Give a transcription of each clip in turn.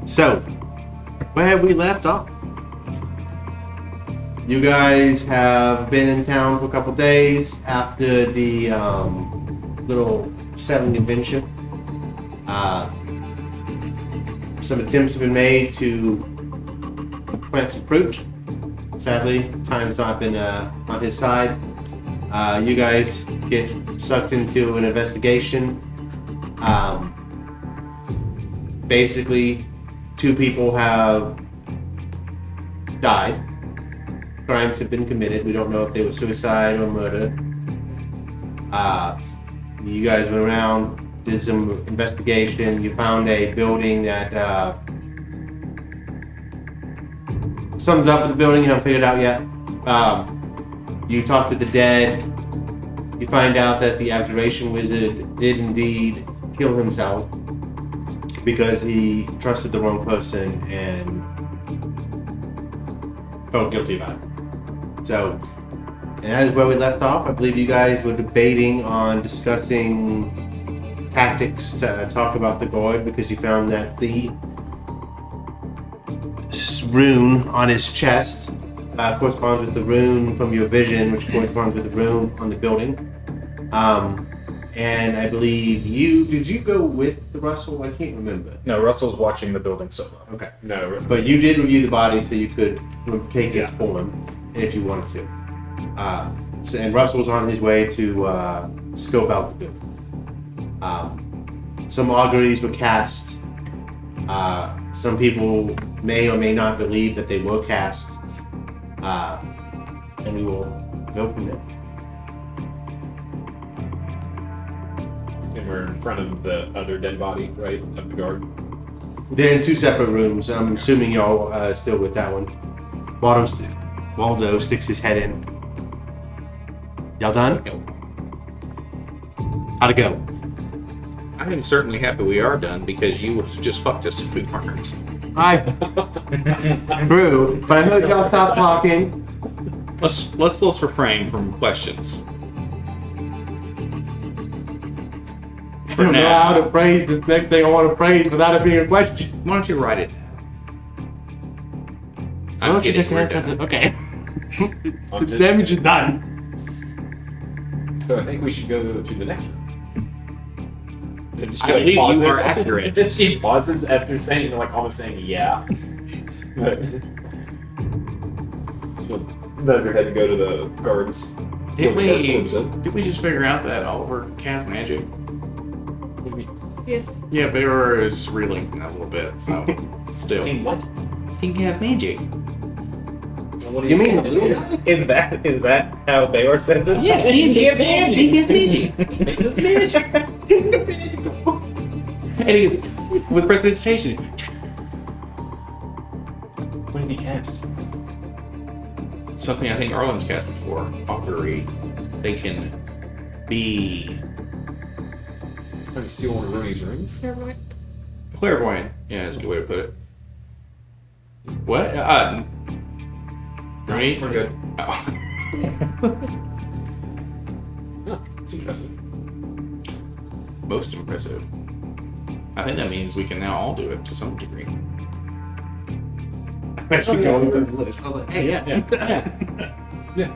So, where have we left off? You guys have been in town for a couple days after the little settling adventure. Some attempts have been made to plant some fruit. Sadly, time's not been on his side. You guys get sucked into an investigation. Basically, 2 people have died. Crimes have been committed. We don't know if they were suicide or murder. You guys went around, did some investigation. You found a building that sums up with the building. You haven't figured it out yet. You talk to the dead. You find out that the abjuration wizard did indeed kill himself because he trusted the wrong person and felt guilty about it. So, and that is where we left off. I believe you guys were debating on discussing tactics to talk about the Gourd because you found that the rune on his chest corresponds with the rune from your vision, which corresponds with the rune on the building. And I believe did you go with the Russell? I can't remember. No, Russell's watching the building solo. Okay. No. But you did review the body so you could take its form if you wanted to. And Russell's on his way to scope out the building. Some auguries were cast. Some people may or may not believe that they were cast. And we will go from there. And we're in front of the other dead body, right, of the guard. They're in 2 separate rooms. I'm assuming y'all still with that one. Waldo sticks his head in. Y'all done? How'd it go? I am certainly happy we are done because you would have just fucked us if we weren't. True, but I heard y'all stop talking. Let's refrain from questions. I don't know how to phrase this next thing I want to phrase without it being a question. Why don't you write it down? Why don't you just answer the... Okay. The damage is done. So I think we should go to the next room. I believe you are accurate. She pauses after saying, like, almost saying, yeah. She'll nod her head and go to the guards. Did we just figure out that Oliver casts magic? Yes. Yeah, Bearer is reeling from that a little bit, so still. What? He can cast magic. What do you mean? Is that how Bayor says it? Yeah, he can cast magic. He can cast magic. And he, with prestidigitation. What did he cast? Something I think Arlen's cast before. Augury. They can be Trying to steal one of Rooney's rings? clairvoyant. Yeah, that's a good way to put it. What? Rooney? We're good. Oh. It's impressive. Most impressive. I think that means we can now all do it to some degree. I'm actually going through the list. I was like, hey, yeah. Yeah.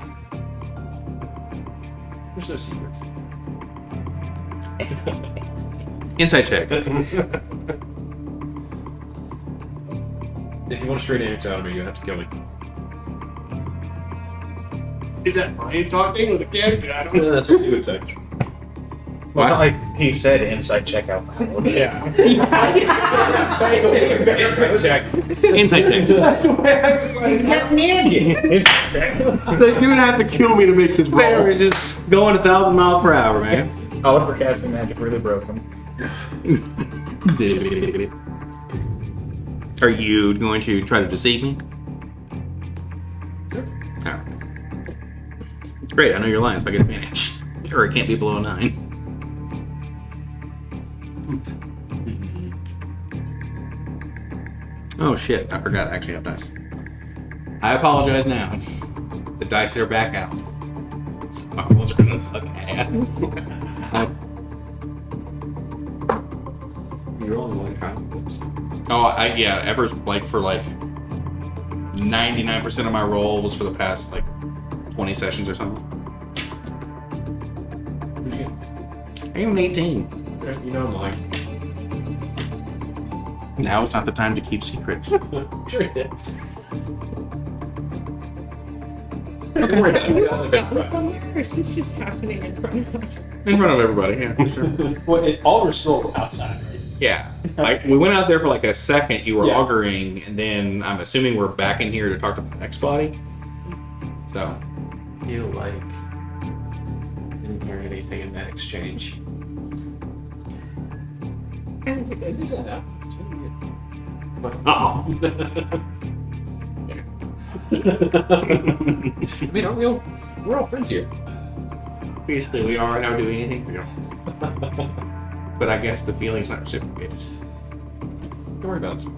There's no secrets. Insight check. If you want a straight answer out of me, you have to kill me. Is that Brian talking with the character? I don't know. That's what you would say. Well, it's not like he said inside check out loud. Yeah. Insight check. That's the way I was like, it's like, you would have to kill me to make this Bear roll. is just going 1,000 miles per hour, man. Oliver casting magic really broke him. Are you going to try to deceive me? Sure. Alright. Great, I know you're lying, so I get advantage. Or it can't be below 9. Oh shit, I forgot I actually have dice. I apologize now. The dice are back out. So my rolls are gonna suck ass. You're only one kind. Oh, yeah. Ever's like for like 99% of my roll was for the past like 20 sessions or something. I am an 18. You know I'm lying. Now is not the time to keep secrets. Sure it is. Don't worry about it. Are we all somewhere, or is this just happening in front of us? In front of everybody, yeah, for sure. Well, all were still outside, right? Yeah. Like, we went out there for like a second, you were Yeah. auguring, and then I'm assuming we're back in here to talk to the next body. So. I feel like I didn't hear anything in that exchange. I don't think Who's that out? It's really good. Uh-oh. I mean, aren't we all, we're all friends here. Basically, we are. I don't do anything. But I guess the feeling's not reciprocated. Don't worry about it.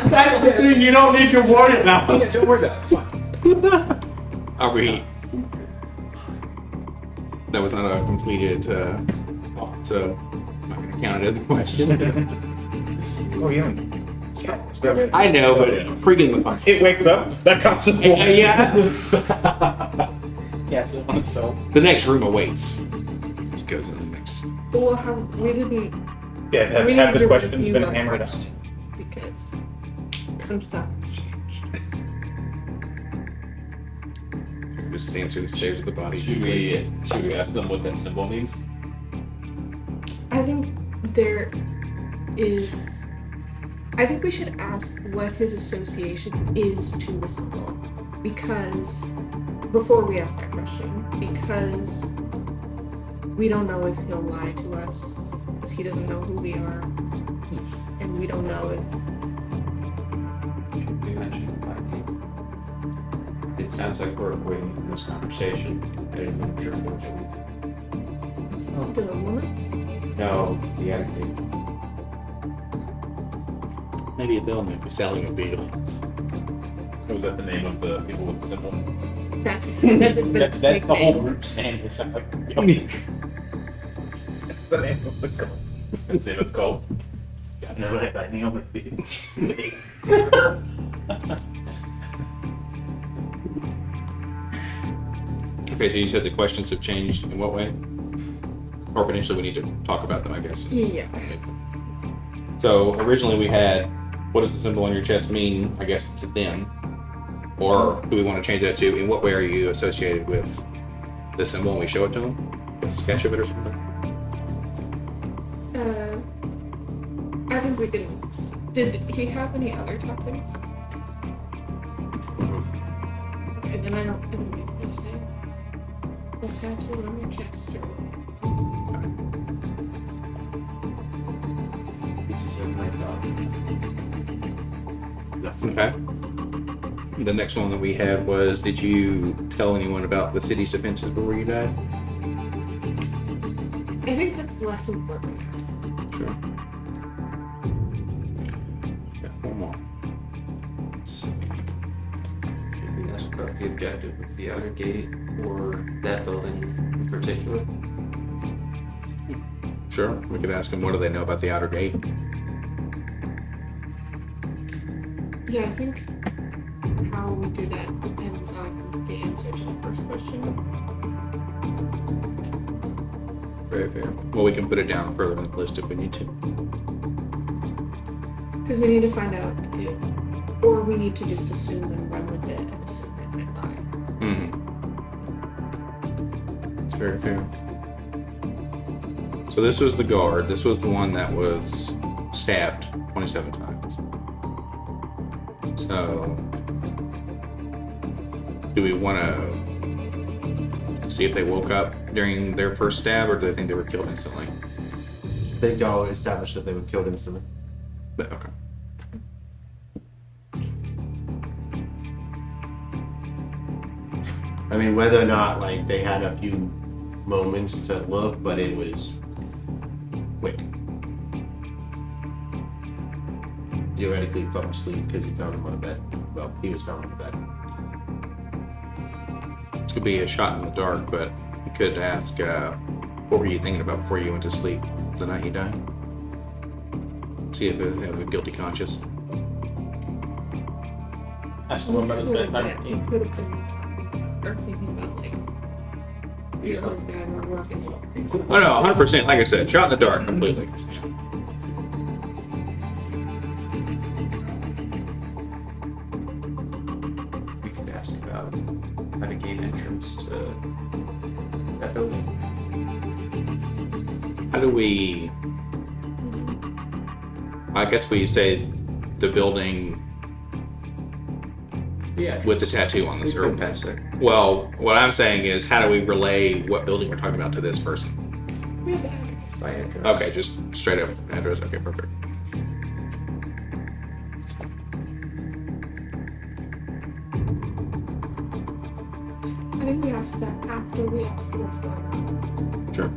That's the thing you don't need to worry about. Yeah, don't worry about it. It's fine. Are we? That was not a completed thought, so I'm not going to count it as a question. Oh, yeah. I know, but freaking the fuck. It wakes up. That comes as Yeah. Yeah, so. The next room awaits. Just goes in the next. Well, how we didn't. Yeah, we have need the to questions review been our hammered out? questions because some stuff has changed. Just answer the stays with the body. Should we ask them what that symbol means? I think there is. I think we should ask what his association is to the symbol, because before we ask that question, because we don't know if he'll lie to us, because he doesn't know who we are, and we don't know if. Should we mention the party? It sounds like we're avoiding this conversation. I'm not sure if there's anything. The woman? No, the other thing. Maybe they'll be selling a beetles. Was that the name of the people with the symbol? That's That's the whole nickname. group's name. Is like, that's the name of the cult. That's the name of the cult. No, I nailed it. Okay, so you said the questions have changed in what way? Or potentially we need to talk about them, I guess. Yeah. So originally we had, what does the symbol on your chest mean, I guess, to them? Or do we want to change that to, in what way are you associated with the symbol and we show it to them? A sketch of it or something? I think we didn't. Did he have any other tattoos? Okay, then I don't make a mistake. A tattoo on your chest or It's a my dog. Okay. The next one that we had was, did you tell anyone about the city's defenses before you died? I think that's less important. Sure. Got one more. Let's see. Should we ask about the objective of the outer gate or that building in particular? Sure. We could ask them, what do they know about the outer gate? Yeah, I think how we do that depends on the answer to the first question. Very fair. Well, we can put it down further on the list if we need to. Because we need to find out if, or we need to just assume and run with it and assume it might lie. It's very fair. So this was the guard. This was the one that was stabbed 27 times. So, do we want to see if they woke up during their first stab, or do they think they were killed instantly? They don't establish that they were killed instantly. But, okay. I mean, whether or not like they had a few moments to look, but it was quick. Theoretically from sleep because you found him on a bed. Well, he was found on a bed. This could be a shot in the dark, but you could ask, what were you thinking about before you went to sleep the night you died? See if they have a guilty conscience. Ask him about his bed. He could have been talking or thinking about like those guys were walking. Oh no, 100%. Like I said, shot in the dark completely. We could ask about how to gain entrance to that building. How do we? I guess we say the building Yeah. with the tattoo on the We've circle. been past there. Well, what I'm saying is, how do we relay what building we're talking about to this person? We have the address. By address. Okay, just straight up address. Okay, perfect. I think we asked that after we asked what's going on. Sure.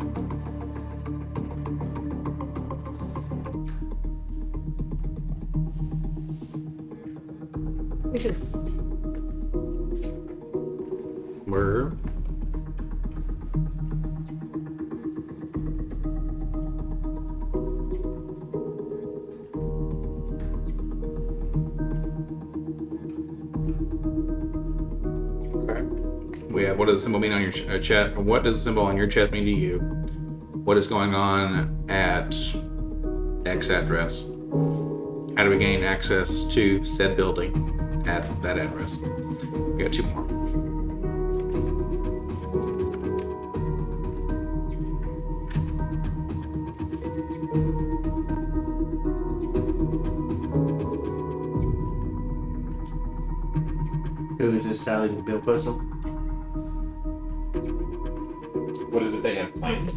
Because We're okay. We have, what does the symbol mean on your chest? What does the symbol on your chest mean to you? What is going on at X address? How do we gain access to said building at that address? We got two more. Who is this Sally McBeal person? What is it they have planned?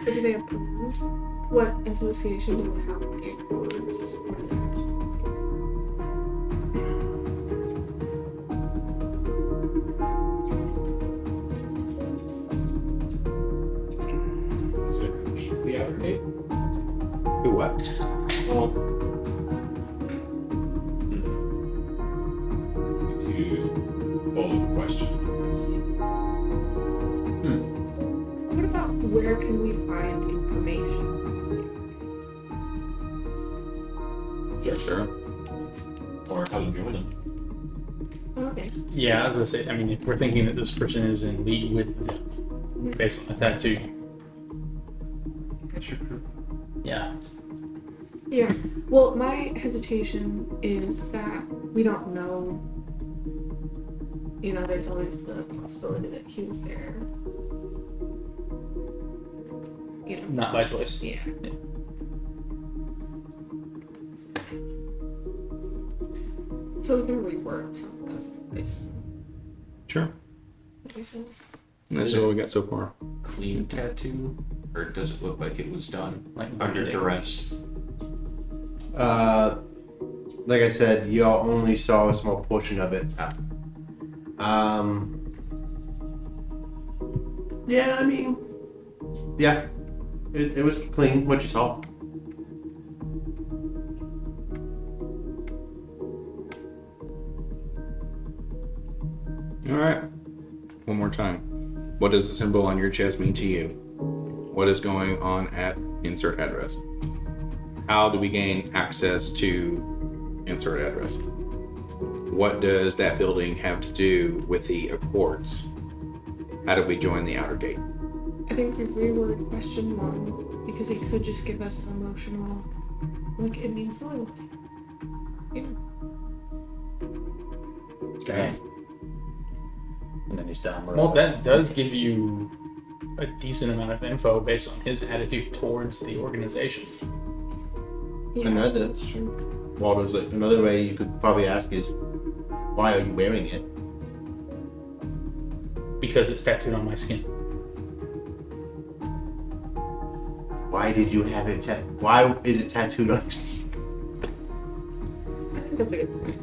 But do they approve? What association do they have with the Accords? So, it's the outer gate? Who what? Well, to follow the question. What about where can we find information? Yeah, sure. Or how to join them. Okay. Yeah, I was gonna say. I mean, if we're thinking that this person is in league with them, based on the tattoo. That's your group. Yeah. Yeah. Well, my hesitation is that we don't know. You know, there's always the possibility that he was there. You know. Not by choice. Yeah. So we can reword some of that based on Sure. what he says. And that's what we got so far. Clean tattoo? Or does it look like it was done Like under duress? Like I said, y'all only saw a small portion of it. Yeah, I mean, yeah, it was clean. What you saw. All right. One more time. What does the symbol on your chest mean to you? What is going on at insert address? How do we gain access to insert address? What does that building have to do with the Accords? How do we join the outer gate? I think we reword question one because he could just give us an emotional, like it means loyalty. Yeah. Okay. And then he's down. Well, that does give you a decent amount of info based on his attitude towards the organization. Yeah, Another- that's true. Walter's like, another way you could probably ask is, why are you wearing it? Because it's tattooed on my skin. Why did you have it? Why is it tattooed on? I think that's a good point.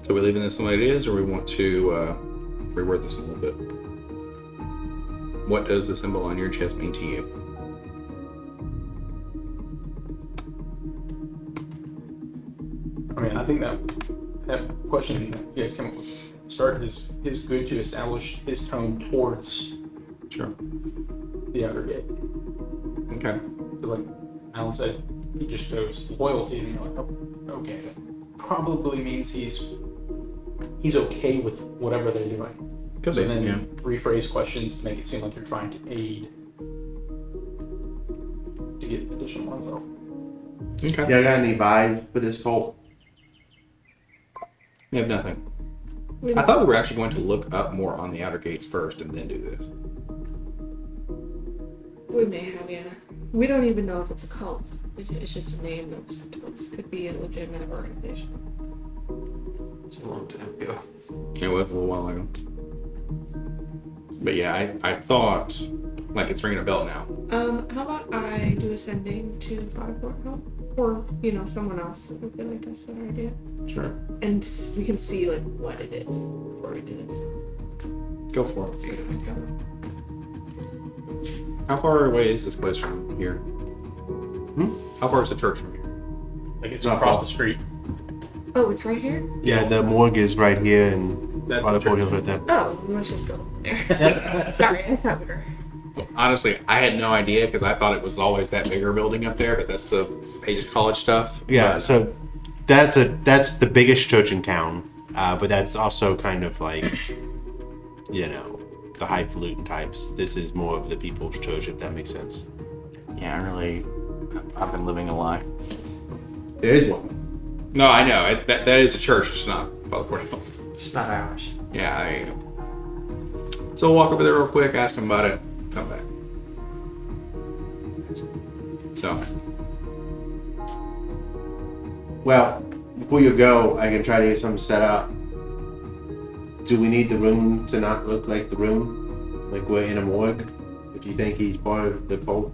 So we leaving this the way it is, or we want to reword this a little bit? What does the symbol on your chest mean to you? I mean, I think that question you guys came up with at the start is good to establish his tone towards Sure. the outer gate. Okay. Because, like Alan said, he just shows loyalty, and you're like, oh, okay, that probably means he's okay with whatever they're doing. Could So be, then yeah. rephrase questions to make it seem like you're trying to aid to get additional info. Okay. Y'all got any vibes for this cult? You have nothing. I thought we were actually going to look up more on the outer gates first and then do this. We may have, yeah. We don't even know if it's a cult. It's just a name that was sent to us. Could be a legitimate organization. It's a long time ago. It was a little while ago. But yeah, I thought, like, it's ringing a bell now. How about I do a sending to Forthill? Or, someone else. I feel like that's a better idea. Sure. And we can see, like, what it is before we do it. Go for it. How far away is this place from here? How far is the church from here? Like it's Not across far. the street. Oh, it's right here? Yeah, the morgue is right here, and That's Father the church. Forthill's right there. Oh, let's just go there. Sorry, I thought we were... Well, honestly, I had no idea because I thought it was always that bigger building up there, but that's the Pages College stuff. Yeah, But, so that's the biggest church in town, but that's also kind of like, the highfalutin types. This is more of the people's church, if that makes sense. yeah, I've been living a lie. There is one. No, I know. That is a church. It's not Father Forthill's. It's not ours. Yeah, So we'll walk over there real quick, ask him about it, come back. So, Well, before you go, I can try to get something set up. Do we need the room to not look like the room? Like we're in a morgue? If you think he's part of the cult?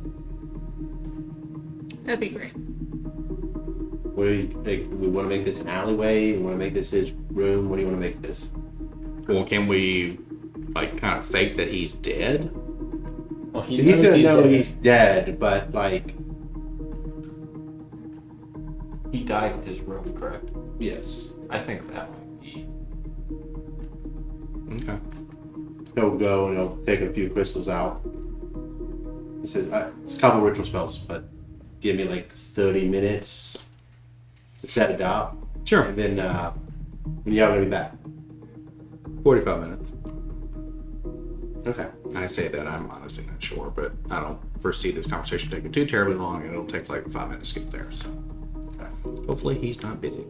That'd be great. What do you, like, we want to make this an alleyway? We want to make this his room? What do you want to make this? well, can we, like, kind of fake that he's dead? Well, He's knows gonna know dead. he's dead, but like, He died in his room, correct? yes. I think that might be. Okay. He'll go and he'll take a few crystals out. He says, it's a couple ritual spells, but give me like 30 minutes to set it up. Sure. And then when you're going to be back. 45 minutes. Okay. I say that, I'm honestly not sure, but I don't foresee this conversation taking too terribly long, and it'll take like 5 minutes to get there, so. Hopefully he's not busy.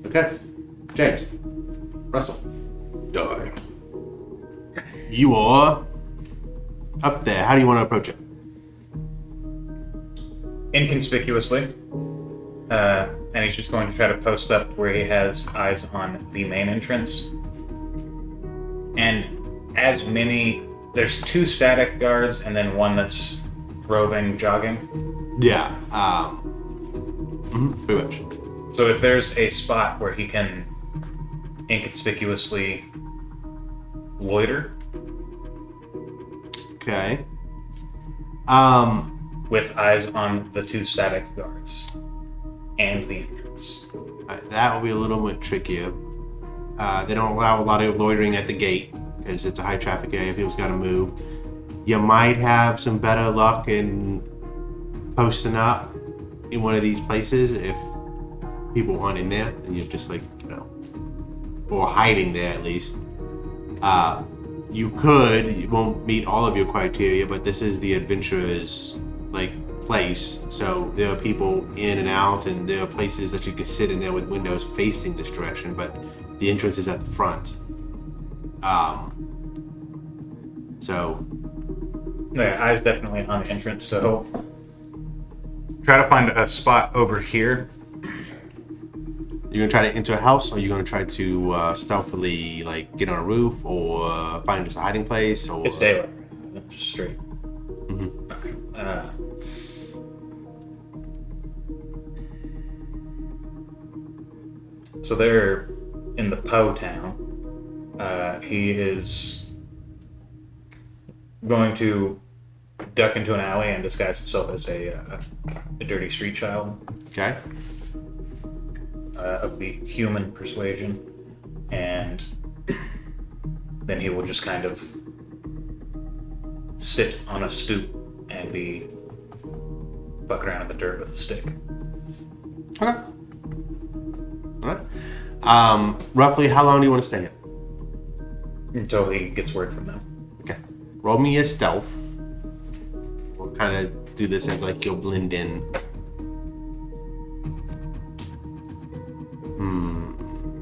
Okay. James. Russell. Die. You are up there. How do you want to approach it? Inconspicuously. And he's just going to try to post up where he has eyes on the main entrance. And as many, there's 2 static guards and then one that's roving, jogging. Yeah. Pretty much. So if there's a spot where he can inconspicuously loiter Okay. with eyes on the 2 static guards and the entrance. That will be a little bit trickier. They don't allow a lot of loitering at the gate because it's a high traffic area. People's got to move. You might have some better luck in posting up in one of these places if people aren't in there and you're just like, or hiding there at least. You won't meet all of your criteria, but this is the adventurer's place. So there are people in and out, and there are places that you can sit in there with windows facing this direction, but the entrance is at the front. So Yeah, eyes definitely on the entrance, so try to find a spot over here. you're gonna try to enter a house, or you're gonna try to stealthily get on a roof, or find just a hiding place, or It's daylight, just straight. Mhm. Okay. So they're in the Poe town. He is going to duck into an alley and disguise himself as a dirty street child Okay. of the human persuasion, and then he will just kind of sit on a stoop and be fucking around in the dirt with a stick. Okay. All right. Roughly, how long do you want to stay here? Until he gets word from them. Okay. Roll me a stealth. We'll kind of do this as like you'll blend in.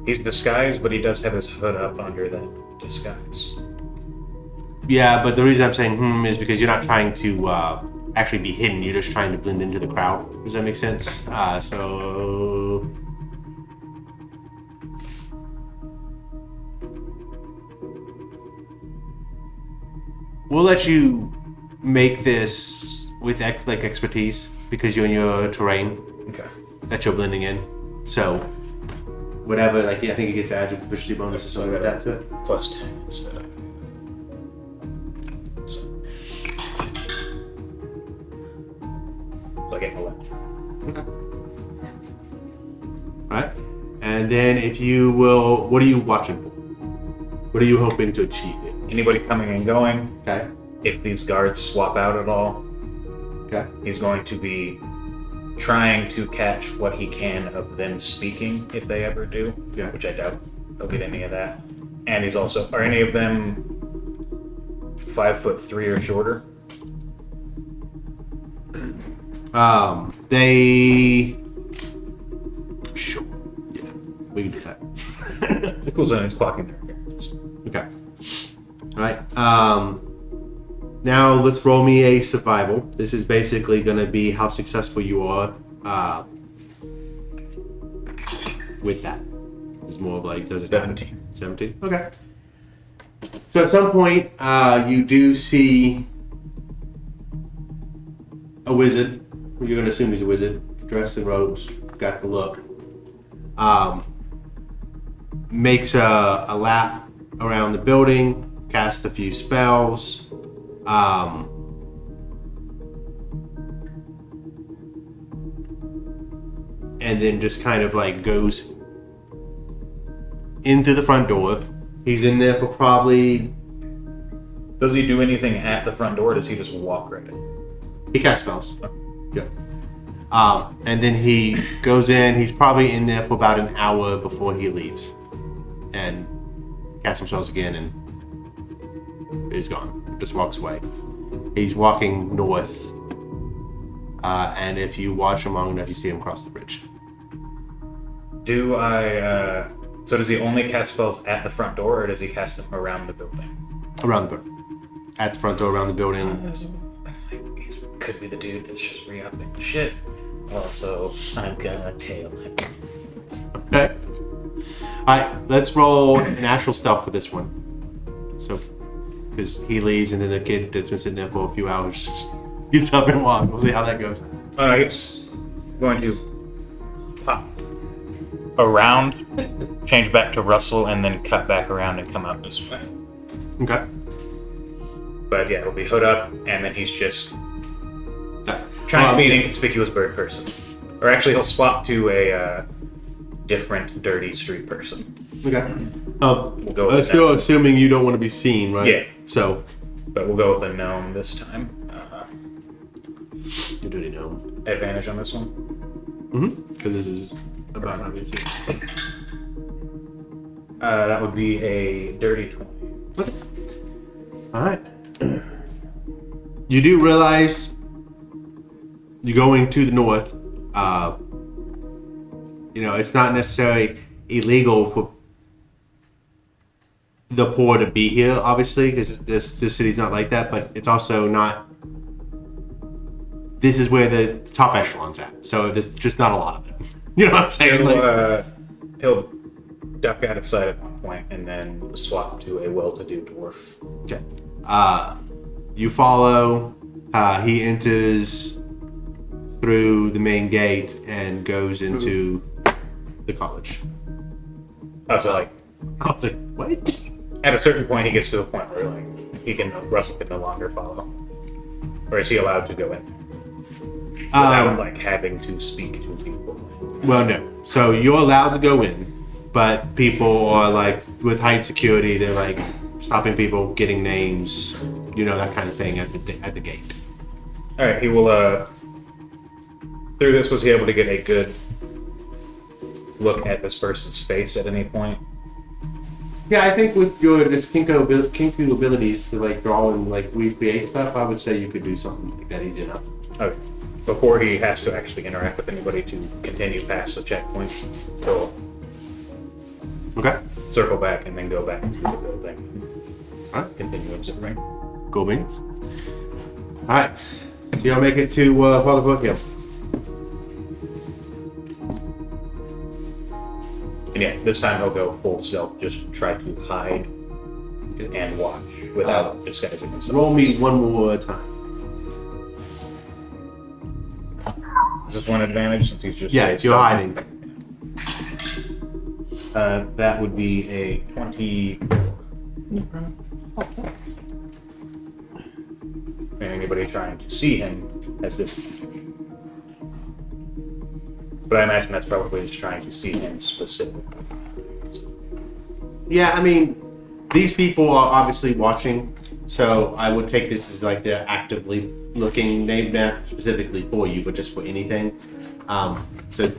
He's disguised, but he does have his hood up under that disguise. Yeah, but the reason I'm saying is because you're not trying to actually be hidden. You're just trying to blend into the crowd. Does that make sense? So... We'll let you make this with expertise because you're in your terrain Okay. that you're blending in. So, whatever, I think you get to add your proficiency bonus or something like that to it. +10 instead of. So I get 11. Okay. Alright. And then if you will, what are you watching for? What are you hoping to achieve here? Anybody coming and going, Okay. if these guards swap out at all, Okay. he's going to be trying to catch what he can of them speaking, if they ever do. Yeah. Which I doubt they'll get any of that. And he's also, are any of them 5'3" or shorter? They... Sure. Yeah, we can do that. The cool zone is clocking their appearances. Okay. Alright. Now let's roll me a survival. This is basically going to be how successful you are with that. It's more of like, does it 17. 17? Okay. So at some point, you do see a wizard. You're going to assume he's a wizard. Dressed in robes. Got the look. Makes a lap around the building. Casts a few spells. And then just kind of like goes into the front door. He's in there for probably... Does he do anything at the front door, or does he just walk right in? He casts spells. Yeah. And then he goes in. He's probably in there for about an hour before he leaves. And casts some spells again and he's gone. Just walks away. He's walking north. And if you watch him long enough, you see him cross the bridge. Do I, so does he only cast spells at the front door, or does he cast them around the building? Around the building. At the front door, around the building. He could be the dude that's just re-upping shit. Also, I'm gonna tail him. Okay. Alright, let's roll an actual stealth for this one. So, because he leaves and then the kid that's been sitting there for a few hours just gets up and walks. We'll see how that goes. Oh no, he's going to pop around, change back to Russell, and then cut back around and come out this way. Okay. But yeah, it'll be hood up, and then he's just Okay. trying to be an inconspicuous bird person. Or actually, he'll swap to a different dirty street person. Okay. We'll go with Still that. assuming you don't want to be seen, right? Yeah. So, But we'll go with a gnome this time. you dirty gnome. Advantage on this one. Mm-hmm. Because this is about not being seen. That would be a dirty 20. Okay. Alright. You do realize you're going to the north. It's not necessarily illegal for the poor to be here, obviously, because this city's not like that, but it's also not... This is where the top echelon's at, so there's just not a lot of them. You know what I'm saying? He'll duck out of sight at one point and then swap to a well-to-do dwarf. Okay. You follow. He enters through the main gate and goes into the college. Oh, so like, I was like, what? at a certain point, he gets to a point where like Russell can no longer follow, or is he allowed to go in without like having to speak to people? Well, no. So you're allowed to go in, but people are like with height security. They're like, stopping people, getting names, that kind of thing at the gate. All right, he will. Through this, was he able to get a good look at this person's face at any point? Yeah, I think with your Kinku abilities to like draw and like recreate stuff, I would say you could do something like that easy enough. Okay. Before he has to actually interact with anybody to continue past the checkpoint, he'll Okay. circle back and then go back into the building. Alright. Continue observing. Cool beans. Alright. So y'all make it to Forthill. And yeah, this time he'll go full stealth, just try to hide and watch without disguising himself. Roll me one more time. Is this one advantage since he's just... Yeah, if you're hiding. That would be a 20... And anybody trying to see him has this. But I imagine that's probably just trying to see him specifically. Yeah, I mean, these people are obviously watching, so I would take this as like they're actively looking, maybe not specifically for you, but just for anything. So,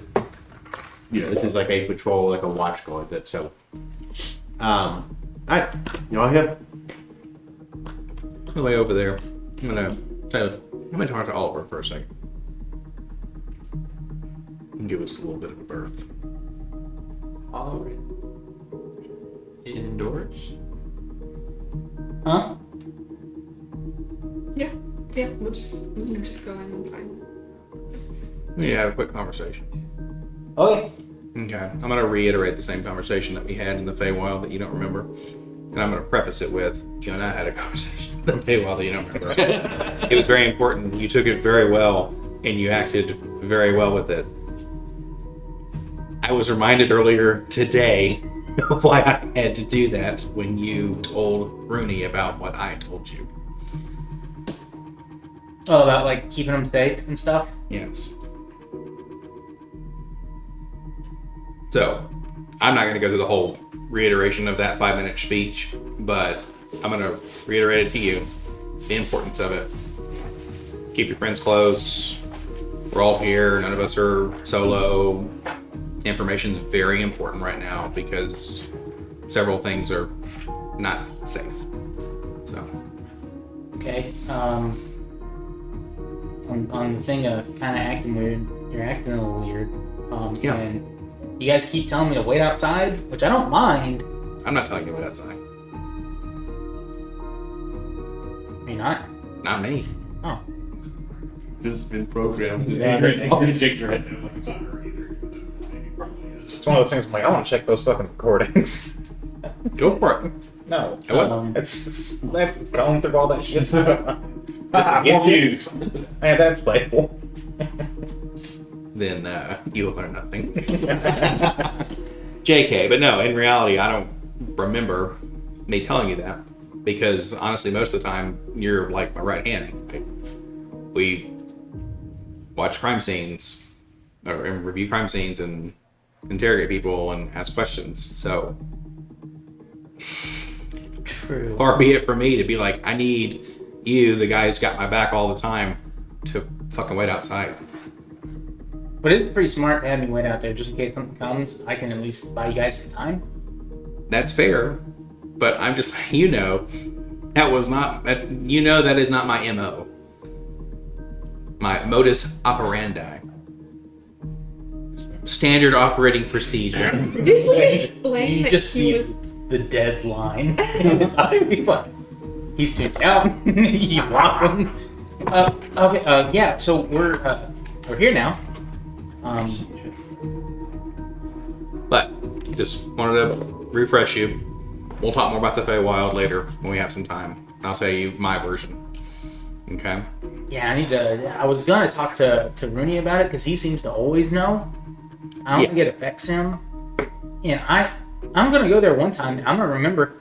this is like a patrol, like a watch guard. That so. Alright, you all here? On the way over there, I'm gonna talk to Oliver for a second. And give us a little bit of a berth. All indoors? Huh? Yeah, we'll just go in and find him. We need to have a quick conversation. Okay. Okay. I'm gonna reiterate the same conversation that we had in the Feywild that you don't remember. And I'm gonna preface it with, you and I had a conversation in the Feywild that you don't remember. It was very important. You took it very well, and you acted very well with it. I was reminded earlier today of why I had to do that when you told Rooney about what I told you. Oh, about like keeping them safe and stuff? Yes. So, I'm not going to go through the whole reiteration of that 5-minute speech, but I'm going to reiterate it to you, the importance of it. Keep your friends close. We're all here. None of us are solo. Information's very important right now because several things are not safe. So. Okay. On the thing of kind of acting weird, you're acting a little weird. Yeah. And you guys keep telling me to wait outside, which I don't mind. I'm not telling you what outside. You're not? Not me. Oh. This has been programmed. You shake your head no like it's on her either. Maybe probably is. It's one of those things I'm like, I want to check those fucking recordings. Go for it. No. I wouldn't. It's that's going through all that shit. Just Ah, to get more you. views. Yeah, that's playful. Then you'll learn nothing. JK, but no, in reality, I don't remember me telling you that because honestly, most of the time, you're like my right hand. We watch crime scenes or and review crime scenes and interrogate people and ask questions. So True. far be it for me to be like, I need you, the guy who's got my back all the time, to fucking wait outside. But it's pretty smart to have me wait out there just in case something comes. I can at least buy you guys some time. That's fair, but I'm just, that was not, that is not my MO. My modus operandi. Standard operating procedure. Did he explain You that just he see was... the dead line in his eyes. He's like, he's tuned out. You've lost him. Okay. Yeah. So we're here now. But just wanted to refresh you. We'll talk more about the Feywild later when we have some time. I'll tell you my version. Okay? Yeah, I was gonna talk to Rooney about it because he seems to always know. I don't think it affects him. And I'm gonna go there one time. I'm gonna remember.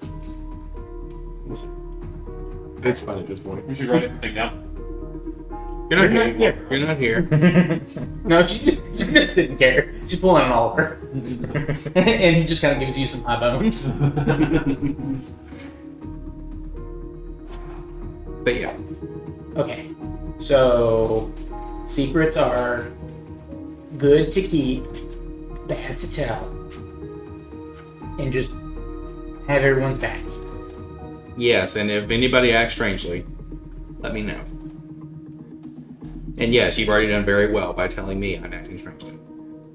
It's fun at this point. We should write everything down. You're You're not here. You're not here. No, she just didn't care. She's pulling an Oliver. And he just kind of gives you some high bones. But yeah. Okay. So, secrets are good to keep, bad to tell, and just have everyone's back. Yes, and if anybody acts strangely, let me know. And yes, you've already done very well by telling me I'm acting strangely.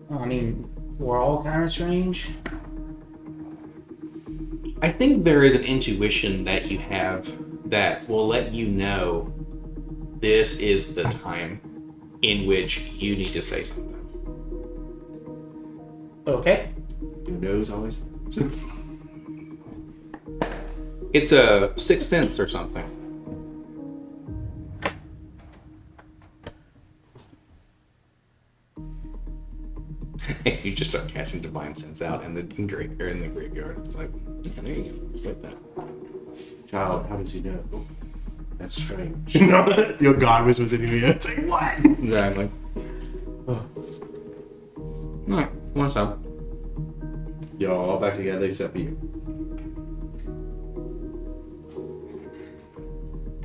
Well, I mean, we're all kind of strange. I think there is an intuition that you have that will let you know this is the time in which you need to say something. Okay. Who knows always? It's a sixth sense or something. And you just start casting divine sense out in the graveyard. It's like, yeah, there you go. Just like that. Child, how does he know? That's strange. Your god was in your ear. It's like, what? Exactly. Oh. Alright, what's up? Y'all all back together except for you.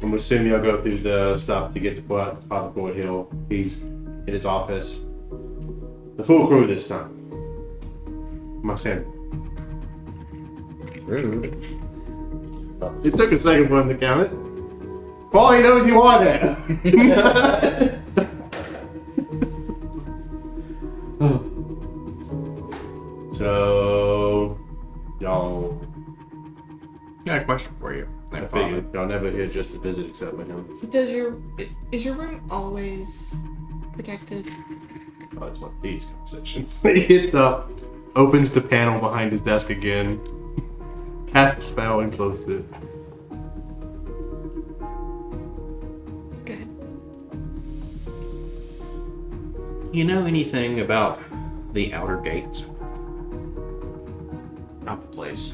I'm assuming y'all go through the stuff to get to Father Forthill. He's in his office. The full crew this time. Maxim. Rude. It took a second for him to count it. For all he knows, you are there. So, y'all. Got a question for you. I figured y'all never here just to visit except with him. Is your room always protected? Oh, it's one of these conversations. He gets up, opens the panel behind his desk again, casts the spell, and closes it. Good. You know anything about the outer gates? Not the place.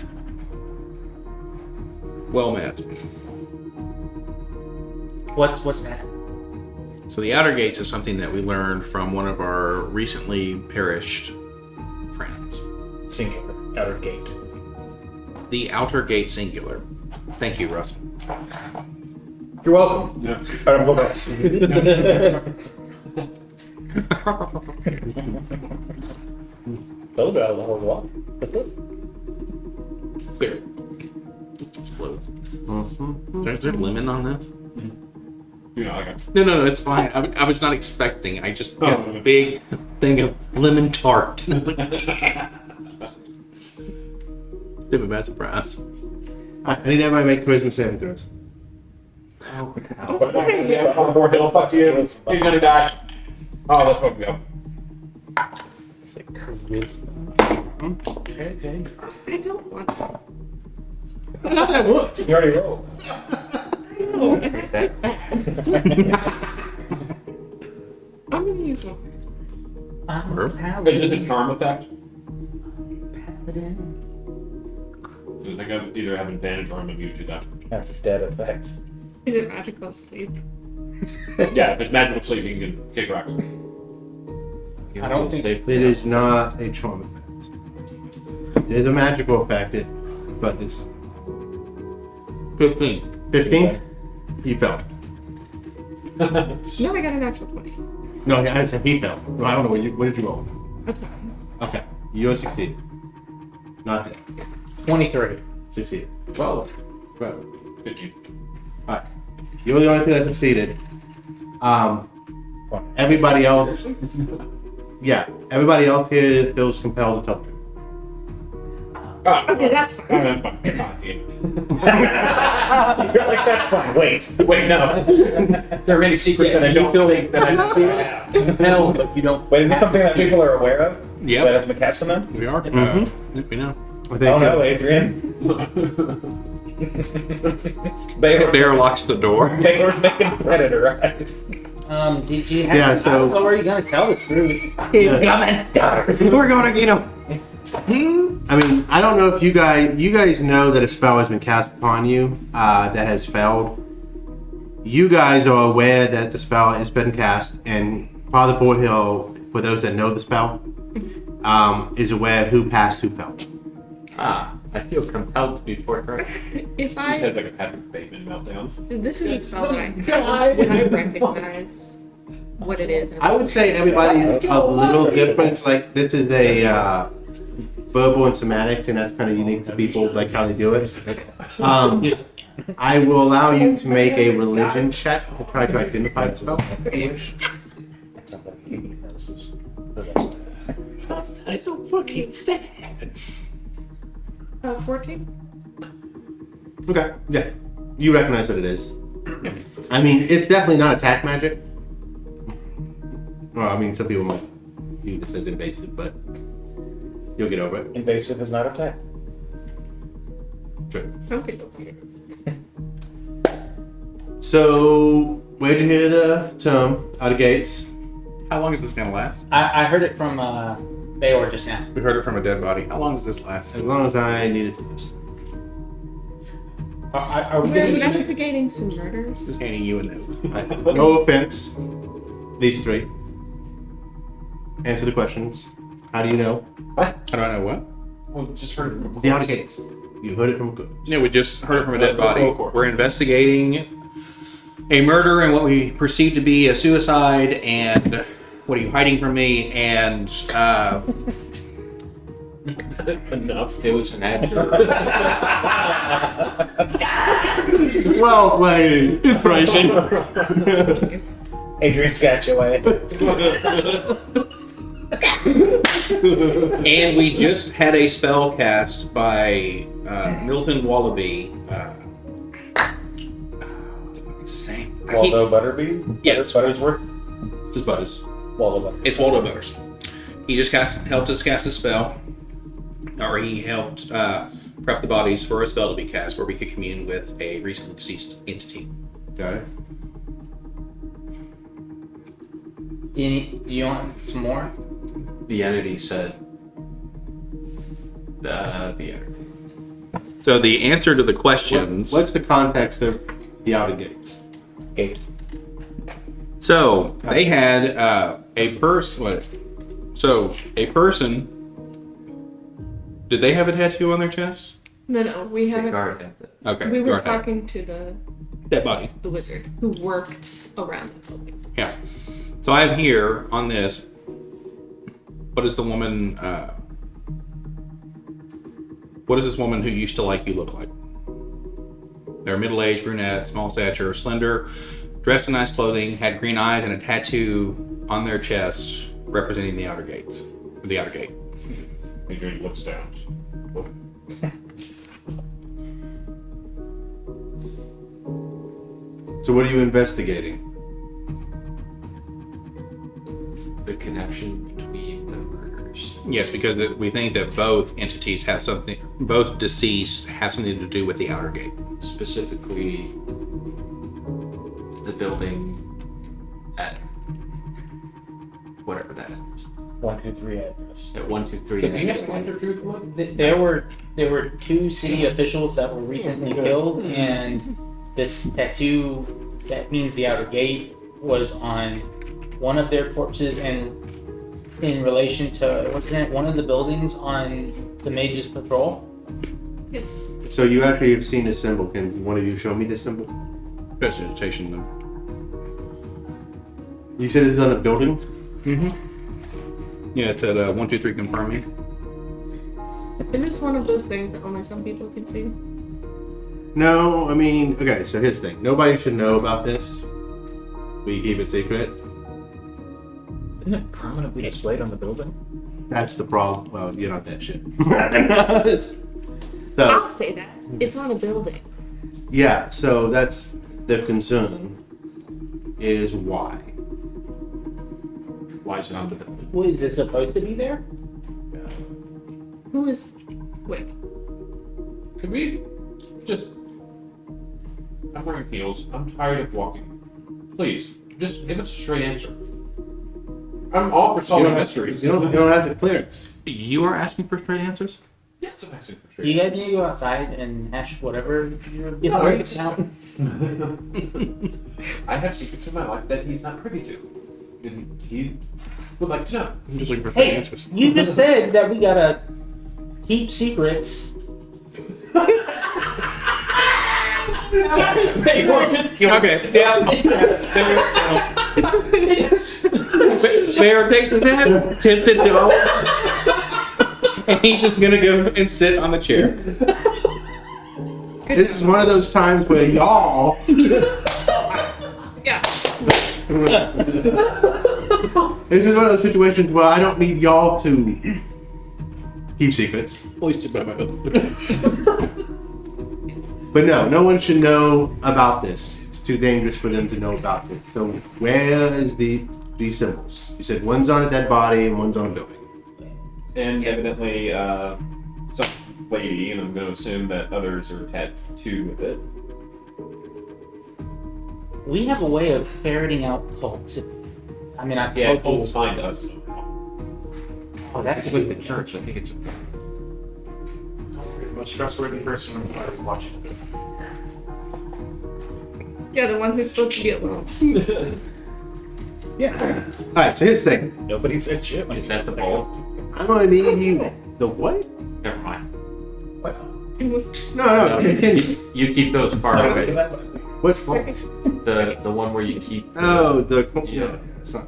Well met. What's that? So the outer gates is something that we learned from one of our recently perished friends. Singular. Outer gate. The outer gate singular. Thank you, Russell. You're welcome. Yeah. All right, go back. Told you I was a whole lot. Clear. Just explode. Is there lemon on this? You know, like a, No, it's fine. I was not expecting. I just got Oh. a big thing of lemon tart. And I was like, yeah. Bit of a bad surprise. I need everybody to make charisma saving throws. Forthill, fuck you. He's gonna die. Oh, let's fucking go. It's like charisma. Okay. I don't want to. That's not how that works. You already rolled. I'm gonna use one. It's just a charm effect. Paladin. I think I either have advantage or I'm immune to that. That's a dead effect. Is it magical sleep? Yeah, if it's magical sleep, you can kick rocks. I don't think It is not a charm effect. It is a magical effect, but it's 15. 15. You fell. No, I got a natural 20. No, I said he fell. No, I don't know what did you roll? Okay. Okay, you succeeded. Not that. 23. Succeeded. 12. 15. Alright. You're the only thing that succeeded. Everybody else. Yeah, everybody else here feels compelled to tell the truth. Ah, Okay, that's fine. You're like, That's fine. Wait. wait, no. There are many secrets that I don't think that I have. Compelled, but you don't. Wait, is this something that people are aware of? Yep. That has been cast on them? We are. Mhm. We know. I think, Oh no, Adrian. Bear locks the door. They were making predator eyes. Did you have? Yeah, so- I was already gonna tell the truth. Yes. We're going to, I mean, I don't know if you guys know that a spell has been cast upon you that has failed. You guys are aware that the spell has been cast, and Father Forthill, for those that know the spell, is aware who passed, who failed. I feel compelled to be forthright. If She I has like a Patrick Bateman meltdown. this is a spell that I recognize what it is. I would say everybody's a little different. Like this is a verbal and somatic, and that's kind of unique to people, like how they do it. I will allow you to make a religion check to try to identify the spell. Stop sounding so fucking sad. 14. Okay, yeah, you recognize what it is. I mean, it's definitely not attack magic. Well, I mean, some people might view this as invasive, but you'll get over it. Invasive is not attack. Sure. Some people think it is. So, where'd you hear the term? Out of gates. How long is this gonna last? I heard it from Bayor just now. We heard it from a dead body. How long does this last? As long as I needed to listen. Are we We're going to investigating some murders. Just handing you a note. No offense, these three. Answer the questions. How do you know? How do I know what? Well, just heard it from The outer gates. You heard it from ghosts. Yeah, we just heard it from a dead body. Of course. We're investigating a murder and what we perceive to be a suicide. And what are you hiding from me? And enough. It was an actor. Well played. Impression. Adrian's got you away. and we just had a spell cast by Milton Wallaby. What's his name? Waldo Butterby? Yes. Buttersworth? Just butters. Waldo Butters. It's Waldo Butters. He just helped us cast a spell, or he helped prep the bodies for a spell to be cast where we could commune with a recently deceased entity. Okay. do you want some more? The entity said. The entity. So the answer to the questions. What's the context of the outer gates? Gate. So they had a person. What? So a person. Did they have a tattoo on their chest? No, we The haven't. guard had that. Okay. We were go ahead. talking to Dead body. the wizard who worked around the building. Yeah. So I have here on this. What is the woman? What does this woman who used to like you look like? They're middle-aged, brunette, small stature, slender, dressed in nice clothing, had green eyes, and a tattoo on their chest representing the outer gates. The outer gate. Adrian looks down. So what are you investigating? The connection between the murders. Yes, because we think that both entities have something. Both deceased have something to do with the outer gate. Specifically, the building at whatever that is. 123 address. At 123. Because you have Wonder Truth one? There were two city officials that were recently killed, and this tattoo that means the outer gate was on one of their corpses, and in relation to wasn't it one of the buildings on the mage's patrol? Yes. So you actually have seen this symbol. Can one of you show me this symbol? Presentation them. You said this is on a building? Mm-hmm. Yeah, it's at 123 confirming. Is this one of those things that only some people can see? No, I mean, okay, so here's the thing. Nobody should know about this. We keep it secret. Isn't it prominently displayed on the building? That's the problem. Well, you're not that shit. I'll So, say that. It's on a building. yeah, so that's the concern is why. Why is it on the building? Well, is it supposed to be there? Who is. Wait. Could we just... I'm wearing heels. I'm tired of walking. Please, just give us a straight answer. I'm all for solving mysteries. You don't have the clearance. You are asking for straight answers? Yes, I'm asking for straight You guys need to go outside and hash whatever you're working out. I have secrets in my life that he's not privy to. And he would like to know. I'm just looking for straight Hey, answers. you just said that we gotta keep secrets They were just Okay. Bear takes his head, tips it down, and he's just gonna go and sit on the chair. This is one of those times where y'all. Yeah. This is one of those situations where I don't need y'all to keep secrets. But no one should know about this. It's too dangerous for them to know about this. So where is these symbols? You said one's on a dead body and one's on a building. And evidently, some lady, and I'm going to assume that others are tattooed with it. We have a way of ferreting out cults. I mean, I've Yeah, told cults you. find us. Oh, that's with the church. I think it's. Most trustworthy person is watching. Yeah, the one who's supposed to be alone. Yeah. Alright, so here's the thing. Nobody said shit when he Is said that the the ball? I'm gonna need you. The what? Never mind. It was No, continue. You keep those far away. What fault? The one where you keep. Oh, the Yeah. it's not.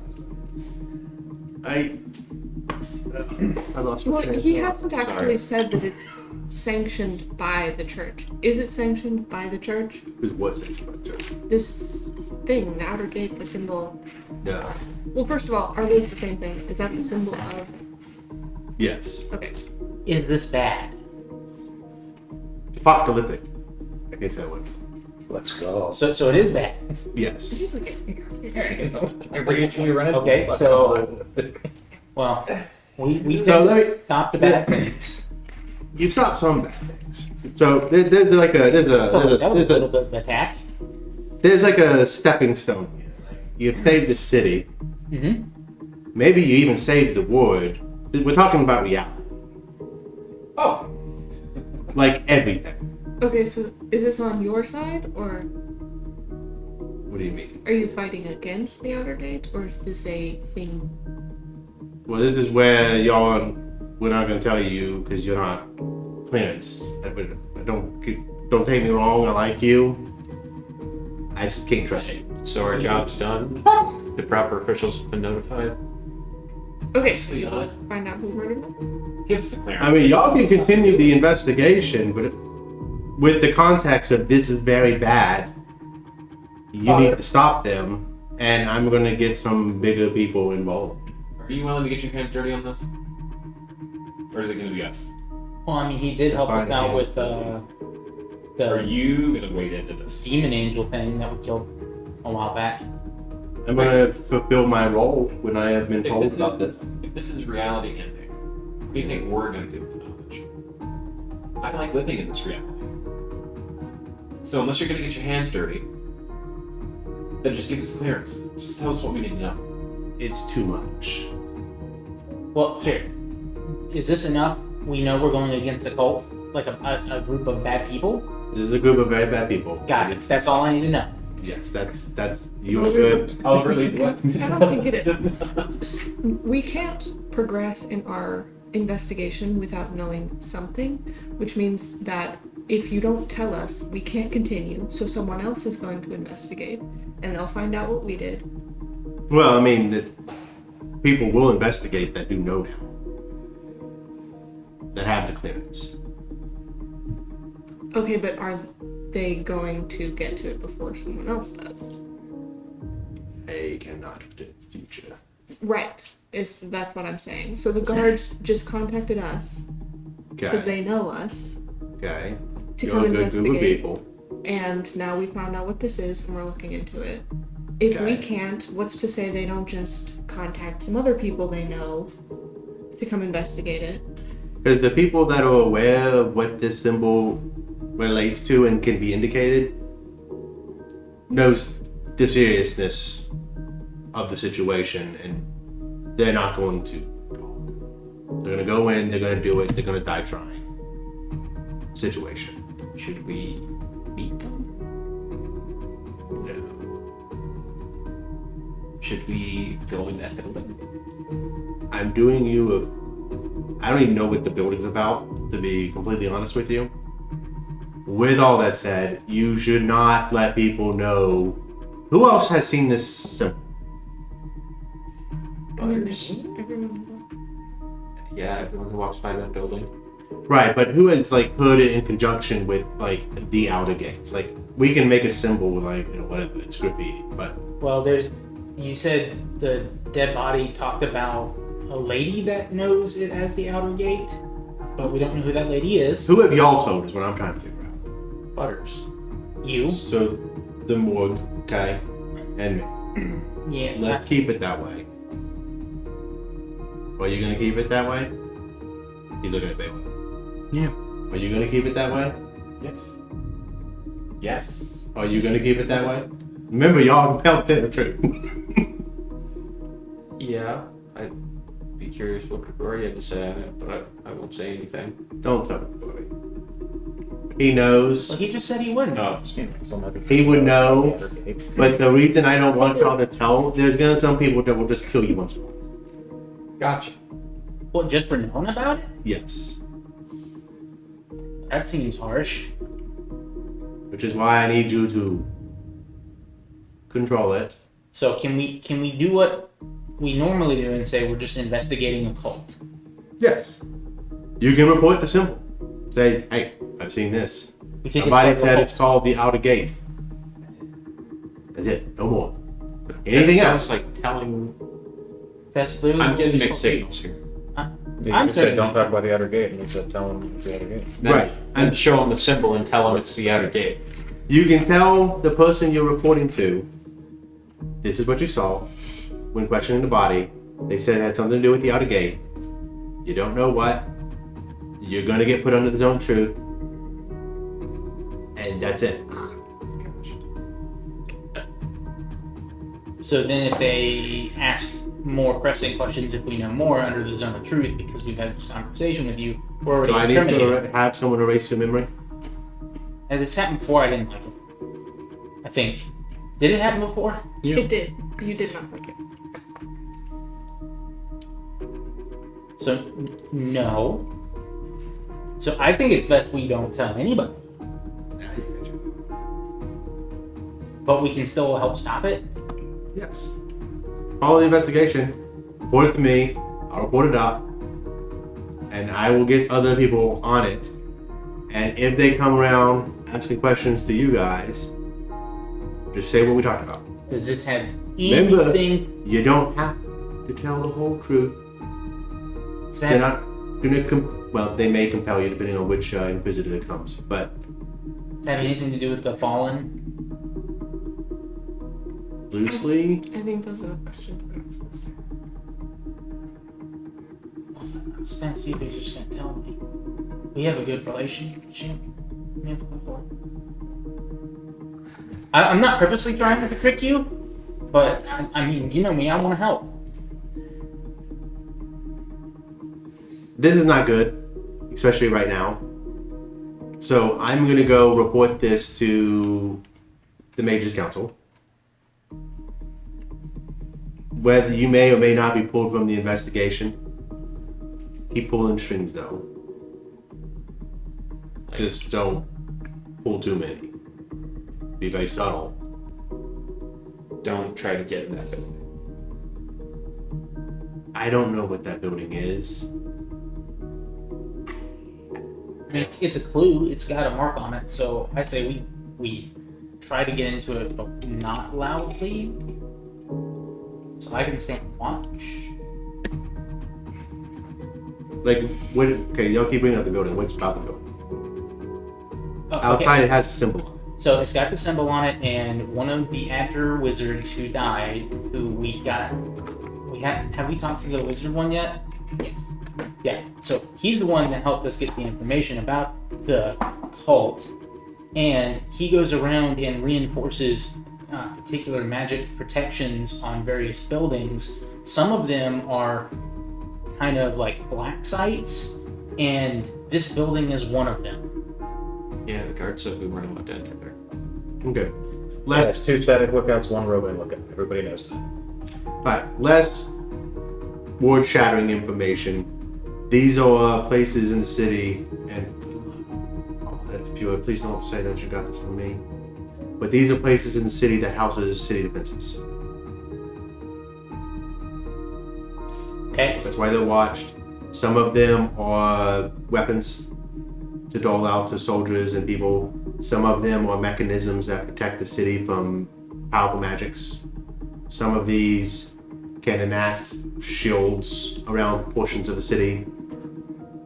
I lost my well, train of he thought. hasn't actually said that it's sanctioned by the church. Is it sanctioned by the church? Who's what's it about church? This thing, the outer gate, the symbol. No. Well, first of all, are those the same thing? Is that the symbol of? Yes. Okay. Is this bad? Apocalyptic. I can say it was. Let's go. So it is bad. Yes. It's just like Every issue we run into. Okay, so well, we So tend let to me- stop the bad things. You stopped some bad things. So there's like a there's Oh, that was a little a bit of attack. there's like a stepping stone here. Like, you've saved the city. Mm-hmm. Maybe you even saved the ward. We're talking about reality. Oh, Like everything. Okay, so is this on your side, or What do you mean? are you fighting against the outer gate, or is this a thing? Well, this is where y'all. We're not gonna tell you because you're not clearance. Don't take me wrong. I like you. I just can't trust you. so our job's done. The proper officials have been notified. Okay, So you know, find out who murdered them. give us the clearance. I mean, y'all can continue the investigation, but with the context of this is very bad, you need to stop them, and I'm gonna get some bigger people involved. Are you willing to get your hands dirty on this? Or is it going to be us? Well, I mean, he did help us Fine, out yeah. with Are the you going to wade into this? demon angel thing that we killed a while back. I'm gonna fulfill my role when I have been If told this, about is, this. if this is reality ending, what do you think we're going to do with the knowledge? I like living in this reality. So unless you're going to get your hands dirty, then just give us clearance. Just tell us what we need to know. It's too much. Well, here. Is this enough? We know we're going against a cult, like a group of bad people. This is a group of very bad people. Got it. That's all I need to know. Yes, that's you are good. Oliver, lead the way. I don't think it is. We can't progress in our investigation without knowing something, which means that if you don't tell us, we can't continue. So someone else is going to investigate, and they'll find out what we did. Well, I mean, people will investigate that do know now. That have the clearance. Okay, but are they going to get to it before someone else does? They cannot predict the future. Right. That's what I'm saying. So the guards just contacted us because Okay. they know us Okay. to You're come a good group of investigate. people. And now we found out what this is and we're looking into it. If we Okay. can't, what's to say they don't just contact some other people they know to come investigate it? Because the people that are aware of what this symbol relates to and can be indicated knows the seriousness of the situation, and they're not going to talk. They're going to go in, they're going to do it, they're going to die trying. Situation. Should we meet them? No. Should we go in that building? I'm doing you a. I don't even know what the building's about, to be completely honest with you. with all that said, you should not let people know. Who else has seen this symbol? Butters. Everyone. Yeah, everyone who walks by that building. Right, but who has like put it in conjunction with like the outer gates? Like we can make a symbol with like whatever, it's graffiti, but Well, you said the dead body talked about a lady that knows it as the outer gate, but we don't know who that lady is. who have y'all told is what I'm trying to figure out. Butters. You? So the morgue, okay, and me. Yeah. Let's keep it that way. Are you gonna keep it that way? He's looking at Bailey. Yeah. Are you gonna keep it that way? Yes. Yes. Are you gonna keep it that way? Remember, y'all compelled to tell the truth. Yeah. I'd be curious what Gregory had to say on it, but I won't say anything. Don't tell Bailey. He knows. Well, he just said he wouldn't. Oh, He would know. But the reason I don't want y'all to tell, there's gonna be some people that will just kill you once more. gotcha. What, just for knowing about it? Yes. That seems harsh. Which is why I need you to control it. So can we do what we normally do and say we're just investigating a cult? Yes. You can report the symbol. Say, hey, I've seen this. We think Somebody it's part said of a it's called the outer gate. That's it. No more. Anything That else? sounds like telling. cult. That's literally I'm what getting we're mixed supposed to do. signals here. You I'm just said good. don't talk about the outer gate, and he said tell him it's the outer gate. Then, Right. And show them the symbol and tell them it's the outer gate. You can tell the person you're reporting to, this is what you saw when questioning the body. They said it had something to do with the outer gate. You don't know what. You're going to get put under the zone of truth. And that's it. So then if they ask more pressing questions, if we know more under the zone of truth, because we've had this conversation with you, we're already Do I need incriminated. to have someone erase your memory? And this happened before, I didn't like it. I think. Did it happen before? It did. You did not like it. So, no. So I think it's best we don't tell anybody. But we can still help stop it. Yes. Follow the investigation. Report it to me. I'll report it up. And I will get other people on it. And if they come around asking questions to you guys, just say what we talked about. Does this have Remember, anything? you don't have to tell the whole truth. Does They're that, not gonna well, they may compel you depending on which inquisitor comes. But does that have anything to do with the fallen? loosely, I think those are the questions we're not supposed to. I'm just gonna see if he's just gonna tell me. We have a good relationship. Me and Forthill. I'm not purposely trying to trick you, but I mean, you know me, I want to help. this is not good, especially right now. So I'm gonna go report this to the Mages Council. Whether you may or may not be pulled from the investigation, keep pulling strings though. Just don't pull too many. Be very subtle. Don't try to get in that building. I don't know what that building is. I mean, it's a clue. It's got a mark on it. So I say we try to get into it, but not loudly. So I can stand and watch. Like, what? Okay, y'all keep bringing up the building. What's about the building? Oh, okay. Outside, it has a symbol on it. So it's got the symbol on it, and one of the Abjur wizards who died, who we have we talked to the wizard one yet? Yes. Yeah. So he's the one that helped us get the information about the cult, and he goes around and reinforces particular magic protections on various buildings. Some of them are kind of like black sites, and this building is one of them. Yeah, the guard said we weren't allowed to enter there. Okay. Yes, Less, two static lookouts, one roving lookout. Everybody knows that. right, less word-shattering information. These are places in the city, and it's pure. Please don't say that you got this from me. But these are places in the city that houses city defenses. Okay. That's why they're watched. Some of them are weapons to dole out to soldiers and people. Some of them are mechanisms that protect the city from powerful magics. Some of these can enact shields around portions of the city.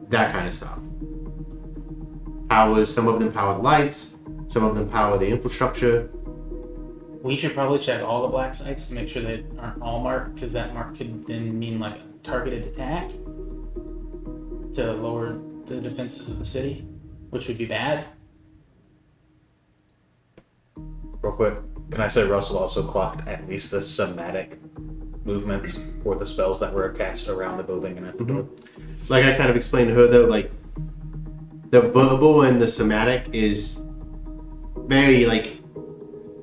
That kind of stuff. Powers, some of them power the lights, some of them power the infrastructure. We should probably check all the black sites to make sure they aren't all marked, because that mark could then mean like a targeted attack to lower the defenses of the city, which would be bad. Real quick, can I say Russell also clocked at least the somatic movements for the spells that were cast around the building and at the door? Like I kind of explained to her though, like the verbal and the somatic is very like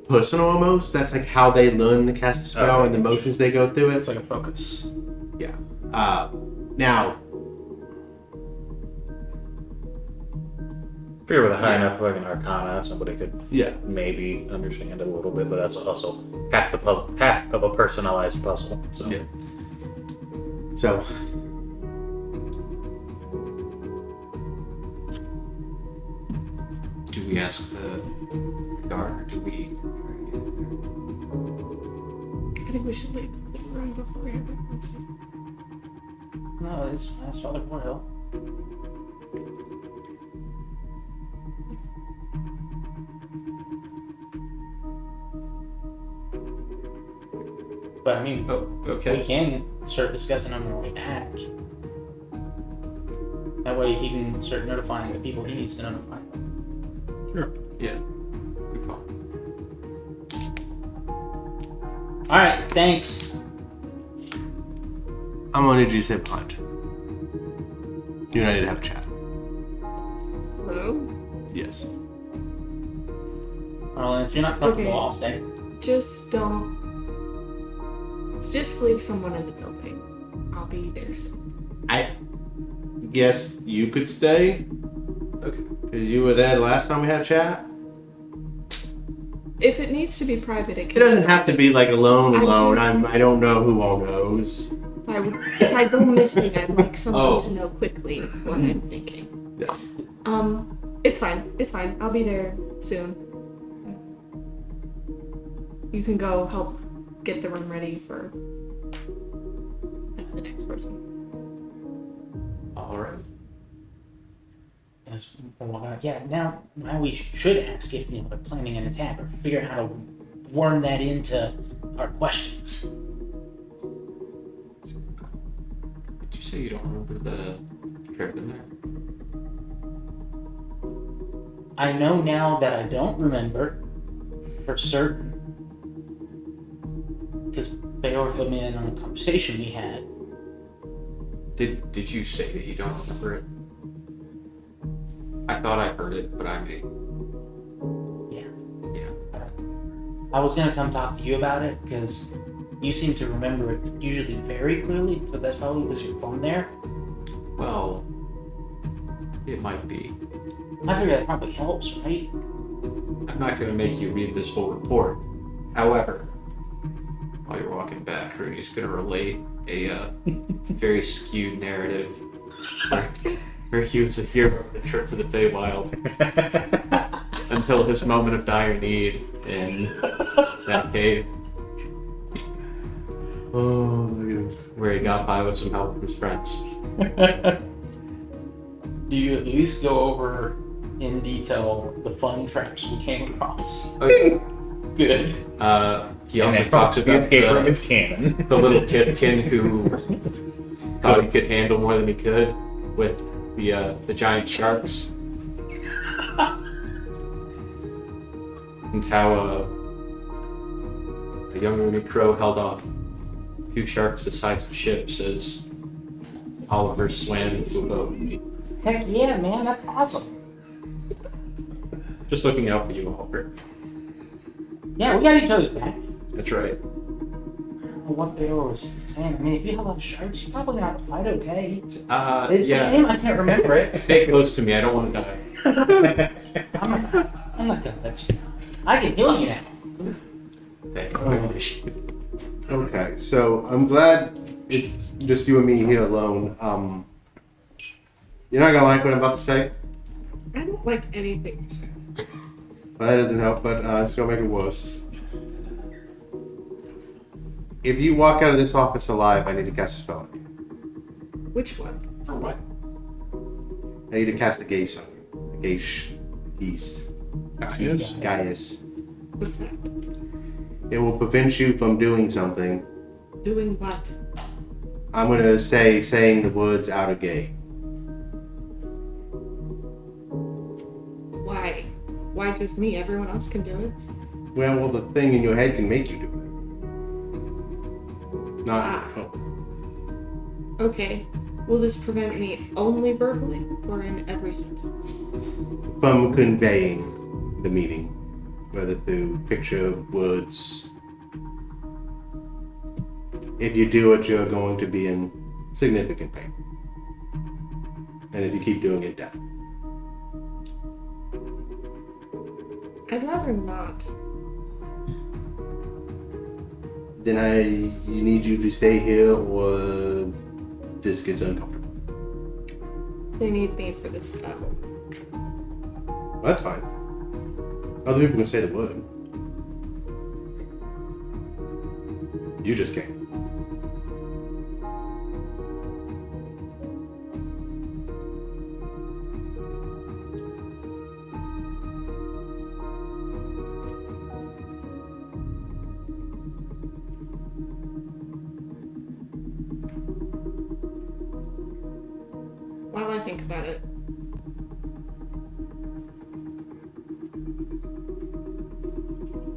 personal almost. That's like how they learn to cast the spell and the motions they go through it. It's like a focus. Yeah. Now, If you're with a high enough fucking arcana, somebody could yeah. maybe understand it a little bit, but that's also half the puzzle, half of a personalized puzzle. So Yeah. So, Do we ask the guard or do we? I think we should leave the room before we have it. No, it's Father Forthill. But I mean, Oh, we okay. can start discussing on our way back. That way he can start notifying the people he needs to notify. Yeah. Good call. Alright, thanks. I'm gonna need you to say behind. You and I need to have a chat. Hello? Yes. Well, if you're not comfortable, Okay. I'll stay. Just don't. Just leave someone in the building. I'll be there soon. I guess you could stay. Okay. Because you were there the last time we had a chat. If it needs to be private, it It doesn't have to be like alone. I I don't know who all knows. If I go missing, I'd like someone Oh. to know quickly. Is what I'm thinking. Yes. It's fine. It's fine. I'll be there soon. You can go help get the room ready for the next person. All right. Yes, yeah, now we should ask if they're planning an attack or figure out how to worm that into our questions. Did you say you don't remember the trip in there? I know now that I don't remember for certain. Because Bayor filled me in on a conversation we had. Did you say that you don't remember it? I thought I heard it, but I may. Yeah. Yeah. I was gonna come talk to you about it because you seem to remember it usually very clearly, but that's probably because you're from there. Well, it might be. I figure that probably helps, right? I'm not going to make you read this whole report. However, while you're walking back, Rudy's going to relate a very skewed narrative where he was a hero of the trip to the Feywild until his moment of dire need in that cave, Oh my goodness. where he got by with some help from his friends. Do you at least go over in detail the fun traps we came across? Okay. Good. He also talks about escape room is canon. the little kidkin who thought he could handle more than he could with the giant sharks. And how a young Rooney Crow held off 2 sharks the size of ships as Oliver swam into a boat. Heck yeah, man, that's awesome. Just looking out for you, Oliver. Yeah, we got each other's back. That's right. I don't know what they were saying. I mean, if you have enough sharks, you're probably not to fight okay. It's a Yeah. shame I can't remember it. Stay close to me. I don't want to die. I'm not gonna let you. I can heal you now. Okay, so I'm glad it's just you and me here alone. You're not gonna like what I'm about to say. I don't like anything you say. Well, that doesn't help, but it's gonna make it worse. If you walk out of this office alive, I need to cast a spell on you. Which one? For what? I need to cast a Geas on you. A Geas. Gaius. What's that? It will prevent you from doing something. Doing what? I'm gonna saying the words out of gate. Why? Why just me? Everyone else can do it. Well, the thing in your head can make you do it. Not. Okay. Will this prevent me only verbally or in every sense? From conveying the meaning, whether through picture, words. If you do it, you're going to be in significant pain. And if you keep doing it, death. I'd rather not. Then I need you to stay here or this gets uncomfortable. They need me for this spell. Well, that's fine. Other people can say the word. You just can't. While I think about it.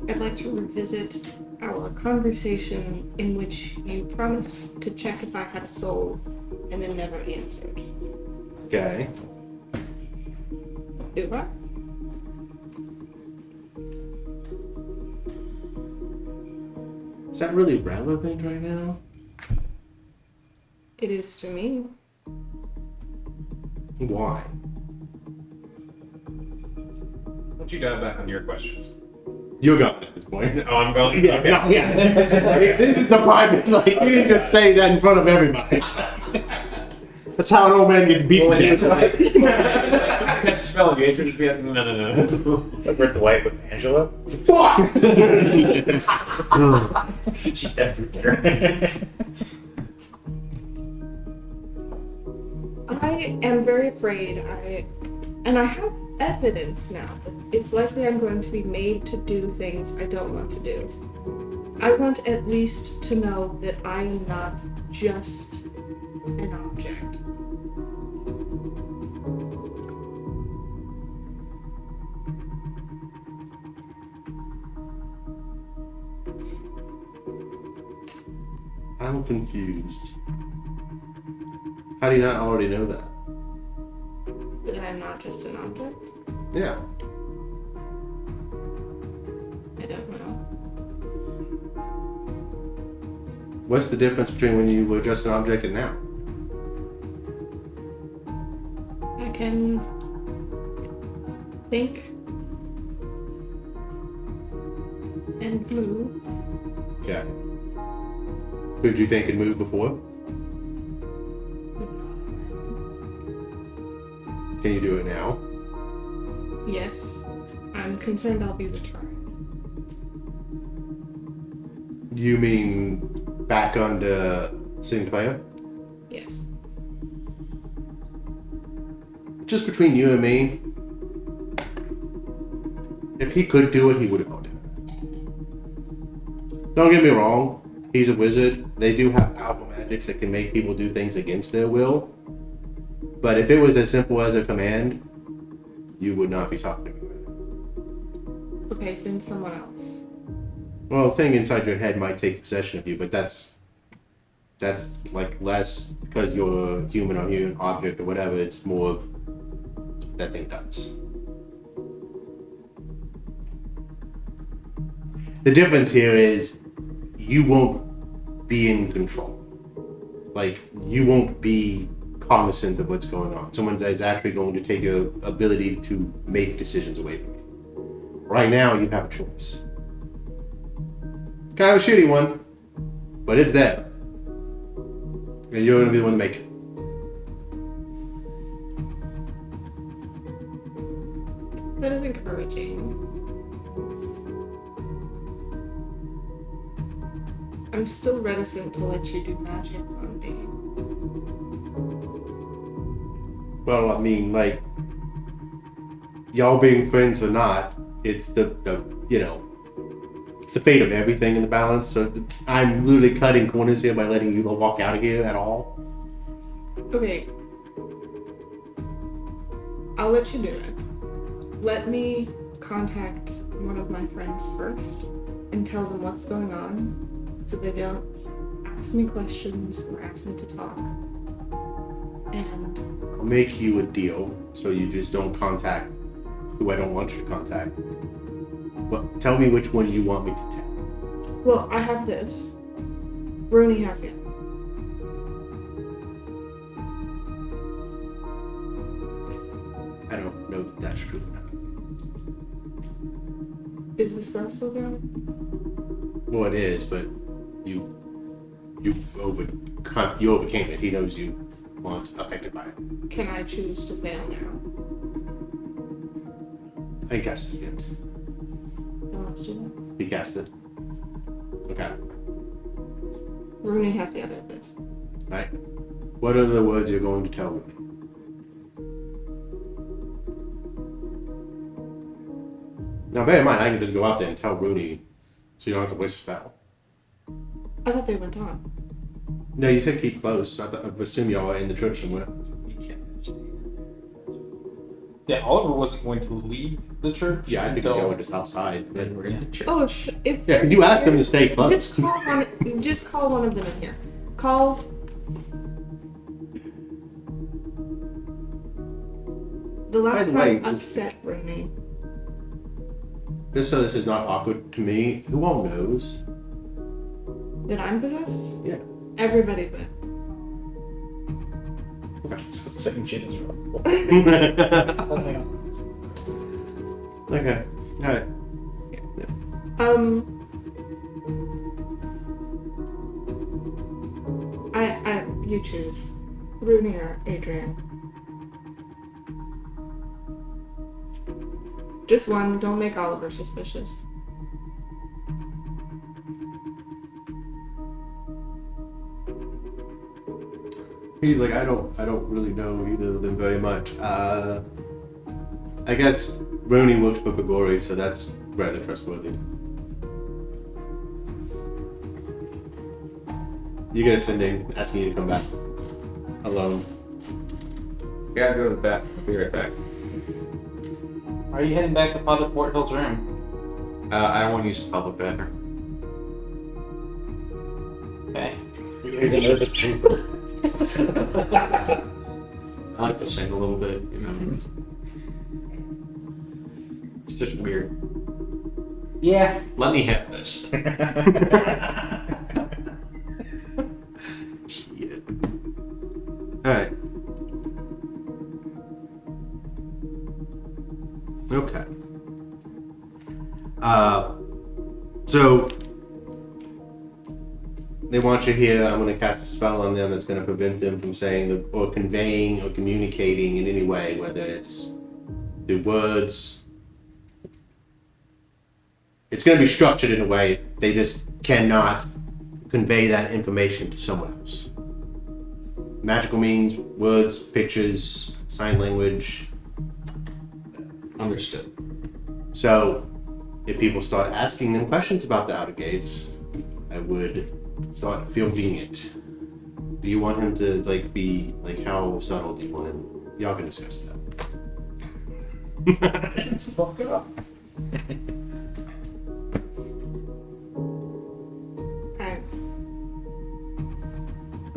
I'd like to revisit our conversation in which you promised to check if I had a soul and then never answered. Okay. Do I? Is that really relevant right now? It is to me. Why? Why don't you dive back on your questions? You're gone at this point. Oh, I'm going. Yeah, Okay. no, yeah. This is the private, like, you didn't just say that in front of everybody. That's how an old man gets beat Well, to when it's death. like, I cast a spell on you, it's just be like, no. It's like we're Dwight with Angela. Fuck! She's everywhere. I am very afraid and I have evidence now. It's likely I'm going to be made to do things I don't want to do. I want at least to know that I am not just an object. I'm confused. How do you not already know that? That I'm not just an object? Yeah. I don't know. What's the difference between when you were just an object and now? I can think and move. Okay. Could you think and move before? Can you do it now? Yes. I'm concerned I'll be returned. You mean back onto Sinclair? Yes. Just between you and me, if he could do it, he would have done it. Don't get me wrong, he's a wizard. They do have powerful magics that can make people do things against their will. But if it was as simple as a command, you would not be talking to me right now. Okay, then someone else. Well, the thing inside your head might take possession of you, but that's like less because you're a human or human object or whatever. It's more of that thing does. The difference here is you won't be in control. Like, you won't be cognizant of what's going on. Someone that's actually going to take your ability to make decisions away from you. Right now, you have a choice. Kind of a shitty one, but it's there. And you're going to be the one to make it. That is encouraging. I'm still reticent to let you do magic on me. Well, I mean, like, y'all being friends or not, it's the fate of everything in the balance. So I'm literally cutting corners here by letting you walk out of here at all. Okay. I'll let you do it. Let me contact one of my friends first and tell them what's going on so they don't ask me questions or ask me to talk. And I'll make you a deal so you just don't contact who I don't want you to contact. Well, tell me which one you want me to tell. well, I have this. Rooney has it. I don't know that that's true or not. Is the spell still going? Well, it is, but you overcame it. He knows you weren't affected by it. Can I choose to fail now? I cast it again. Then let's do that. He cast it. Okay. Rooney has the other of this. Right. What are the words you're going to tell me? Now, bear in mind, I can just go out there and tell Rooney, so you don't have to waste a spell. I thought they went on. No, you said keep close. I assume y'all are in the church somewhere. Yeah, Oliver wasn't going to leave the church. Yeah, I think until you go just outside. then we're in the church. Oh, if Yeah, because you asked them to stay close. just call one of them in here. Call. The last By the way, time just- upset Rooney. Just so this is not awkward to me, who all knows? That I'm possessed? Yeah. Everybody but. Same shit as wrong. Okay. Alright. You choose. Rooney or Adrian. Just one, don't make Oliver suspicious. He's like, I don't really know either of them very much. I guess Rooney works for Pagori, so that's rather trustworthy. You get a sending asking you to come back alone. Gotta go to the back. I'll be right back. Are you heading back to Father Forthill's room? I don't want to use the public bathroom. Okay. I like to sing a little bit, you know. It's just weird. Yeah. Let me have this. Shit. Alright. Okay. So they want you here. I'm going to cast a spell on them that's going to prevent them from saying or conveying or communicating in any way, whether it's through words. It's going to be structured in a way they just cannot convey that information to someone else. Magical means, words, pictures, sign language. Understood. So, if people start asking them questions about the outer gates, I would start filming it. Do you want him to be how subtle do you want him? Y'all can discuss that. Fuck up.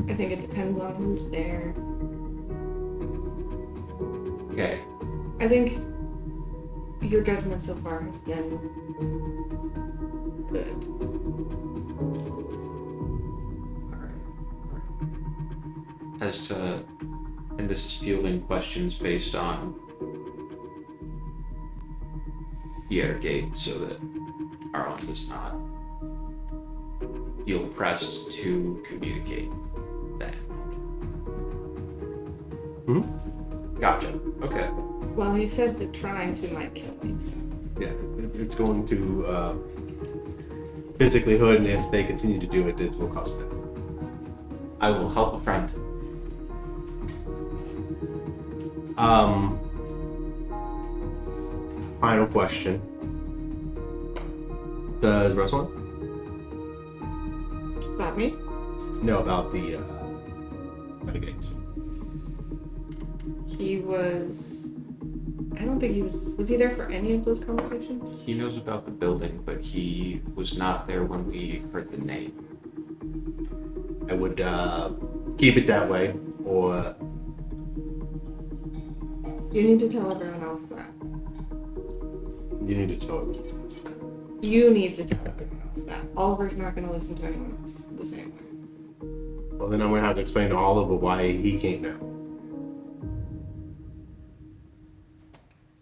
I think it depends on who's there. Okay. I think your judgment so far has been good. As to And this is fielding questions based on the air gate so that Arlen does not feel pressed to communicate that. Gotcha. Okay. Well, he said that trying to might kill me. So. Yeah, it's going to physically hurt, and if they continue to do it, it will cost them. I will help a friend. Final question. Does Russell About me? know about the gates? He was. I don't think he was. Was he there for any of those conversations? He knows about the building, but he was not there when we heard the name. I would keep it that way, or You need to tell everyone else that. you need to tell them. You need to tell everyone else that. Oliver's not going to listen to anyone else the same way. Well, then I'm going to have to explain to Oliver why he can't know.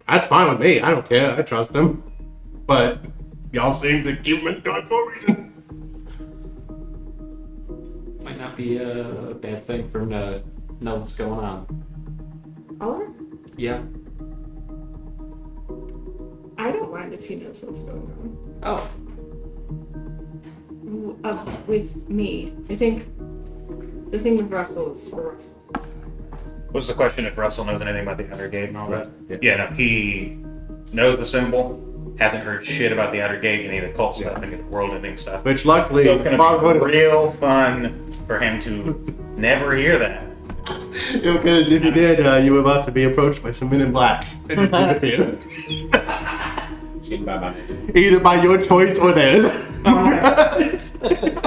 That's fine with me. I don't care. I trust him. But y'all seem to keep him in the dark for a reason. Might not be a bad thing for him to know what's going on. Oliver? Yeah. I don't mind if he knows what's going on. Oh. With me, I think the thing with Russell is for Russell. What's the question if Russell knows anything about the outer gate and all that? Yeah. No, he knows the symbol, hasn't heard shit about the outer gate, any of the cult stuff, any of the world-ending stuff. Which luckily, So it's going to be real fun for him to never hear that. because if you did, you were about to be approached by some men in black. They just disappeared. Either by your choice or theirs.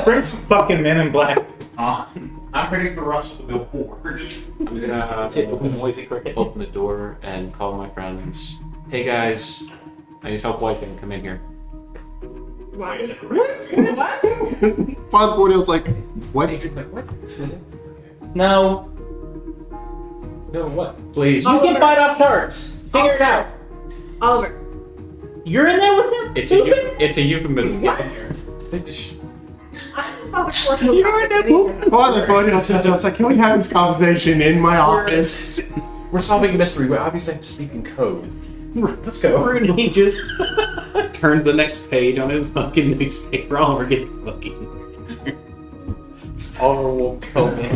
Bring some fucking men in black on. I'm ready for Russell to go forward. I'm gonna Noisy cricket. open the door and call my friends. Hey guys, I need help wiping. Come in here. Why? Father Forthill's like, what? No. No, what? Please. You can fight off sharks. Figure it out. Oliver. You're in there with him? It's a euphemism. What? Father Forthill said, I was like, can we have this conversation in my office? We're solving a mystery. We obviously have to speak in code. Let's go. He just turns the next page on his fucking newspaper. Oliver gets fucking. Oliver will kill me.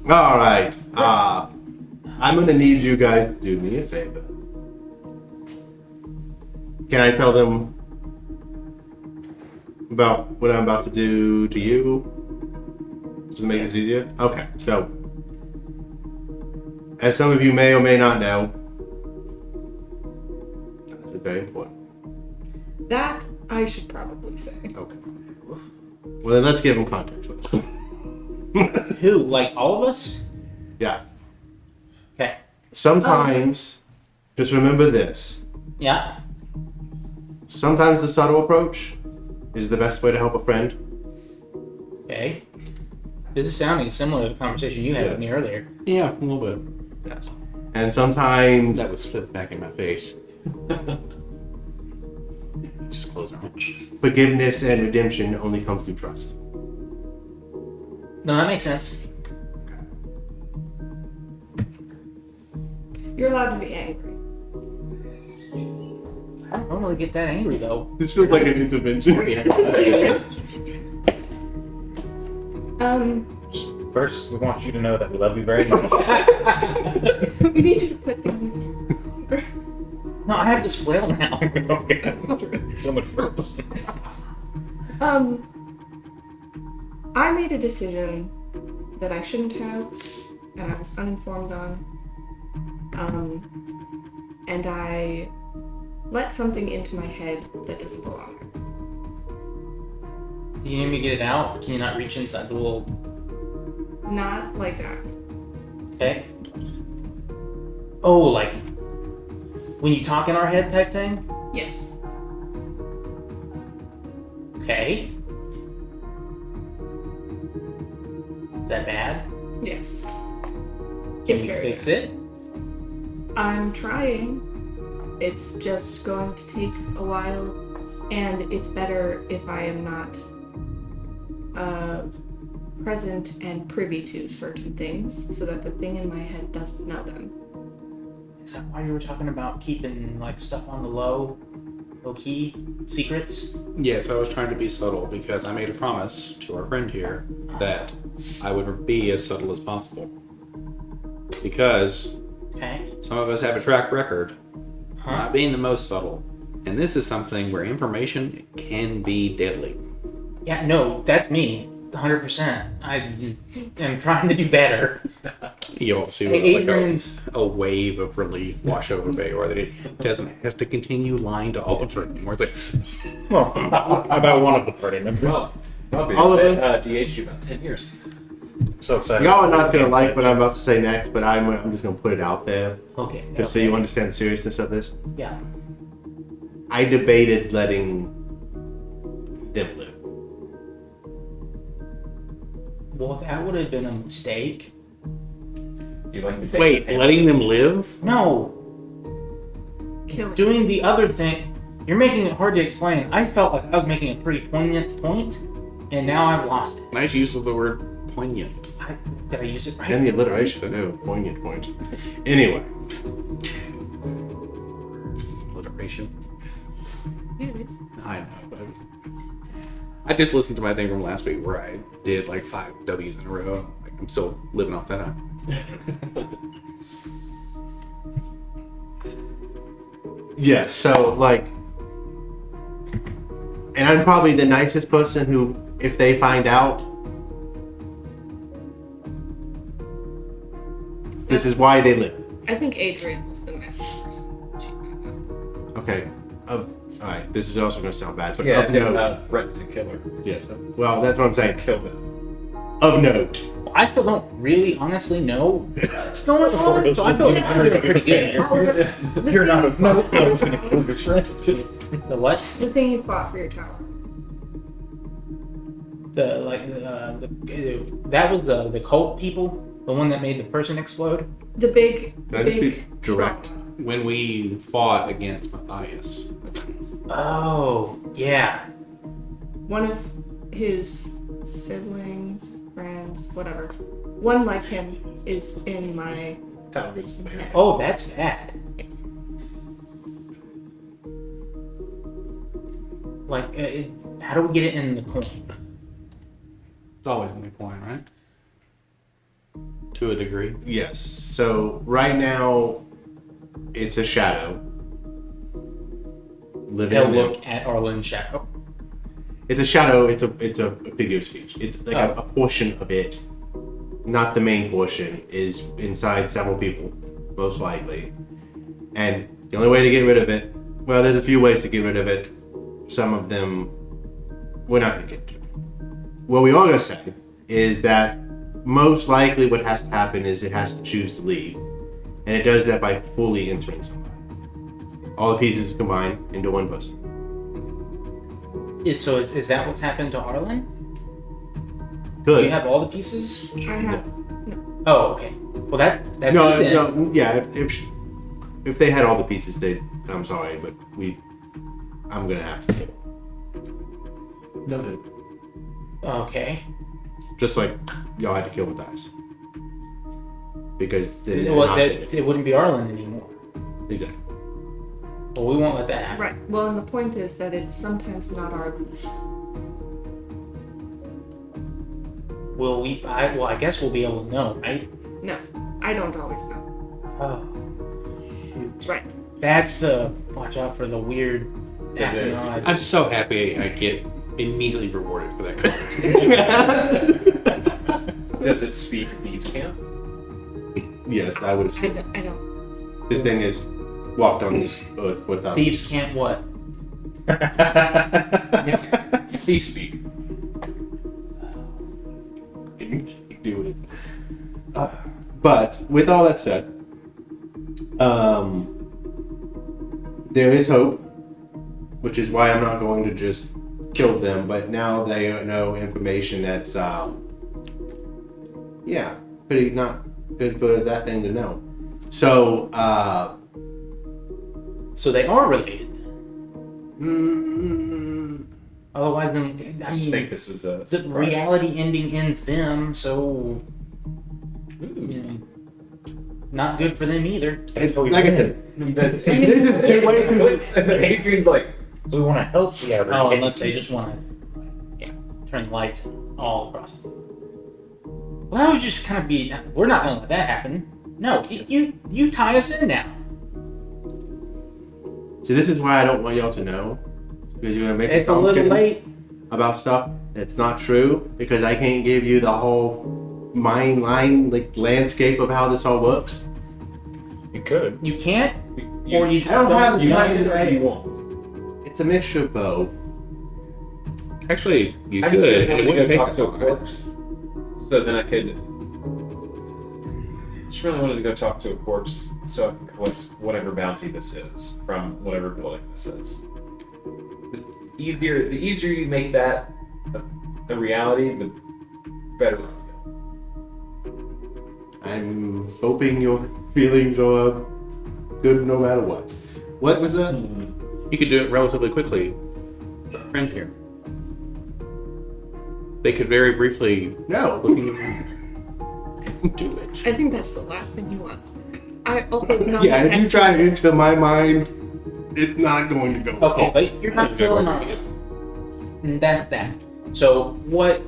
Alright. I'm gonna need you guys to do me a favor. Can I tell them about what I'm about to do to you? Just to make this easier? Okay, so as some of you may or may not know, that's very important. That I should probably say. Okay. Well then let's give them context first. Who? Like all of us? Yeah. Okay. Sometimes, just remember this. Yeah. Sometimes the subtle approach is the best way to help a friend. Okay. This is sounding similar to the conversation you had with me earlier. Yeah, a little bit. Yes. And sometimes That was flipped back in my face. Just close our eyes. forgiveness and redemption only comes through trust. No, that makes sense. You're allowed to be angry. I don't normally get that angry though. This feels like an intervention. First, we want you to know that we love you very much. We need you to put down. No, I have this flail now. Okay. So much worse. I made a decision that I shouldn't have, and I was uninformed on. And I let something into my head that doesn't belong there. Do you need me to get it out? Can you not reach inside the little... Not like that. Okay. Oh, like when you talk in our head type thing? Yes. Okay. Is that bad? Yes. Can It's we very fix it? I'm trying. It's just going to take a while, and it's better if I am not present and privy to certain things, so that the thing in my head doesn't know them. Is that why you were talking about keeping like stuff on the low key secrets? Yes, I was trying to be subtle because I made a promise to our friend here that I would be as subtle as possible. Because Okay. some of us have a track record of not being the most subtle. And this is something where information can be deadly. Yeah, no, that's me. 100%. I am trying to do better. You'll see Hey, like Adrian's. a wave of relief wash over Bayor that he doesn't have to continue lying to Oliver anymore. It's like, Well, about one of the party members. Well, probably All of been, them? DH you about 10 years. So excited. Y'all are not gonna like what I'm about to say next, but I'm just gonna put it out there Okay. just so you understand the seriousness of this. Yeah. I debated letting them live. Well, that would have been a mistake. You like to take wait, the letting them live? No, Killing. doing the other thing. You're making it hard to explain. I felt like I was making a pretty poignant point, and now I've lost it. Nice use of the word poignant. Did I use it right? And the alliteration too. Poignant point. Anyway. Alliteration. Anyways, I know. But I just listened to my thing from last week where I did like 5 W's in a row. Like, I'm still living off that. Yeah, so like, and I'm probably the nicest person who, if they find out, this is why they live. I think Adrian was the nicest person. She found out. Okay. Alright, this is also going to sound bad, but Yeah, of didn't note. threaten to kill her. Yes. Well, that's what I'm saying. Kill them. Of note. I still don't really honestly know what's going on, so I feel like I'm doing pretty good. You're not a no. I was gonna kill your friend. The what? The thing you fought for your tower. That was the cult people, the one that made the person explode. The big. Can I just be big direct? strong one. When we fought against Matthias. Oh yeah. One of his siblings, friends, whatever. One like him is in my. Town goes to the mayor. Oh, that's bad. Like, how do we get it in the coin? It's always in the coin, right? To a degree. Yes. So right now, it's a shadow. Living They'll in them. look at Arlen's shadow. It's a shadow. It's a figure of speech. It's like a portion of it, not the main portion, is inside several people, most likely. And the only way to get rid of it, well, there's a few ways to get rid of it. Some of them we're not going to get to. What we are going to say is that most likely what has to happen is it has to choose to leave, and it does that by fully entering somebody. All the pieces combined into one person. Is that what's happened to Arlen? Do Good. you have all the pieces? I have. Oh, okay. Well, that's No, good then. no, yeah. If they had all the pieces, I'm sorry, but I'm gonna have to kill them. Noted. Okay. Just like y'all had to kill Matthias. Because they're Well, not dead. it wouldn't be Arlen anymore. Exactly. Well, we won't let that happen. Right. Well, and the point is that it's sometimes not our. Will we? I guess we'll be able to know, right? No, I don't always know. Oh, shoot. Right. That's the watch out for the weird acting odd. I'm so happy I get immediately rewarded for that comment. Does it speak thieves' camp? Yes, I would I assume. don't. I don't. This thing is walked on this earth without. Thieves can't what? Thieves speak. do it. But with all that said, there is hope, which is why I'm not going to just kill them. But now they know information that's, pretty not Good for that thing to know. So, So they are related. mm, Otherwise, then I I just think mean, this was a the reality ending ends them. So you know, not good for them either. it's like I said, This this is way too. Adrian's like, We want to help the outer Oh, gate. unless they just want to, turn the lights all across. Well, that would just kind of be. We're not gonna let that happen. No, you tie us in now. See, this is why I don't want y'all to know, because you're gonna make It's a little assumptions late. about stuff that's not true. Because I can't give you the whole mind line, like landscape of how this all works. You could. You can't, or you just I don't have you the can time. or you won't. It's a mixture of both. Actually, you I could, just really and it wanted wouldn't to take go talk that to a long. corpse, so then I could. Just really wanted to go talk to a corpse, so I can collect whatever bounty this is from whatever building this is. The easier you make that a reality, the better. I feel. I'm hoping your feelings are good no matter what. What was that? You could do it relatively quickly. Friend here. They could very briefly No. look at you. Do it. I think that's the last thing he wants. I also know Yeah, that if you try to enter my mind, it's not going to go. Okay, but you're not killing our. And that's that. So what?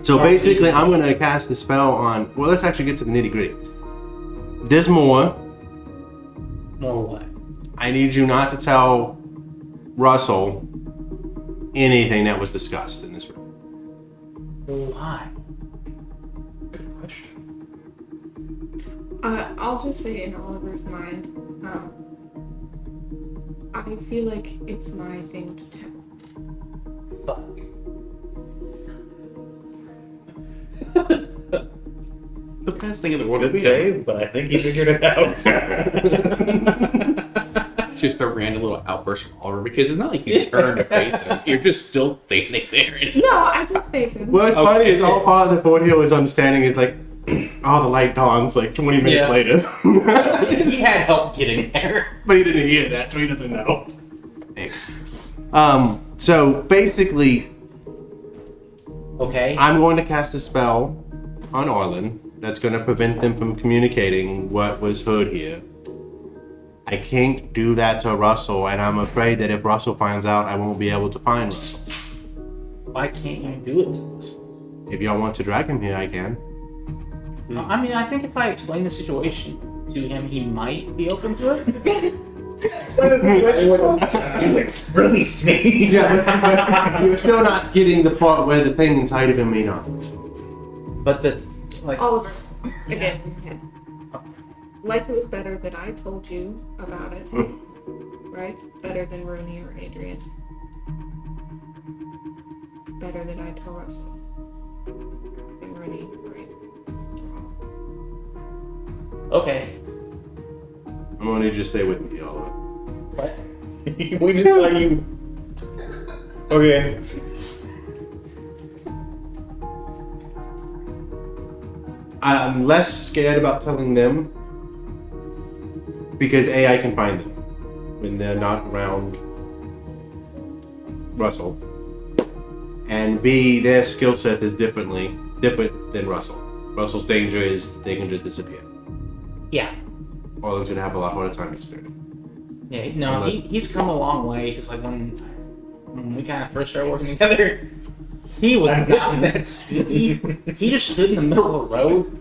So basically, I'm going to cast the spell on. Well, let's actually get to the nitty gritty. Dismore, More what? I need you not to tell Russell anything that was discussed in this room. Why? Good question. I'll just say in Oliver's mind, I feel like it's my thing to tell. Fuck. The best thing in the world Good would be save, but I think he figured it out. it's just a random little outburst from Oliver because it's not like you turn to face him. You're just still standing there. No, I did face him. What's funny is all part of the Forthill is understanding is like, oh, the light dawns like 20 minutes Yeah. later. He had help getting there. But he didn't hear that, so he doesn't know. Thanks. So basically, Okay. I'm going to cast a spell on Arlen that's going to prevent them from communicating what was heard here. I can't do that to Russell, and I'm afraid that if Russell finds out, I won't be able to find Russell. Why can't you do it to us? If y'all want to drag him here, I can. I mean, I think if I explain the situation to him, he might be open to it. Release me. Yeah, but you're still not getting the part where the thing inside of him may not. But the like, Oliver, again, like it was better that I told you about it, right? Better than Rooney or Adrian. Better that I tell Russell than Rooney or Adrian. okay. I'm going to need you to stay with me, Oliver. What? We just saw you. Okay. I'm less scared about telling them because A, I can find them when they're not around Russell, and B, their skill set is different than Russell. Russell's danger is they can just disappear. Yeah. Arlen's gonna have a lot harder time disappearing. Yeah. No, Unless- he's come a long way because like when we kind of first started working together, he was not that sneaky. He just stood in the middle of the road.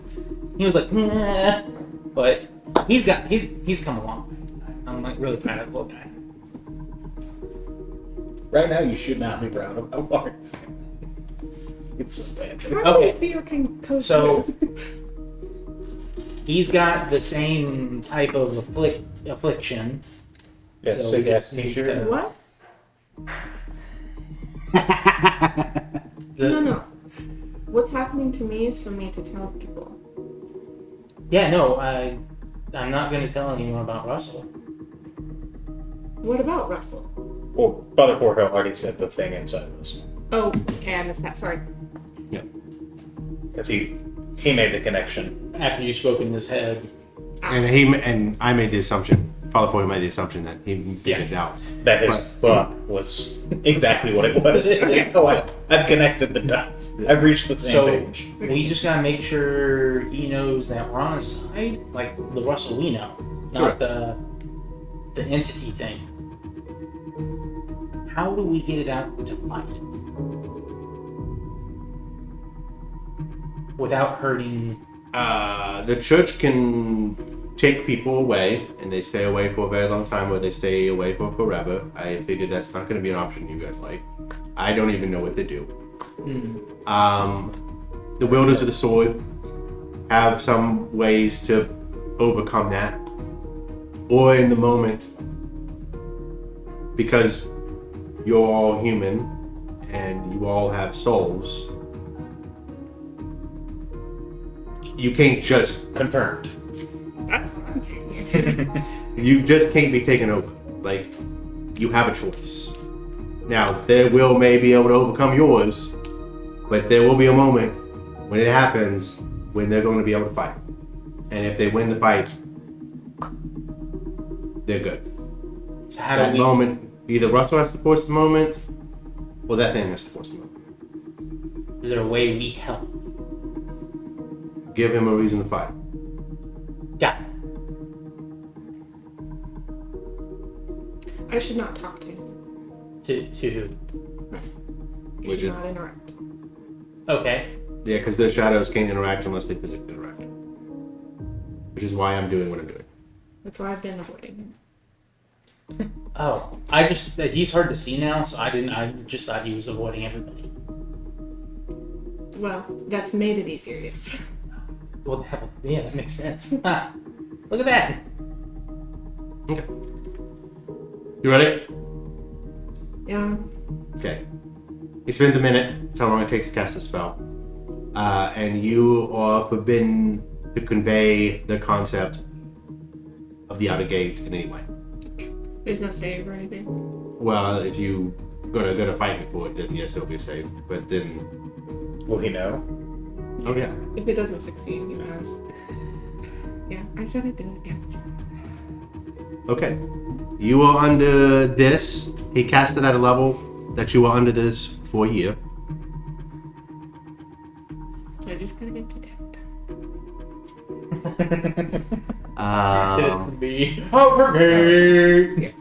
He was like, nah. But he's come a long way. I'm like really proud of the little guy. Right now, you should not be proud of how far it's It's so bad. Okay. Fear can coach So- this. He's got the same type of affliction. Yes, So- big ass t-shirt. What? The- No. What's happening to me is for me to tell people. Yeah, no, I'm not going to tell anyone about Russell. What about Russell? Well, Father Forthill already said the thing inside of us. Oh, okay, I missed that. Sorry. Because he He made the connection. After you spoke in his head. And I made the assumption. Father Foy made the assumption that he figured it out. That his book was exactly what it was. I've connected the dots. I've reached the same page. We just gotta make sure he knows that we're on his side, like the Russell we know, not the entity thing. How do we get it out to fight without hurting? The church can take people away, and they stay away for a very long time, or they stay away for forever. I figured that's not going to be an option you guys like. I don't even know what they do. The wielders of the sword have some ways to overcome that, or in the moment, because you're all human and you all have souls, you can't just Confirmed. you just can't be taken over. Like, you have a choice. Now, their will may be able to overcome yours, but there will be a moment when it happens when they're going to be able to fight. And if they win the fight, they're good. So how That do we? moment, either Russell has to force the moment, or that thing has to force the moment. Is there a way we help? Give him a reason to fight. Got it. I should not talk to him. To who? You Which should is- not interact. Okay. Yeah, because their shadows can't interact unless they physically interact. Which is why I'm doing what I'm doing. That's why I've been avoiding him. Oh, he's hard to see now, so I just thought he was avoiding everybody. Well, that's made it easier, yes. Well, yeah, that makes sense. Ah, look at that. Okay. You ready? Yeah. Okay. He spends a minute. That's how long it takes to cast a spell. And you are forbidden to convey the concept of the outer gate in any way. There's no save or anything. Well, if you gonna fight before it, then yes, it'll be a save. But then, Will he know? oh yeah. If it doesn't succeed, you ask. Yeah, I said I'd do it again. Okay. You are under this. He cast it at a level that you were under this for a year. So I just gotta get to that. It's be okay.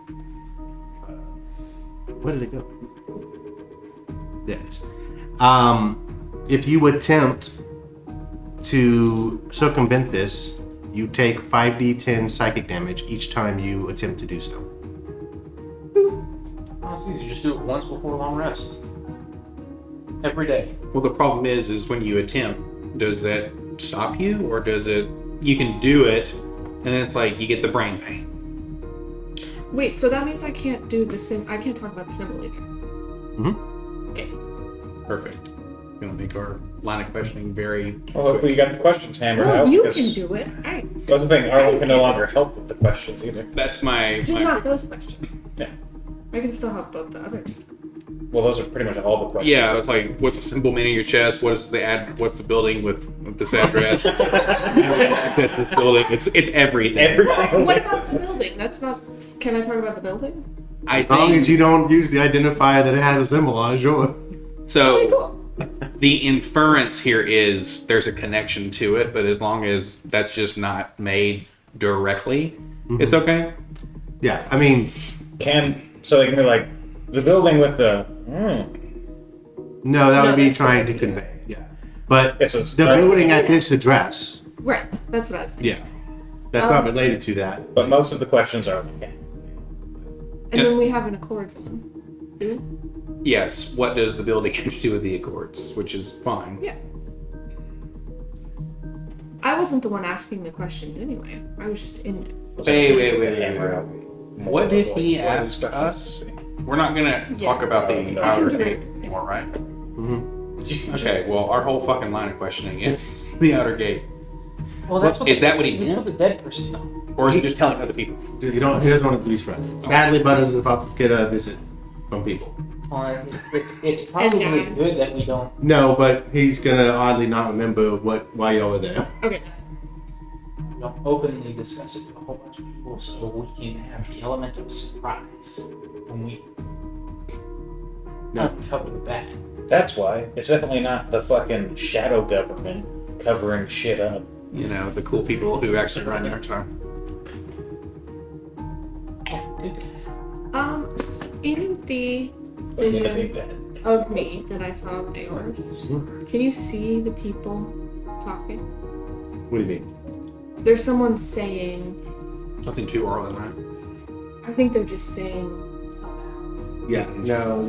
Where did it go? There it is. If you attempt to circumvent this, you take 5d10 psychic damage each time you attempt to do so. Honestly, you just do it once before a long rest. Every day. Well, the problem is when you attempt, does that stop you, or does it? You can do it, and then it's like you get the brain pain. Wait, so that means I can't do the sim. I can't talk about the symbol again. Perfect. Gonna make our line of questioning very. Well, hopefully you got the questions hammered Well, out. you because can do it. That's the thing. Arlen can no longer help with the questions either. That's my. Just not those questions. Yeah. I can still help both the others. Well, those are pretty much all the questions. Yeah, it's like, what's the symbol mean in your chest? What's the What's the building with this address? Access this building. It's everything. What about the building? That's not. Can I talk about the building? As long as you don't use the identifier that it has a symbol on it, sure. So Okay, cool. the inference here is there's a connection to it, but as long as that's just not made directly, it's okay. Yeah, I mean, So they can be like, the building with the. no, that No, would be that's trying what to I convey. Yeah. But It's just- the building at this address, Right. That's what I was saying. yeah. That's not related to that. But most of the questions are okay. And then we have an Accords one. Do we? Yes. What does the building have to do with the Accords? Which is fine. Yeah. I wasn't the one asking the question anyway. I was just in it. Wait. What did he ask us? We're not gonna talk about the I outer can do gate it. anymore, right? Mm-hmm. Okay. Well, our whole fucking line of questioning is the outer gate. Well, that's what Is that what he That's meant? what the dead person knows. Or is he just telling other people? He doesn't want it to be spread. Sadly, Butters is about to get a visit from people. It's probably John. good that we don't. No, but he's gonna oddly not remember why y'all were there. Okay. We don't openly discuss it with a whole bunch of people, so we can have the element of surprise when we uncover that. That's why. It's definitely not the fucking shadow government covering shit up. You know, the cool people who actually run our time. Good guys. In the I'm gonna be vision bad. of me that I saw of Aorus, can you see the people talking? What do you mean? There's someone saying, Something too early, right? I think they're just saying about Yeah. No.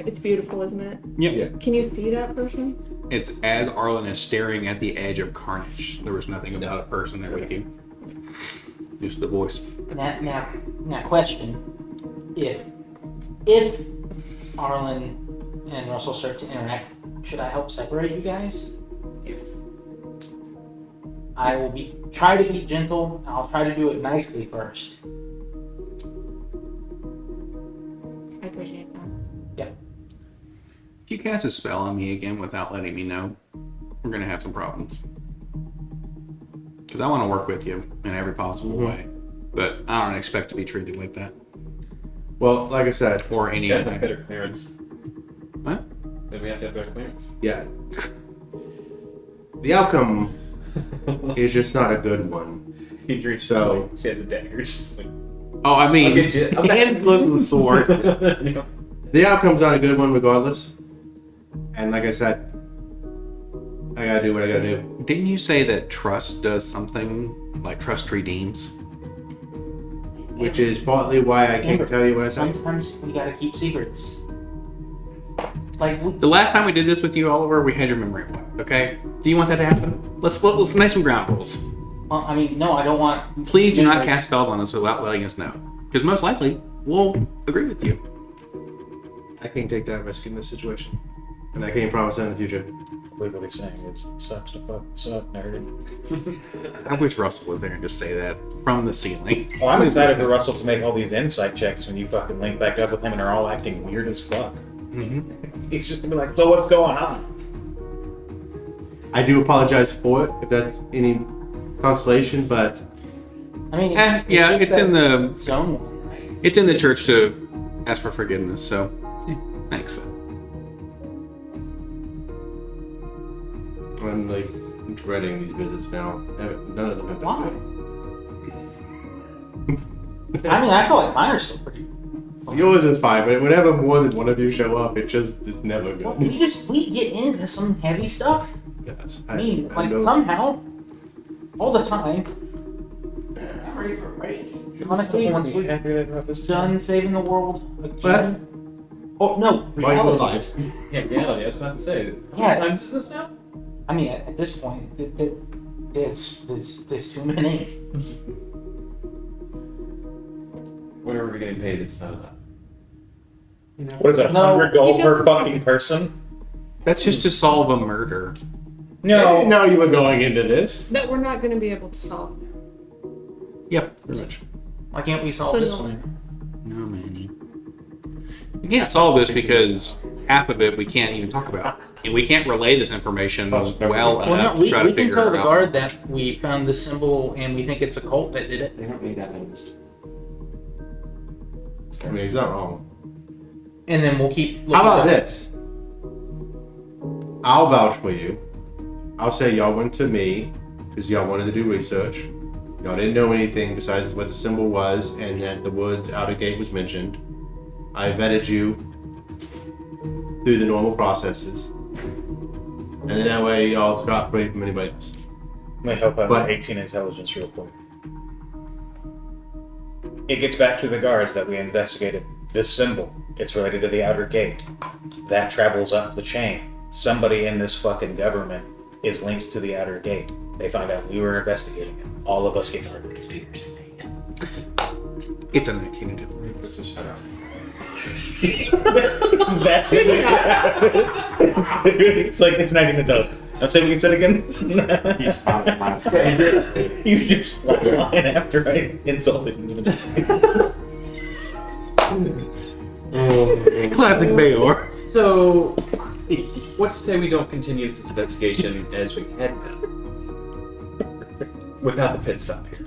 it's beautiful, isn't it? Yeah. Can you see that person? It's as Arlen is staring at the edge of carnage. There was nothing about a person there with you. Just the voice. Now, question: If Arlen and Russell start to interact, should I help separate you guys? Yes. I will try to be gentle. I'll try to do it nicely first. I appreciate that. If you cast a spell on me again without letting me know, we're gonna have some problems. Because I want to work with you in every possible way, but I don't expect to be treated like that Well, like I said, or any We have other to have better clearance. What? Then we have to have better clearance. yeah. The outcome is just not a good one. He drinks So- she has a dagger, just like Oh, I mean, I'll get you. hands close to the sword. Yeah. The outcome's not a good one regardless. And like I said, I gotta do what I gotta do. Didn't you say that trust does something like trust redeems? Which is partly why I can't tell you what I said. Sometimes we gotta keep secrets. Like The last time we did this with you, Oliver, we had your memory wiped. Okay? Do you want that to happen? Let's make some ground rules. well, I mean, no, I don't want. Please do not cast spells on us without letting us know, because most likely we'll agree with you. I can't take that risk in this situation. And I can't promise that in the future. I believe what he's saying is, sucks to fucking suck, nerd. I wish Russell was there and just say that from the ceiling. Well, I'm excited for Russell to make all these insight checks when you fucking link back up with him and are all acting weird as fuck. He's just gonna be like, so what's going on? I do apologize for it if that's any consolation, but I mean, Yeah, just it's in that the zone one, right? it's in the church to ask for forgiveness. So, yeah, thanks. I'm like dreading these visits now. None of them have been Why? good. I mean, I feel like mine are still pretty. Yours is fine, but whenever more than one of you show up, it's never Well, good. we get into some heavy stuff. Yes, I mean, I like know. somehow, all the time. I'm ready for a break. Honestly, once we're done saving the world again. Oh no, Why you reality. alive? Yeah, reality. I was about to say. Yeah. How many times is this now? I mean, at this point, there's too many. Whenever we're getting paid, it's not enough. You know? What is it, No, 100 gold you per don't- fucking person? That's just to solve a murder. I didn't No. know you were going into this. That we're not going to be able to solve. Yep, pretty much. Why can't we solve So this no. one? No, man. We can't solve this because half of it we can't even talk about. And we can't relay this information well Well, enough no, to try we to can figure tell it the out. guard that we found this symbol and we think it's a cult that did it. They don't need evidence. I mean, he's not wrong. And then we'll keep looking. How about down. this? I'll vouch for you. I'll say y'all went to me because y'all wanted to do research. Y'all didn't know anything besides what the symbol was and that the woods outer gate was mentioned. I vetted you through the normal processes. And then that way y'all got free from anybody else. Let me help out But- with 18 intelligence real quick. It gets back to the guards that we investigated. This symbol, it's related to the outer gate. That travels up the chain. Somebody in this fucking government is linked to the outer gate. They find out we were investigating it. All of us get conspiracy. It's a 19 intelligence. Let's just shut up. That's it. It's like it's 19 intelligence. Now say what you said again. You just flat line after I insulted you. Classic Bayor. So, what's to say we don't continue this investigation as we had been? Without the pit stop here.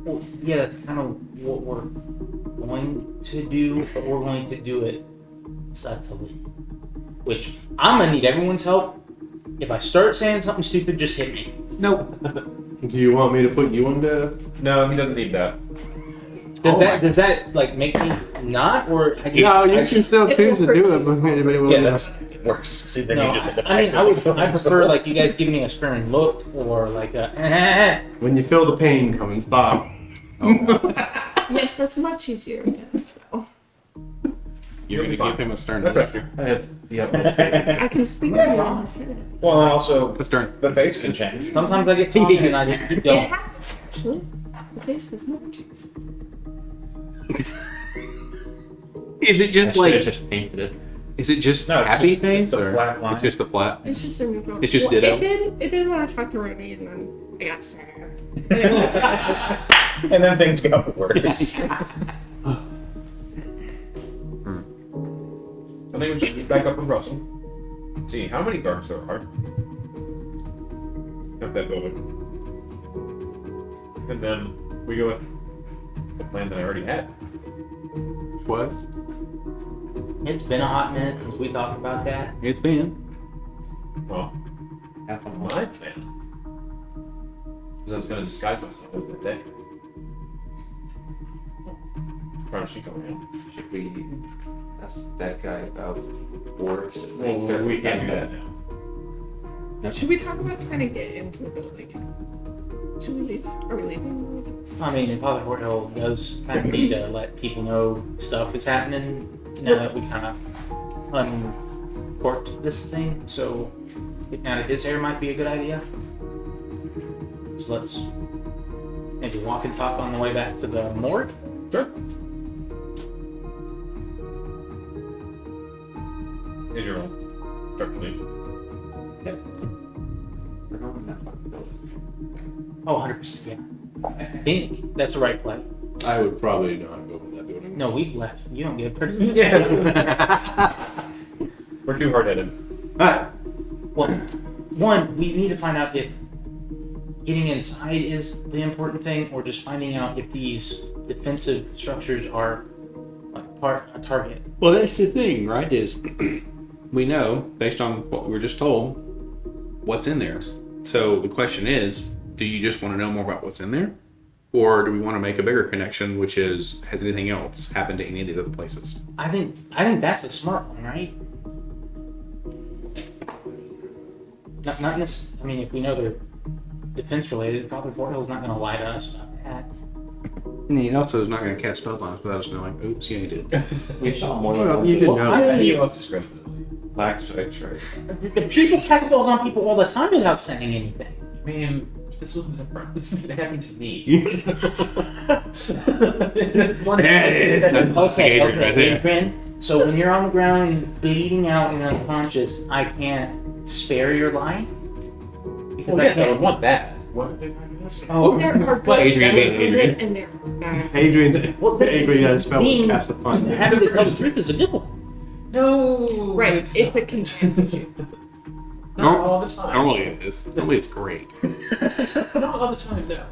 Well, yeah, that's kind of what we're going to do, but we're going to do it subtly. Which I'm gonna need everyone's help. If I start saying something stupid, just hit me. Nope. Do you want me to put you into? No, he doesn't need that. Does that like make me not, or I just, No, you I- can still choose to do it, but anybody will. Yeah, that's worse. See, then No, you just I mean, I prefer like you guys giving me a stern look or like a. When you feel the pain coming, stop. Yes, that's much easier to spell. You're gonna give him a stern. I trust you. I have the utmost faith. I can speak beyond his head. Well, and also A stern. the face can change. Sometimes I get talking and I just keep It going. has actually. The face has not changed. Is it just like? just painted it. Is it just No, it's happy just- face it's a or flat line. it's just a flat? It's just a neutral. It's just well, ditto? It did when I talked to Ruby, and then I got sad. And then things got worse. I think we should meet back up in Russell. See how many guards there are at that building. And then we go with the plan that I already had. Was? It's been a hot minute since we talked about that. It's been. Well, half on my plan. Because I was going to disguise myself as the dead. Trying to go around. Should we ask that guy about orbs? Well, we can't do that now. Should we talk about trying to get into the building? Should we leave? Are we leaving? I mean, and Father Forthill does kind of need to let people know stuff is happening now that we kind of uncorked this thing. So, getting out of his hair might be a good idea. So let's maybe walk and talk on the way back to the morgue. Sure. And you're on. Start to leave. Oh, 100%, yeah. I think that's the right play. I would probably not go in that building. No, we've left. You don't get courtesy. We're too hard-headed. Alright. Well, one, we need to find out if getting inside is the important thing, or just finding out if these defensive structures are like a target. Well, that's the thing, right? Is we know based on what we were just told what's in there. So the question is, do you just want to know more about what's in there, or do we want to make a bigger connection, which is has anything else happened to any of these other places? I think that's the smart one, right? Not necessarily. I mean, if we know they're defense related, Father Forthill's not going to lie to us about that. And he also is not going to cast spells on us without us knowing. Oops, yeah, he did. We saw more Well, you didn't know. I He mean, wants discrepancy. Actually, the people cast spells on people all the time without saying anything. man, this was different. It happened to me. That's classic Adrian right there. Adrian. So when you're on the ground bleeding out and unconscious, I can't spare your life because I I can't. would want that. Oh, There are good Adrian being and Adrian. and there are bad. Adrian's Adrian had a spell Being- to cast a fun. having to tell the truth is a good one. No. Right, it's a consent. Not all the time. Normally it is. Normally it's great. Not all the time, no.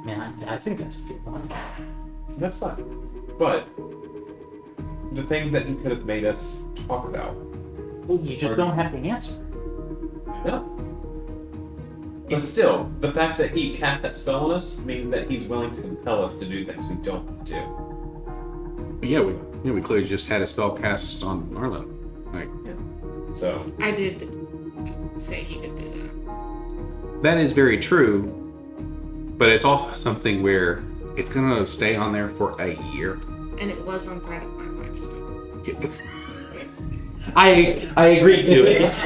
Man, I think that's a good one. That's fine. But the things that he could have made us talk about. Well, you just don't have to answer. No. But still, the fact that he cast that spell on us means that he's willing to compel us to do things we don't want to do. But yeah, we clearly just had a spell cast on Arlen. Like So, I did say he could do that is very true, but it's also something where it's gonna stay on there for a year. that. And it was on threat of my life's I agree to it.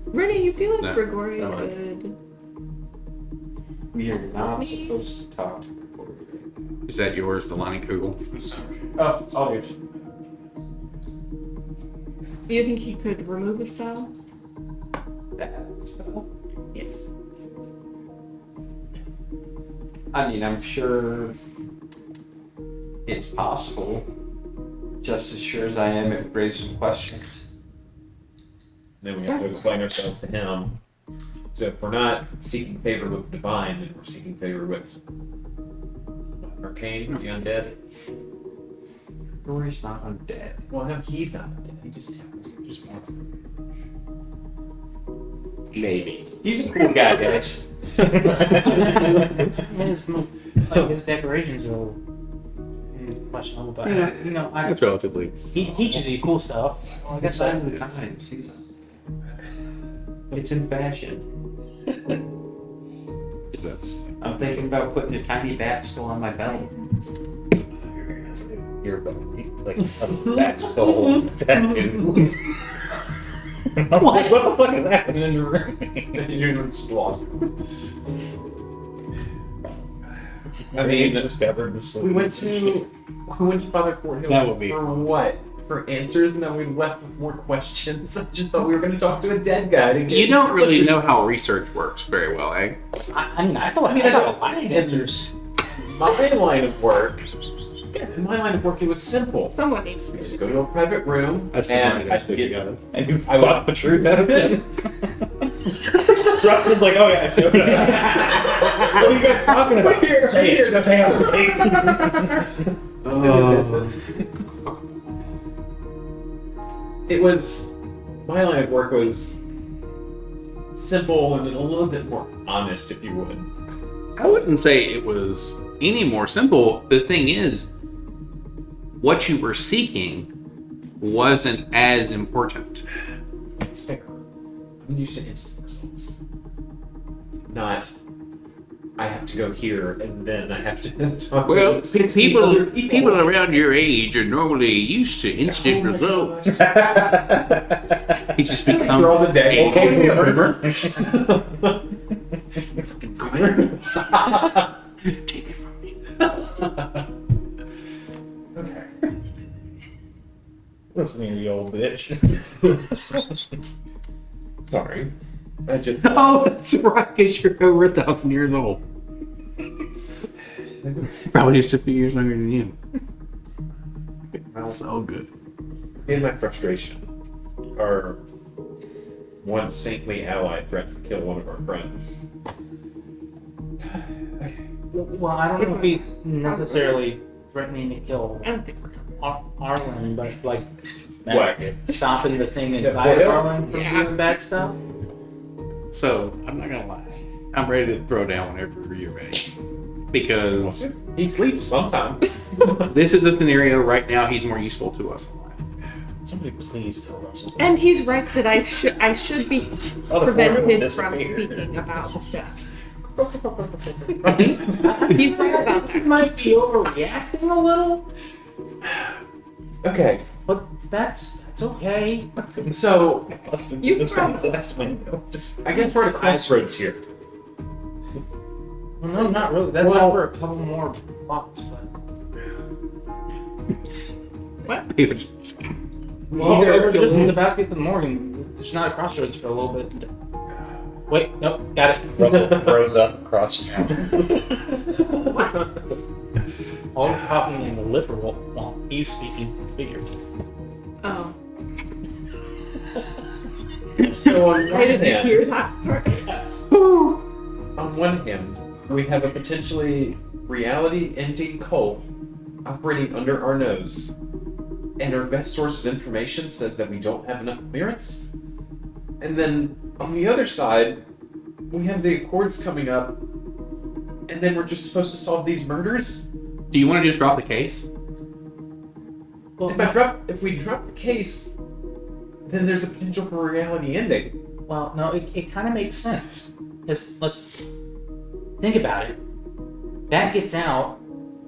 Rennie, you feel like No. Gregory No. could... we are not Me? supposed to talk to before we Is that yours, the Lonnie Kugel? Oh, I'll give you. Do you think he could remove a spell? That spell? Yes. I mean, I'm sure it's possible. Just as sure as I am, it raises some questions. Then we have to explain ourselves to him. So if we're not seeking favor with the divine, then we're seeking favor with arcane, the undead. Rory's not undead. Well, no, he's not undead. He just wants. Maybe. He's a cool guy, guys. His decorations are questionable, but you know, It's relatively. he teaches you cool stuff. So I guess Sign of the times. It's in fashion. Is that? I'm thinking about putting a tiny bat skull on my belt. You're like a bat skull tattoo. What the fuck is happening in your room? You're just lost. I mean, it's covered in sleep. We went to Father Forthill That would be- for what? For answers, and then we left with more questions. I just thought we were going to talk to a dead guy to get. You don't really know how research works very well, eh? I mean, I feel like I got a lot of answers. My line of work. In my line of work, it was simple. Someone needs We to just go to a private room, That's the and line I I stick get. together. And you bought the truth out of it? Russell's like, oh yeah, I showed up. What are you guys talking about? Here, Say here, it, say it. It was my line of work was simple and a little bit more honest, if you would. I wouldn't say it was any more simple. The thing is, what you were seeking wasn't as important. It's fair. I'm used to instant results. Not, I have to go here and then I have to talk Well, to 16 other people around your age are normally used to instant results. You just become Throw the deck. a Okay, rumor. remember. Take it from me. Okay. Listen here, you old bitch. Sorry. I just. Oh, that's right, because you're over 1,000 years old. Probably just a few years younger than you. So good. In my frustration, our one saintly ally threatened to kill one of our friends. Okay. Well, I don't know if he's necessarily threatening to kill I don't think we're done. Arlen, but like What? stopping the thing Yeah, inside Forthill? Arlen from Yeah. doing bad stuff. So, I'm not gonna lie. I'm ready to throw down whenever you're ready. Because He sleeps sometime. this is a scenario right now he's more useful to us alive. Somebody please tell Russell. And he's right that I should be Other prevented Forthill from disappeared. speaking about stuff. He's right about that. Might be overreacting a little, Okay, but that's okay. so You This from- one last window. I guess we're at a crossroads here. Well, no, not really. That's Well- not for a couple more blocks, but well, we're just about to get to the morning. It's not a crossroads for a little bit. Wait, nope, got it. Russell throws up across town. All talking in the literal while he's speaking figurative. Oh, So on I one didn't hand, hear that part. on one hand, we have a potentially reality-ending cult operating under our nose, and our best source of information says that we don't have enough clearance. And then on the other side, we have the Accords coming up, and then we're just supposed to solve these murders. Do you want to just drop the case? Well, If we drop the case, then there's a potential for a reality ending. well, no, it kind of makes sense. Let's think about it. That gets out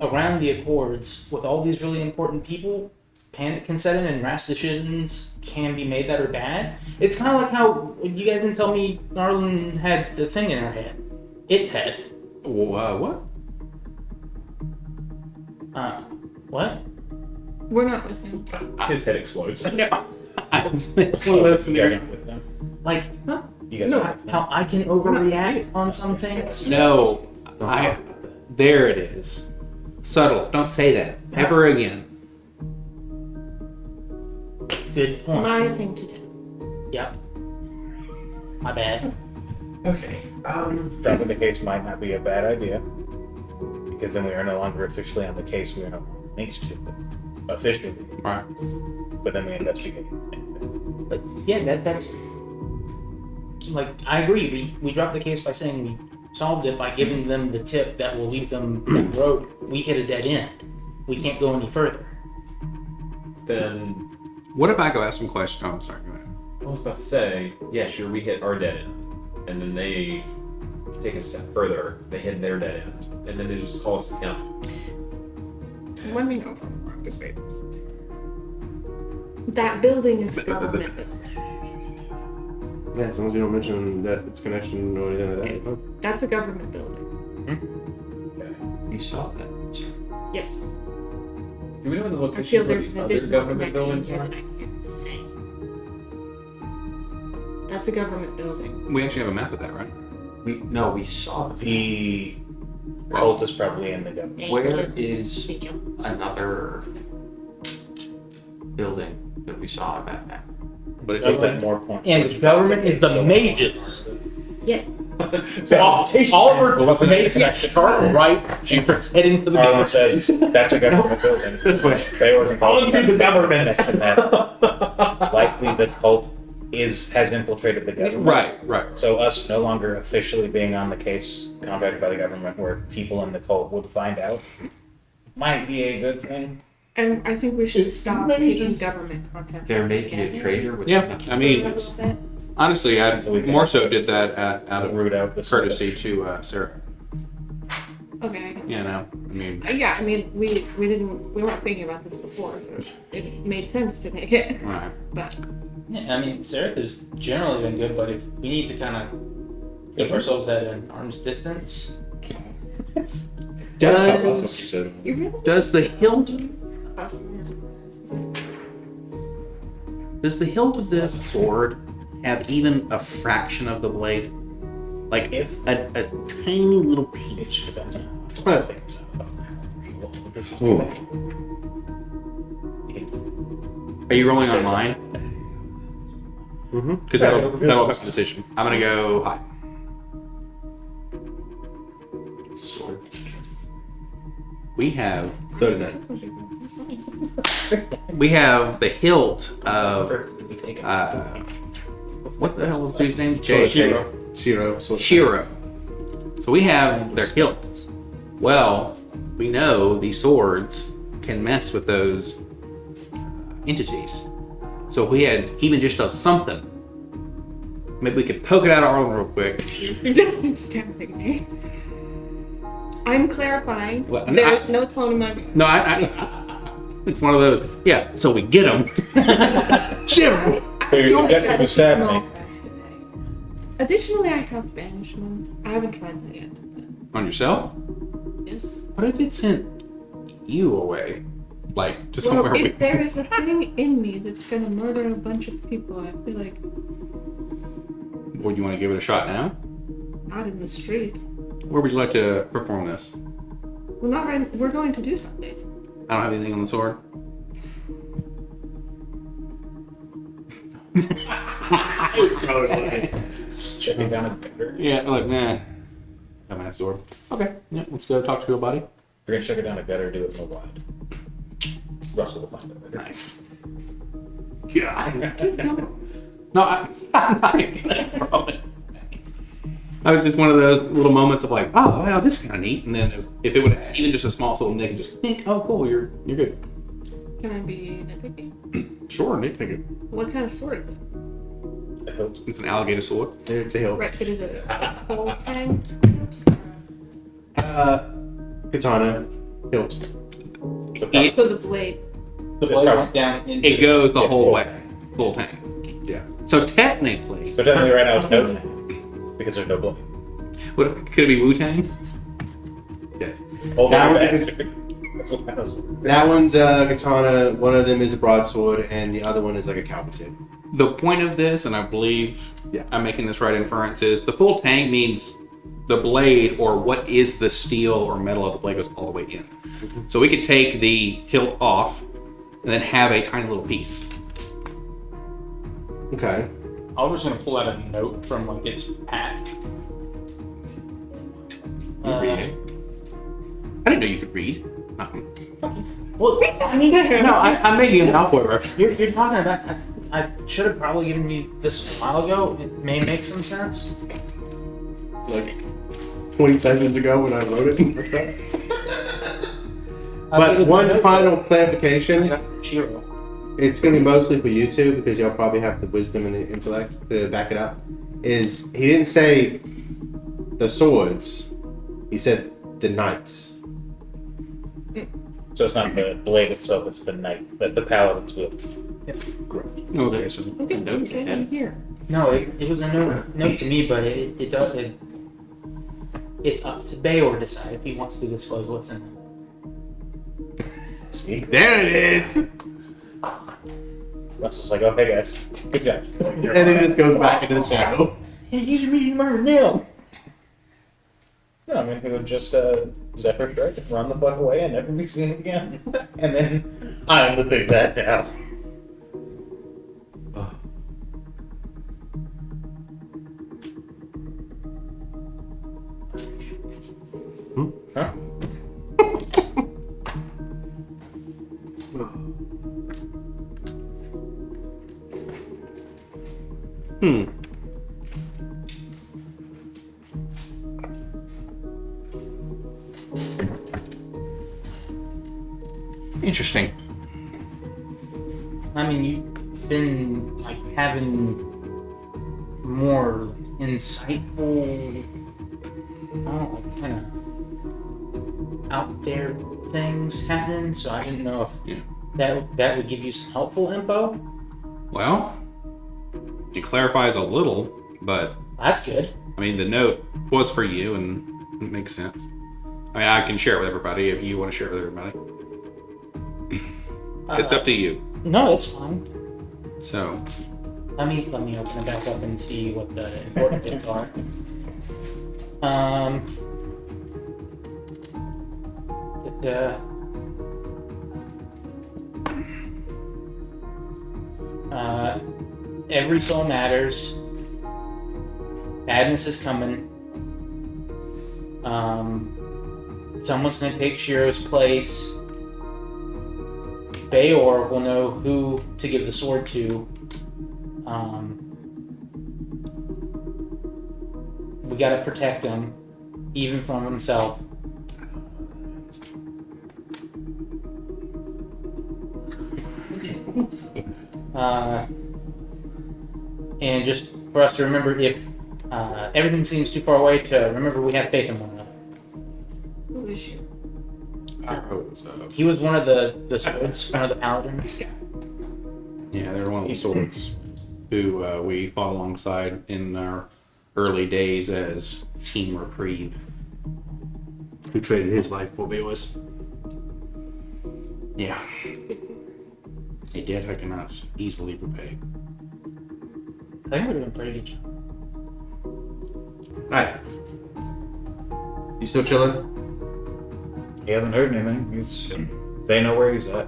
around the Accords with all these really important people. Panic can set in and rash decisions can be made that are bad. It's kind of like how you guys didn't tell me Arlen had the thing in her head. Its head. What? What? We're not with him. His head explodes. No. I was You guys aren't with them. Like, You guys No. aren't with them. how I can overreact on some things? No. Don't I, talk about that. There it is. Subtle. Don't say that ever again. Good point. My thing to do. Yep. My bad. Okay. Dropping the case might not be a bad idea. Because then we are no longer officially on the case we are no linked to. Officially. Right. But then we investigate. But yeah, that's like I agree. We dropped the case by saying we solved it by giving them the tip that will lead them down the road. We hit a dead end. We can't go any further. Then What if I go ask some questions? Oh, I'm sorry. Go ahead. I was about to say, yeah, sure, we hit our dead end, and then they take a step further. They hit their dead end, and then they just call us the county. Let me know if I'm wrong to say this. That building is government. Yeah, as long as you don't mention that it's connection or anything like that. That's a government building. Okay. You saw that. Yes. Do we know the I location feel of where there's the an other additional government connection buildings here are? that I can't say. That's a government building. We actually have a map of that, right? We saw it. The cult is probably in the government. Where is Thank you. another building that we saw on that map? But Does that more point? And the government is the mages. Yeah. So Oliver makes a sharp right. She's heading to the Arlen government. says that's a government building. They were Calling to the government. Likely the cult has infiltrated the government. Right. So us no longer officially being on the case contracted by the government where people in the cult would find out might be a good thing. And I think we should stop taking government contacts. They're making a trader with Yeah, I mean, honestly, I more so did that out of Root out the courtesy to Sarah. Okay. You know, I mean, Yeah, I mean, we weren't thinking about this before, so it made sense to take it. right. But Yeah, I mean, Seraph has generally been good, but if we need to kind of keep ourselves at an arm's distance. Does you really the hilt of this sword have even a fraction of the blade? Like If a tiny little it piece. depends on Huh. Ooh. Are you rolling online? Mm-hmm. Because that'll affect the decision. I'm gonna go high. sword. We have So did I. the hilt of To be taken. what the hell was the dude's name? Shiro. So Shiro. So we have their hilts. Well, we know these swords can mess with those entities. So if we had even just something, maybe we could poke it out of Arlen real quick. You're just stabbing me. I'm clarifying. Well, There's no tone in my voice. No, I it's one of those. Yeah, so we get them. Shiro! So your Don't objective get is stabbing small me. price today. Additionally, I have banishment. I haven't tried that yet. On yourself? Yes. What if it sent you away? Like, to Well, somewhere we... if there is a thing in me that's gonna murder a bunch of people, I feel like Would you want to give it a shot now? not in the street. Where would you like to perform this? Well, not right. We're going to do something. I don't have anything on the sword. Checking down a gutter. Yeah, like, nah. Got my sword. Okay, yeah, let's go talk to a buddy. You're gonna check it down a gutter, do it in the wide. Russell will find it. Nice. Just go. No, I was just one of those little moments of like, oh, wow, this is kind of neat. And then if it would have even just a small little nick, just think, oh, cool, you're good. Can I be nitpicky? Sure, nitpick it. What kind of sword is it? The hilt. It's an alligator sword. It's a hill. Right, but is it a whole tang? Katana. Hilt. It, So the blade. The blade went down into it goes the Yeah, whole full way. Full tank. Yeah. So technically, So technically right now it's no tang. Because there's no blade. could it be Wu-Tang? Yes. Oh, That my one's bad. That's what matters. That one's a katana. One of them is a broadsword, and the other one is like a cabotin. The point of this, and I believe Yeah. I'm making this right inference, is the full tank means the blade or what is the steel or metal of the blade goes all the way in. So we could take the hilt off and then have a tiny little piece. Okay. I was just gonna pull out a note from like its pack. Reading. I didn't know you could read. Well, I mean, No, I'm making an Alcoy reference. you're talking about. I should have probably given you this a while ago. It may make some sense. Like 20 seconds ago when I wrote it. But one final clarification. Chiro. It's going to be mostly for you two because y'all probably have the wisdom and the intellect to back it up. Is he didn't say the swords, he said the knights. So it's not the blade itself; it's the knight that the paladins wield. Okay, so Okay, note okay, to I'm him. here. No, it was a note to me, but it does. It's up to Bayor to decide if he wants to disclose what's in them. See, There it is! And Russell's like, "Oh, hey guys, good job." then it just goes back into the channel. Hey, you should read your now. No, I mean, he would just Zephyr strike, run the fuck away, and never be seen again. And then I'm the big bad now. Huh? interesting. I mean, you've been like having more insightful, I don't know, like kind of out there things happening. So I didn't know if Yeah. that would give you some helpful info. Well, it clarifies a little, but That's good. I mean, the note was for you, and it makes sense. I mean, I can share it with everybody if you want to share it with everybody. It's up to you. No, it's fine. So, Let me open it back up and see what the important bits are. The every soul matters. Madness is coming. Someone's gonna take Shiro's place. Bayor will know who to give the sword to. We gotta protect him, even from himself. And just for us to remember, if everything seems too far away, to remember we have faith in one another. Who is she? He was one of the swords, one of the paladins. yeah, they're one of the swords who we fought alongside in our early days as Team Reprieve. Who traded his life for yours? Yeah. A debt I cannot easily repay. I think it would have been pretty good. Alright. You still chilling? He hasn't heard anything. They know where he's at.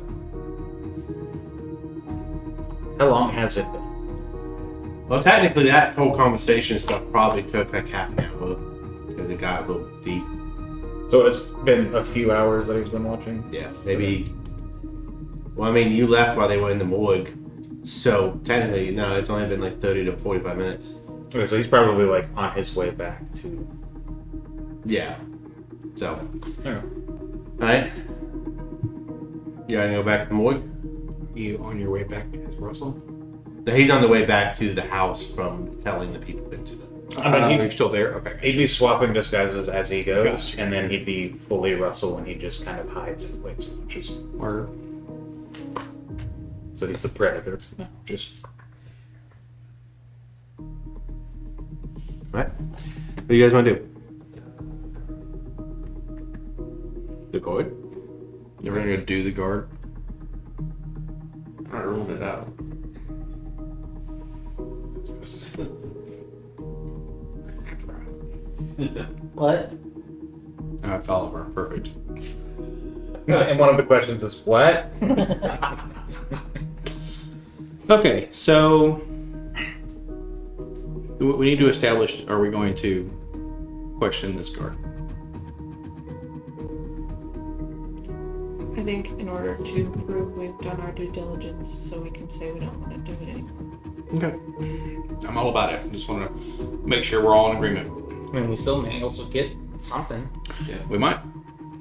How long has it been? Well, technically, that whole conversation stuff probably took like half an hour because it got a little deep. So it's been a few hours that he's been watching. Yeah, maybe. Well, I mean, you left while they were in the morgue, so technically, no, it's only been like 30 to 45 minutes. Okay, so he's probably like on his way back to. Yeah. So, Yeah. alright. You gotta go back to the morgue? You on your way back as Russell? No, he's on the way back to the house from telling the people into them. You're still there? Okay. He'd be swapping disguises as he goes, Gotcha. and then he'd be fully Russell when he just kind of hides and waits and watches. Or So he's the predator. Just Alright. What do you guys want to do? The guard? you're gonna go do the guard? I ruled it out. What? Oh, it's Oliver. Perfect. And one of the questions is what? Okay, so we need to establish, are we going to question this guard? I think in order to prove we've done our due diligence so we can say we don't want to do it anymore. Okay. I'm all about it. I just want to make sure we're all in agreement. I mean, we still may also get something. We might.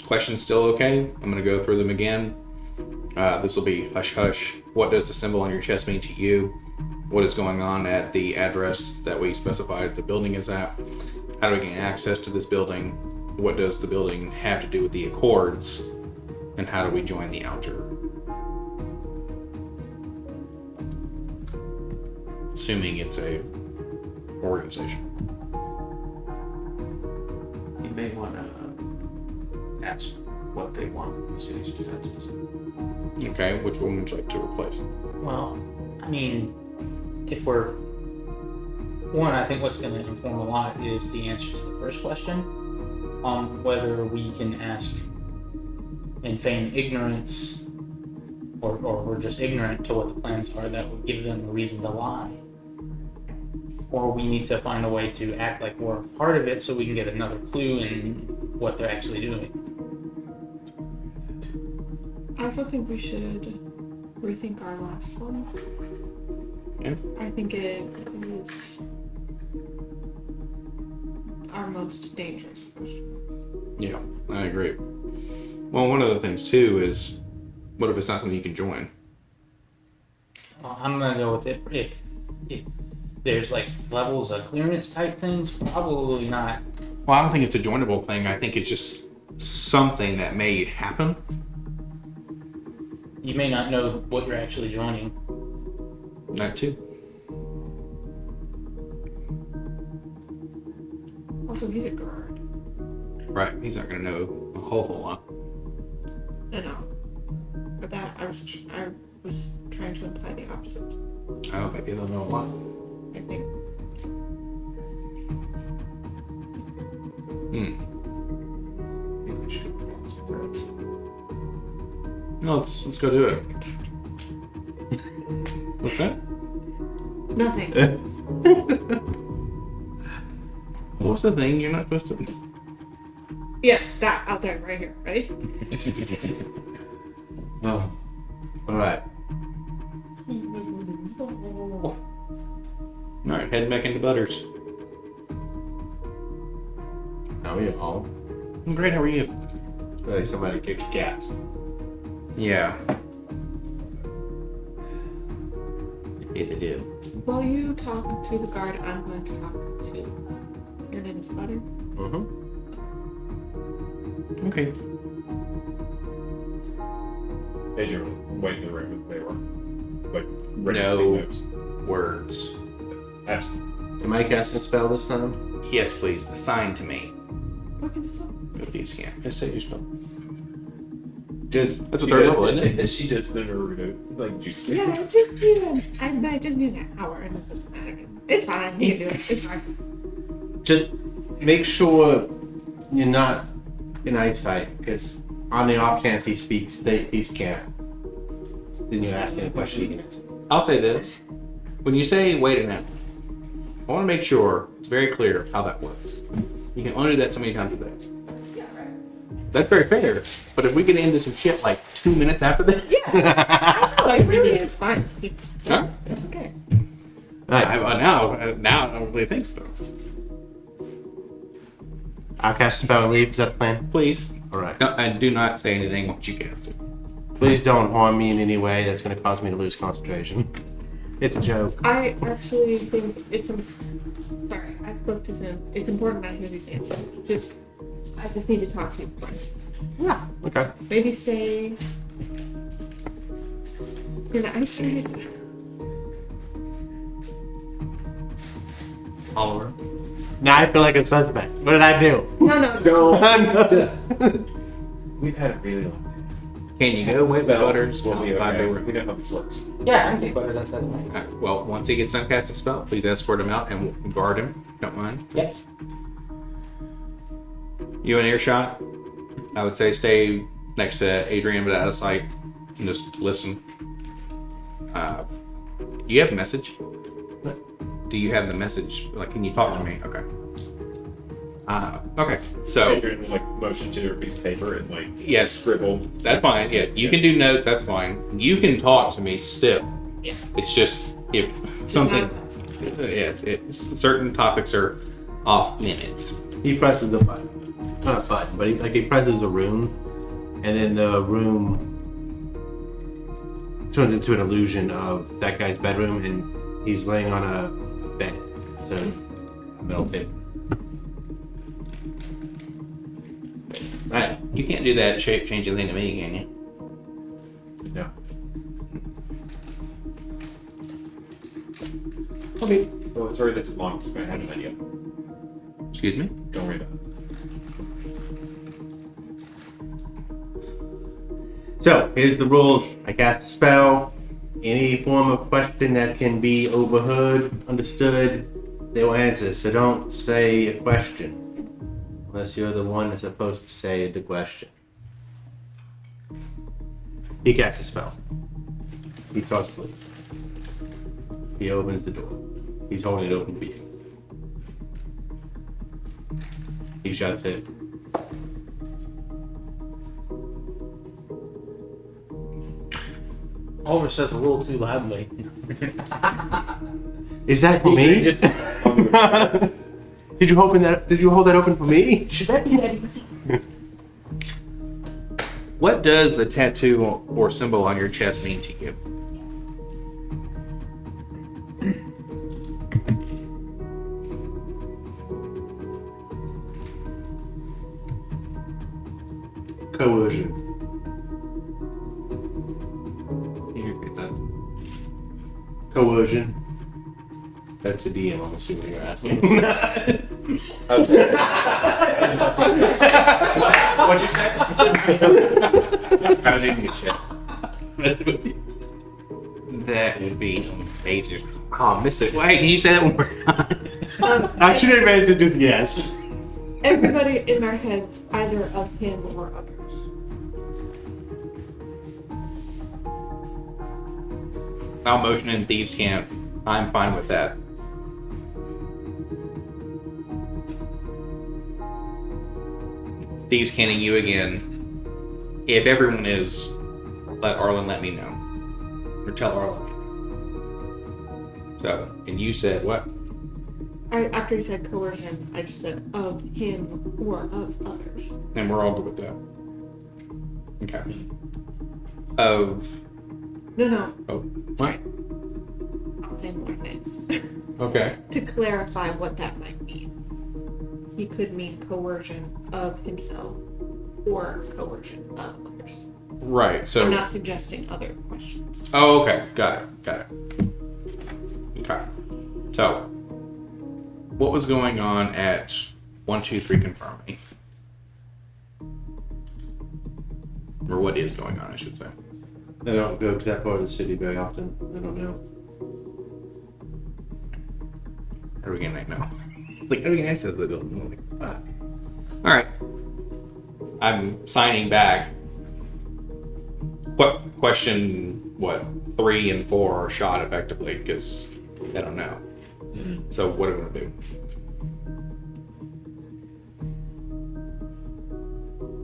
Questions still okay? I'm going to go through them again. This will be hush hush. What does the symbol on your chest mean to you? What is going on at the address that we specified the building is at? How do we gain access to this building? What does the building have to do with the Accords? And how do we join the outer? Assuming it's a organization. You may want to ask what they want the city's defenses. Okay, which one would you like to replace? Well, I mean, if we're one, I think what's going to inform a lot is the answer to the first question on whether we can ask and feign ignorance or we're just ignorant to what the plans are that would give them a reason to lie. Or we need to find a way to act like we're a part of it so we can get another clue in what they're actually doing. I also think we should rethink our last one. Yeah. I think it is our most dangerous question. Yeah, I agree. Well, one of the things too is, what if it's not something you can join? Well, I'm gonna go with it. If there's like levels of clearance type things, probably not. Well, I don't think it's a joinable thing. I think it's just something that may happen. You may not know what you're actually joining. That too. Also, he's a guard. Right. He's not going to know a whole lot. No. But that I was trying to imply the opposite. Oh, maybe they'll know a lot. I think. I think we should perform some threats. No, let's go do it. What's that? Nothing. What was the thing you're not supposed to? Yes, that out there, right here. Ready? Oh. Alright. All right, heading back into Butters. How are you all? I'm great. How are you? Like somebody kicked your cats. Yeah. Yeah, they did. While you talk to the guard, I'm going to talk to. Your name is Butter. Mm-hmm. Okay. Hey, Jeremy, wait in the room if they were. Like, ready to No. take notes. Words. Absolutely. Am I casting a spell this time? Yes, please. Assign to me. We can still. If you can. Just say your spell. Just That's a third level, isn't it? She does the Naruto, like jutsu. Yeah, I just need an hour, and it doesn't matter. It's fine. You can do it. It's fine. just make sure you're not in eyesight, because on the off chance he speaks thieves can't, then you're asking a question he can answer. I'll say this. When you say wait a minute, I want to make sure it's very clear how that works. You can only do that so many times a day. Yeah, right. That's very fair. But if we get into some shit like 2 minutes after that, Yeah. I know. Like really, it's fine. Huh? It's okay. now I don't really think so. I'll cast a spell and leave. Is that the plan? Please. Alright. No, and do not say anything once you cast it. Please don't harm me in any way that's going to cause me to lose concentration. It's a joke. I actually think it's. Sorry, I spoke too soon. It's important I hear these answers. I just need to talk to you before. Yeah. Okay. Maybe say. Can I say? Oliver. Now I feel like a suspect. What did I do? No. We've had a really long day. Can you go with Butters? We'll be Find okay. over. We know how this works. Yeah, I can take Butters outside the night. Alright, well, once he gets done casting spell, please escort him out and we'll guard him. Don't mind. Yes. you in earshot. I would say stay next to Adrian, but out of sight, and just listen. Do you have a message? What? Do you have the message? Like, can you talk to me? Okay. Okay. So Adrian will like motion to a piece of paper and like yes, scribble. that's fine. Yeah, you can do notes. That's fine. You can talk to me still. Yeah. It's just if something. Yes, certain topics are off limits. He presses a button. Not a button, but he presses a room, and then the room turns into an illusion of that guy's bedroom, and he's laying on a bed. It's a metal table. Right. You can't do that shape changing thing to me, can you? No. Okay. Well, sorry, this is long. I have an idea. Excuse me? Don't worry about it. So, here's the rules. I cast a spell. Any form of question that can be overheard, understood, they will answer. So don't say a question unless you're the one that's supposed to say the question. He casts a spell. He starts to leave. He opens the door. He's holding it open for you. He shuts it. Oliver says a little too loudly. Is that for me? Just- Did you hold that open for me? Should that be that easy? What does the tattoo or symbol on your chest mean to you? Coercion. Can you repeat that? Coercion. That's the DM, I'm assuming you're asking. What'd you say? I didn't get shit. That's what you... That would be amazing. Oh, I missed it. Wait, can you say that one more time? Action advantage is yes. Everybody in our heads, either of him or others. I'll motion in Thieves' Camp. I'm fine with that. Thieves canning you again. If everyone is, let Arlen let me know. Or tell Arlen. So, and you said what? After you said coercion, I just said of him or of others. And we're all good with that. Okay. Of. No. Oh. What? I'll say more things. Okay. To clarify what that might mean. He could mean coercion of himself or coercion of others. Right. So. I'm not suggesting other questions. Oh, okay. Got it. Okay. So, what was going on at 123 confirm me? Or what is going on, I should say. I don't go to that part of the city very often. I don't know. How are we gonna know? Like, how are we gonna access the building? Alright. I'm signing back. What question, 3 and 4 are shot effectively, because I don't know. So what are we gonna do?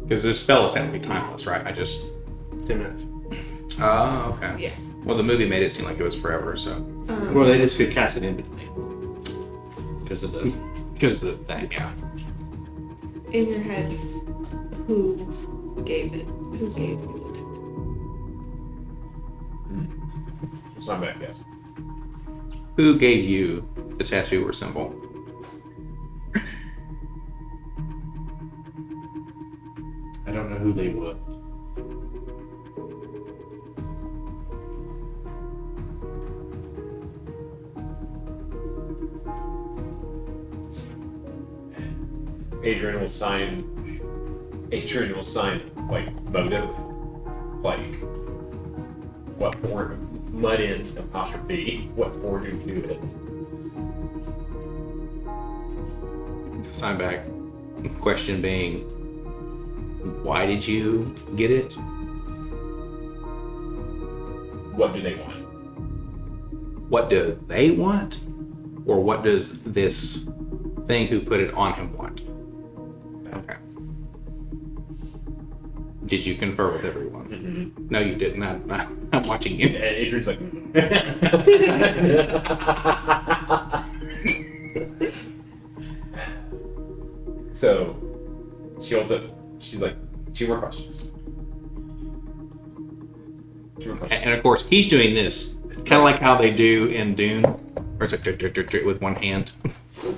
Because this spell is technically timeless, right? 10 minutes. Oh, okay. Yeah. Well, the movie made it seem like it was forever, so. Well, they just could cast it infinitely. Because of the... Because the thing, yeah. In your heads, who gave it? Who gave you So I'm back, yes. Who gave you the tattoo or symbol? I don't know who they were. Adrian will sign like motive, like what for mud in apostrophe, what for to do it. Sign back. question being, why did you get it? What do they want? What do they want? Or what does this thing who put it on him want? Okay. Did you confer with everyone? Mm-hmm. No, you didn't. I'm watching you. And Adrian's like, so she holds up. She's like, 2 more questions. 2 more questions. And of course, he's doing this kind of like how they do in Dune, where it's like with one hand. 2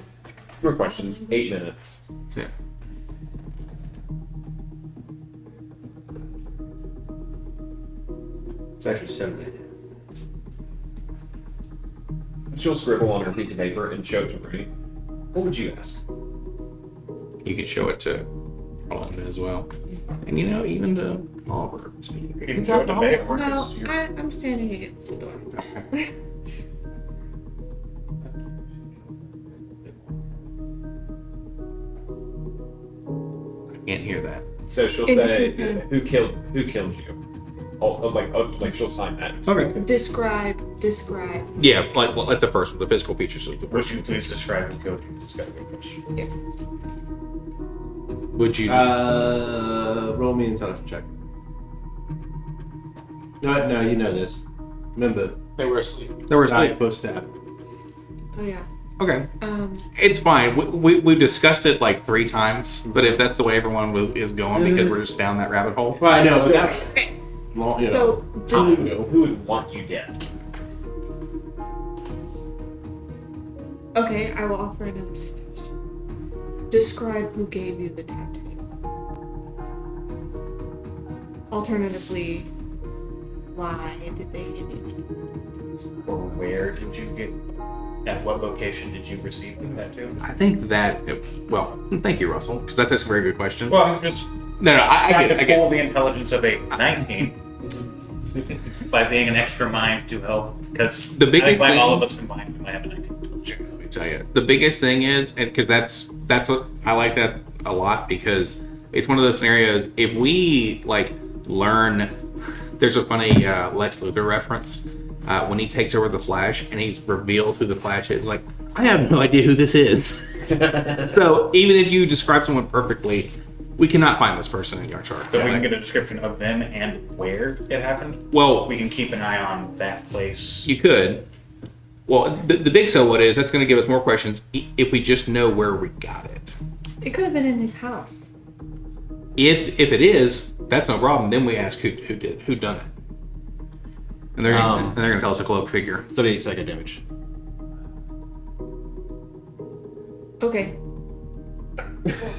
more questions. 8 minutes. That's it. It's actually 7 minutes. She'll scribble on her piece of paper and show it to Rudy. What would you ask? You could show it to Roland as well, and even to Oliver. You can show it to me. No, I'm standing against the door. I can't hear that. So she'll Is it say, his name? "Who killed you?" Like she'll sign that. Okay. Describe. Yeah, like the first one, the physical features of the Would person. you please describe who killed you? This is gotta be a question. Would you? Roll me an intelligence check. No, you know this. Remember, They were asleep. there was right foot stab. Oh yeah. Okay, Um. it's fine. We discussed it like 3 times, but if that's the way everyone is going, because we're just down that rabbit hole. Well, I know, but that, Okay. well, So, Who would want you dead? okay, I will offer another suggestion. Describe who gave you the tattoo. Alternatively, why did they give you the tattoo? Or where did you get? At what location did you receive the tattoo? I think that. Well, thank you, Russell, because that's a very good question. Well, I'm just No, I trying get it. to pull the intelligence of a 19 by being an extra mind to help. Because The biggest I think thing- all of us combined, we might have a 19 intelligence. Let me tell you, the biggest thing is, because that's what I like that a lot, because it's one of those scenarios. If we learn, there's a funny Lex Luthor reference when he takes over the Flash and he's revealed who the Flash is. Like, I have no idea who this is. So even if you describe someone perfectly, we cannot find this person in your chart. So we can get a description of them and where it happened. Well, We can keep an eye on that place. you could. Well, the big so what is that's going to give us more questions if we just know where we got it. It could have been in his house. If it is, that's no problem. Then we ask who done it, and they're gonna tell us a cloak figure. 38 second damage. Okay.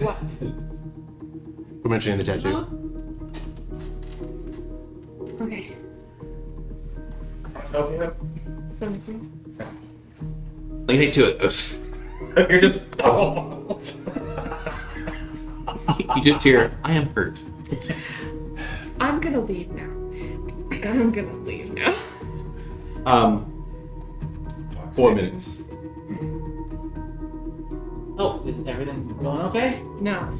What? For mentioning the tattoo. Okay. Okay. Something. Let me take 2 of those. So you're just. You just hear, I am hurt. I'm gonna leave now. I'm gonna leave now. 4 minutes. Oh, is everything going okay? No.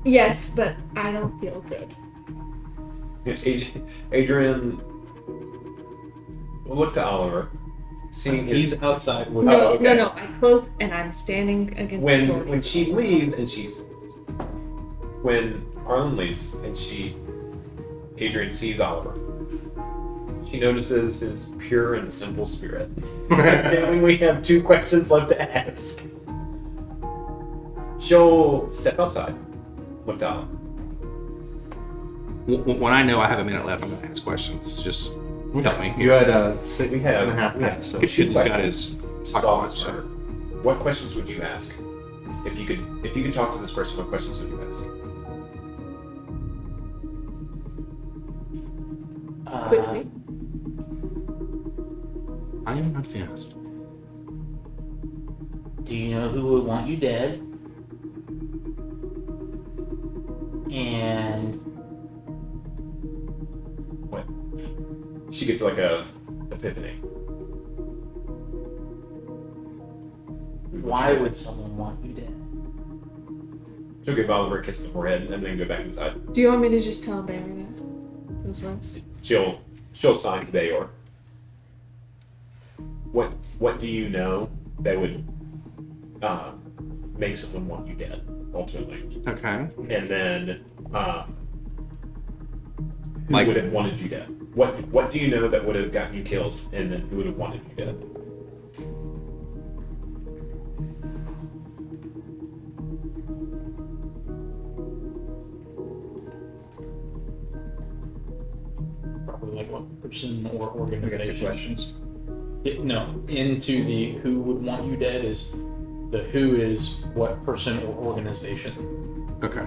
Yes, but I don't feel good. Adrian will look to Oliver, seeing his. He's outside. With No, okay. no. I closed and I'm standing against the door. When she leaves and when Arlen leaves and Adrian sees Oliver, she notices his pure and simple spirit. And we have 2 questions left to ask. She'll step outside, look to Oliver. When I know I have a minute left, I'm gonna ask questions. Just help me. You had 6 We have- and a half we have minutes. So. Because he's got his Solve this matter. What questions would you ask? If you could talk to this person, what questions would you ask? Quickly. I am not fast. Do you know who would want you dead? And She gets like a epiphany. why would someone want you dead? She'll give Oliver a kiss on the forehead and then go back inside. Do you want me to just tell Bear that? Those words? She'll sign to Bayor. What do you know that would make someone want you dead, ultimately? Okay. And then who Like- would have wanted you dead? What do you know that would have gotten you killed, and then who would have wanted you dead? Probably like what person or Those are good organization. questions. No, into the who would want you dead is the who is what person or organization. Okay.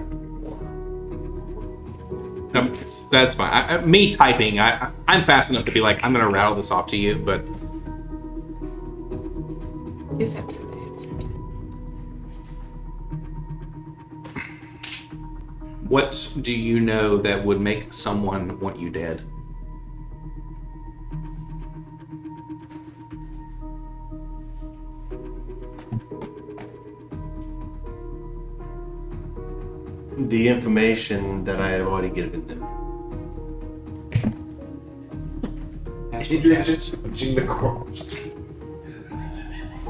That's fine. Me typing, I'm fast enough to be like, I'm gonna rattle this off to you, but You just have to answer. what do you know that would make someone want you dead? The information that I had already given them. Adrian's just punching the corpse.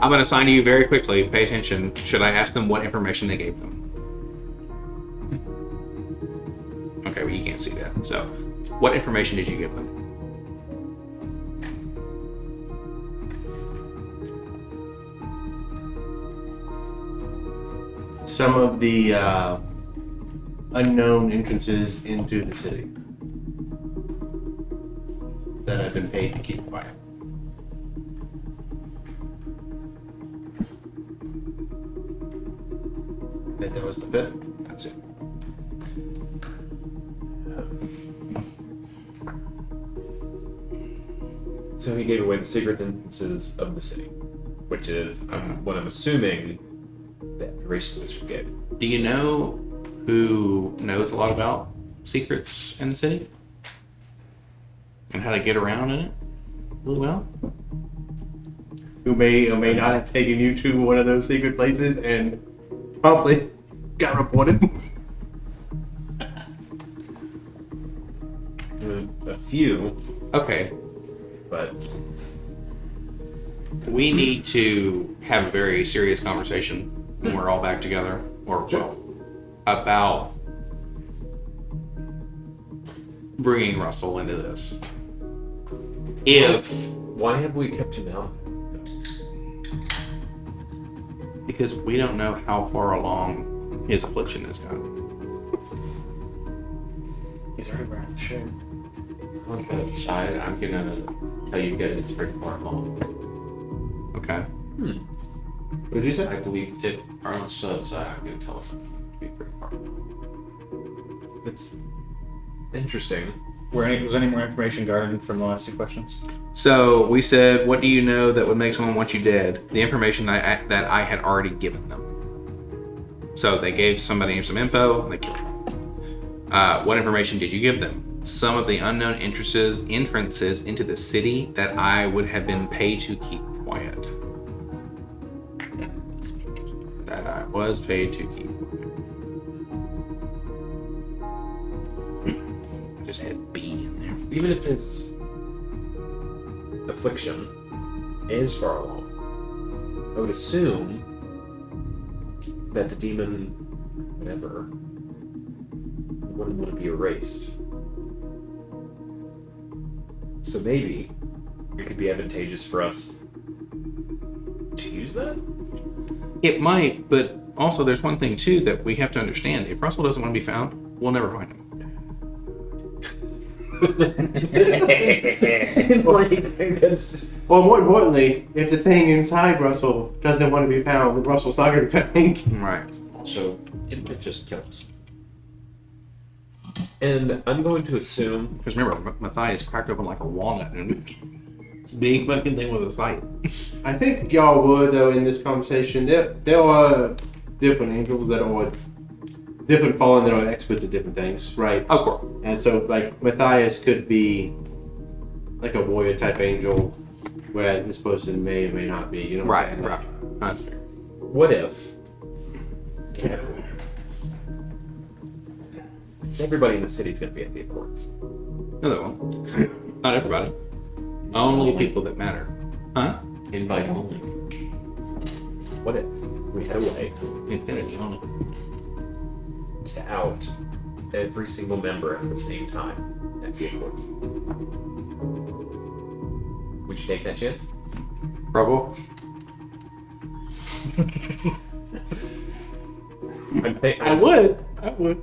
I'm gonna assign you very quickly. Pay attention. Should I ask them what information they gave them? Okay, well you can't see that. So, what information did you give them? Some of the unknown entrances into the city that I've been paid to keep quiet. I think that was the fit. That's it. So he gave away the secret entrances of the city, which is what I'm assuming that Race Wizard gave. Do you know who knows a lot about secrets in the city? And how to get around in it really well? Who may or may not have taken you to one of those secret places and promptly got reported. A few, Okay, but we need to have a very serious conversation when we're all back together, or well, about bringing Russell into this. If why have we kept him out? because we don't know how far along his affliction has gone. He's already wearing the shirt. On the side, I'm gonna tell you that it's pretty far along. Okay. What did you say? I believe if Arnold's still outside, I'm gonna tell him to be pretty far along. That's interesting. Was any more information garnered from the last 2 questions? So we said, what do you know that would make someone want you dead? The information that I had already given them. So they gave somebody some info, and they killed them. What information did you give them? Some of the unknown entrances into the city that I would have been paid to keep quiet. That I was paid to keep quiet. I just had B in there. Even if his affliction is far along, I would assume that the demon, whatever, wouldn't want to be erased. So maybe it could be advantageous for us to use that? It might, but also there's one thing too that we have to understand. If Russell doesn't want to be found, we'll never find him. Well, more importantly, if the thing inside Russell doesn't want to be found, then Russell's not going to be found. Right. Also, it would just kill us. And I'm going to assume Because remember, Matthias cracked open like a walnut and it's a big fucking thing with a scythe. I think y'all would, though, in this conversation. There are different angels that are different fallen that are experts at different things, right? Of course. And so, like, Matthias could be like a warrior type angel, whereas this person may or may not be. You know what I'm Right, saying? right. That's fair. what if Because everybody in the city's going to be at the Accords. No, they won't. Not everybody. Only people that matter. Huh? Invite only. What if we had a way Infinity only. to out every single member at the same time at the Accords? Would you take that chance? Probo? I would.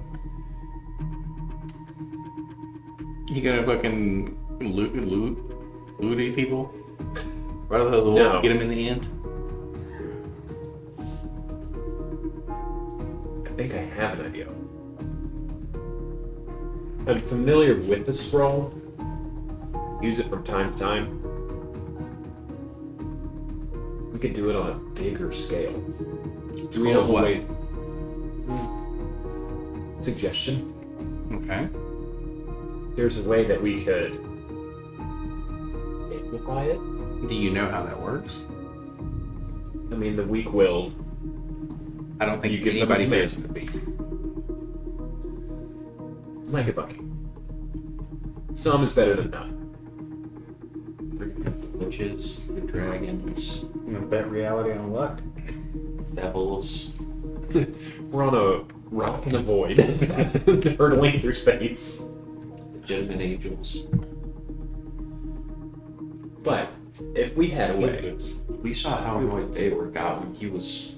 You gonna fucking loot people? Rather than No. get them in the end? I think I have an idea. I'm familiar with the scroll. Use it from time to time. We could do it on a bigger scale. Do we know Scroll what? way? Suggestion. Okay. There's a way that we could amplify it. Do you know how that works? I mean, the weak-willed. I don't think You give them anybody a here is command. going to be. Like a bucket. Some is better than none. Witches, the dragons, You know, bet reality on luck. devils. We're on a rock in the void, hurtling through space. Legitimate angels. But if we had a way, We saw how annoyed they were got when he was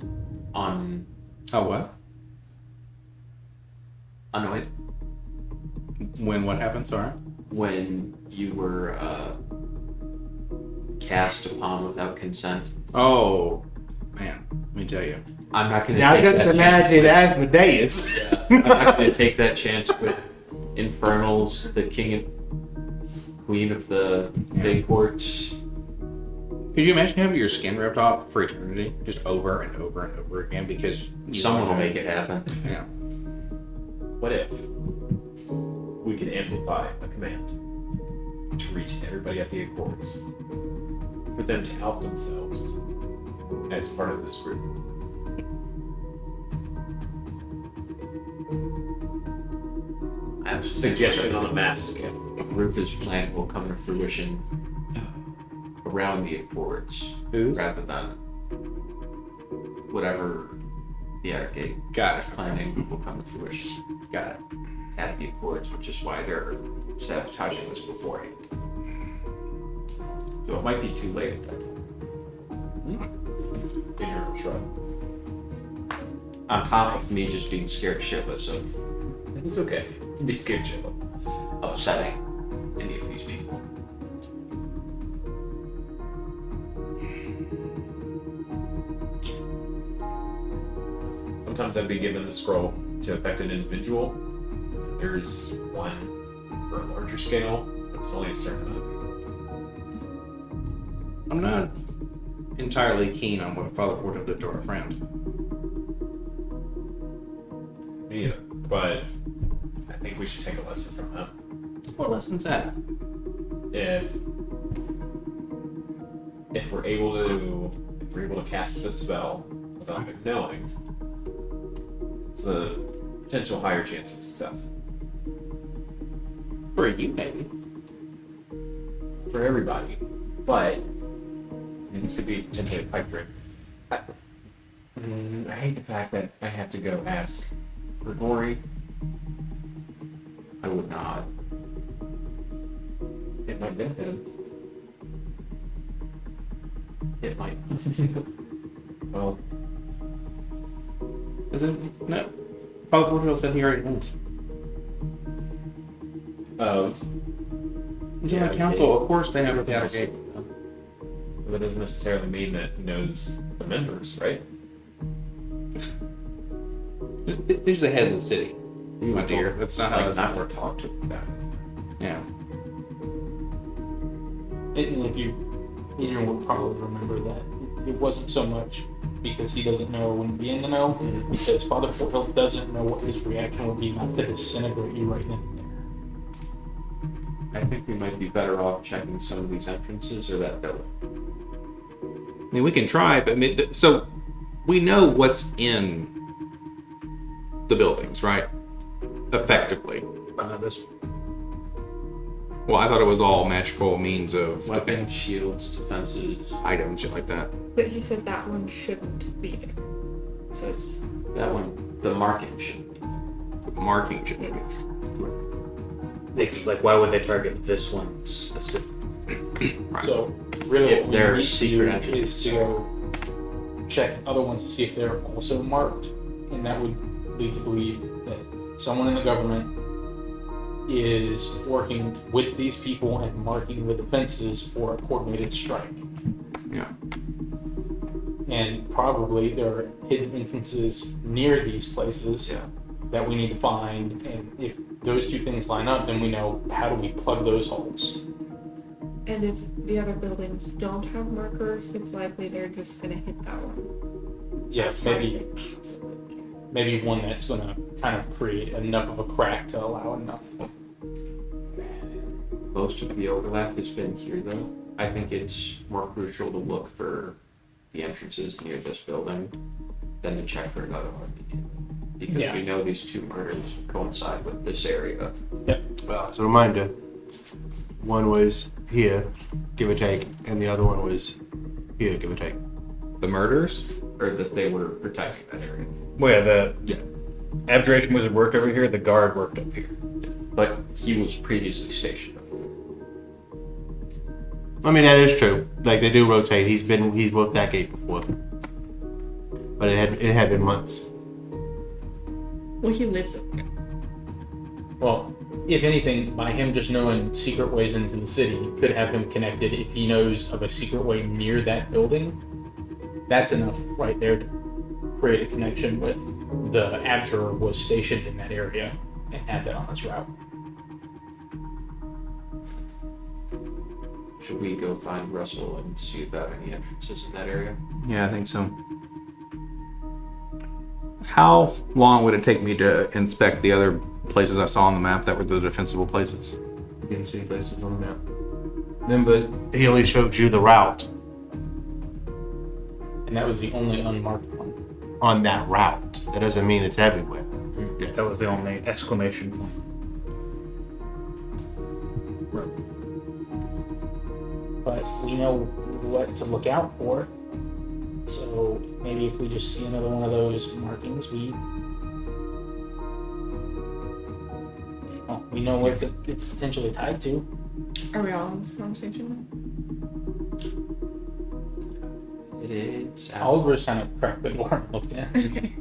on Oh, what? annoyed When what happened? Sorry. when you were cast upon without consent. Oh, man. Let me tell you. I'm not gonna. Now take just that imagine chance Asmodeus. with- I'm not gonna take that chance with Infernals, the king and queen of the big courts. Could you imagine having your skin ripped off for eternity? Just over and over and over again because Someone will make it happen. Yeah. what if we could amplify a command to reach everybody at the Accords for them to out themselves as part of this group? I have Suggestion on a mass scale. Rupa's plan will come to fruition around the Accords rather than whatever the outer gate Got it. planning will come to fruition Got it. at the Accords, which is why they're sabotaging this beforehand. So it might be too late at that point. Ignorant shrug. On top of me just being scared shitless of It's okay. Be scared, Jill. upsetting any of these people. Sometimes I'd be given the scroll to affect an individual. There's one for a larger scale, but it's only a certain amount. I'm not entirely keen on what Father Forthill did to our friend. Me either. But I think we should take a lesson from them. What lesson's that? If we're able to cast the spell without them knowing, it's a potential higher chance of success. For you, maybe. For everybody. But it needs to be potentially a pipe dream. I hate the fact that I have to go ask Grigori. I would not. It might benefit him. It might. Well, Isn't no? Father Forthill said he already knows. He's on the council. Of course, they know what the outer gate. that doesn't necessarily mean that he knows the members, right? He's the head of the city. My dear, that's not how Like that's not work. to talk to about it. Yeah. And if Peter will probably remember that it wasn't so much because he doesn't know or wouldn't be in the know, because Father Forthill doesn't know what his reaction will be not to disintegrate you right then and there. I think we might be better off checking some of these entrances or that building. I mean, we can try, but I mean, so we know what's in the buildings, right? effectively. This Well, I thought it was all magical means of Weapons, defense, shields, defenses. items, shit like that. But he said that one shouldn't be there. So it's That one, the marking should be. Marking should be. because, like, why would they target this one specifically? So really, If what we they're need secret to do entries. is to go check other ones to see if they're also marked, and that would lead to believe that someone in the government is working with these people and marking the defenses for a coordinated strike. Yeah. And probably there are hidden entrances near these places Yeah. that we need to find, and if those two things line up, then we know how do we plug those holes. and if the other buildings don't have markers, it's likely they're just gonna hit that one. Yes, as hard as maybe they possibly can. maybe one that's going to kind of create enough of a crack to allow enough. Most of the overlap has been here, though. I think it's more crucial to look for the entrances near this building than to check for another one. Because Yeah. we know these two murders coincide with this area. Well, as a reminder, one was here, give or take, and the other one was here, give or take. The murders? Or that they were protecting that area. Well, yeah, the Yeah. abjuration wizard worked over here. The guard worked up here. But he was previously stationed. I mean, that is true. Like, they do rotate. He's worked that gate before. But it had been months. Well, he lives up there. Well, if anything, by him just knowing secret ways into the city, you could have him connected if he knows of a secret way near that building. That's enough right there to create a connection with the abjurer was stationed in that area and had that on his route. Should we go find Russell and see about any entrances in that area? Yeah, I think so. How long would it take me to inspect the other places I saw on the map that were the defensible places? You didn't see places on the map. Remember, he only showed you the route And that was the only unmarked one. on that route. That doesn't mean it's everywhere. Yeah. That was the only exclamation point. But we know what to look out for. So maybe if we just see another one of those markings, we know what it's potentially tied to. Are we all in this conversation It's out. Oliver's kind of cracked the door and looked in. now? Okay.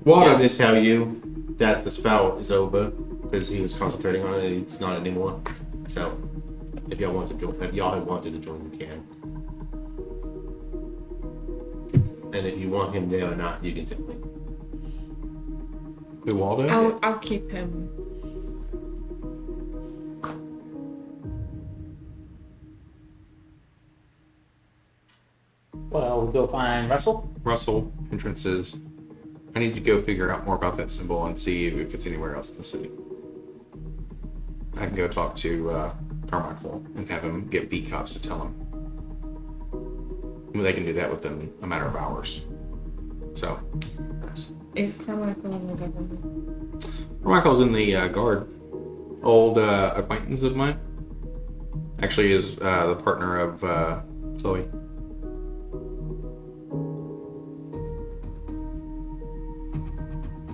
Water Yes. did tell you that the spell is over because he was concentrating on it. It's not anymore. So, if y'all want to join, if y'all had wanted to join, you can. And if you want him there or not, you can tell me. Who, Waldo? I'll keep him. Well, we'll go find Russell. Russell, entrances. I need to go figure out more about that symbol and see if it's anywhere else in the city. I can go talk to Carmichael and have him get beat cops to tell him. They can do that within a matter of hours. So, Is Carmichael in the government? Carmichael's in the guard. Old acquaintance of mine. Actually is the partner of Chloe.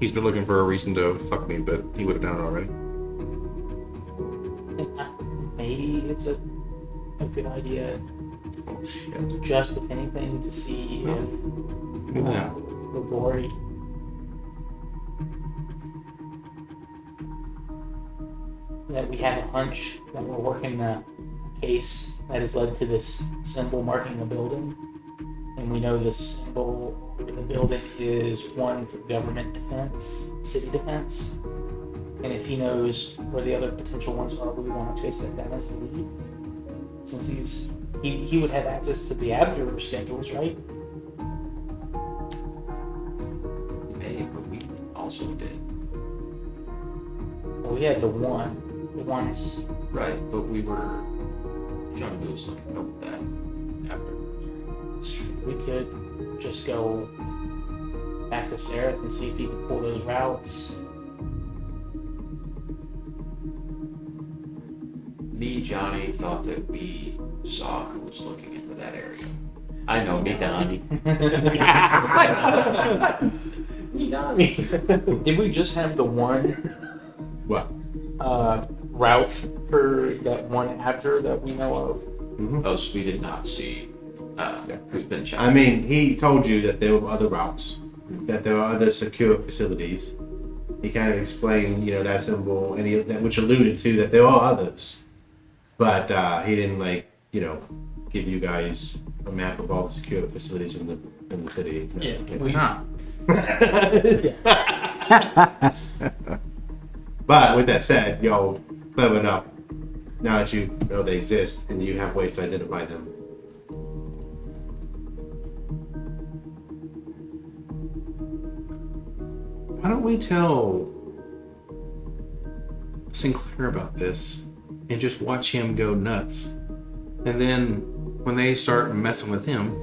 He's been looking for a reason to fuck me, but he would have done it already. Maybe it's a good idea, Oh shit. just if anything, to see if Look at that. Lori that we have a hunch that we're working a case that has led to this symbol marking a building, and we know this symbol in the building is one for government defense, city defense. And if he knows where the other potential ones are, we want to chase that down as the lead. Since he would have access to the abjurer schedules, right? Hey, but we also did. Well, we had the ones. Right, but we were trying to do something about that after. It's true. We could just go back to Seraph and see if he could pull those routes. Me, Johnny, thought that we saw who was looking into that area. I know, me, Donnie. Did we just have the one What? route for that one abjure that we know of? Oh, so we did not see who's been checked. I mean, he told you that there were other routes, that there are other secure facilities. He kind of explained, that symbol, and which alluded to that there are others, but he didn't give you guys a map of all the secure facilities in the city. But with that said, y'all clever enough now that you know they exist and you have ways to identify them. Why don't we tell Sinclair about this and just watch him go nuts? And then when they start messing with him,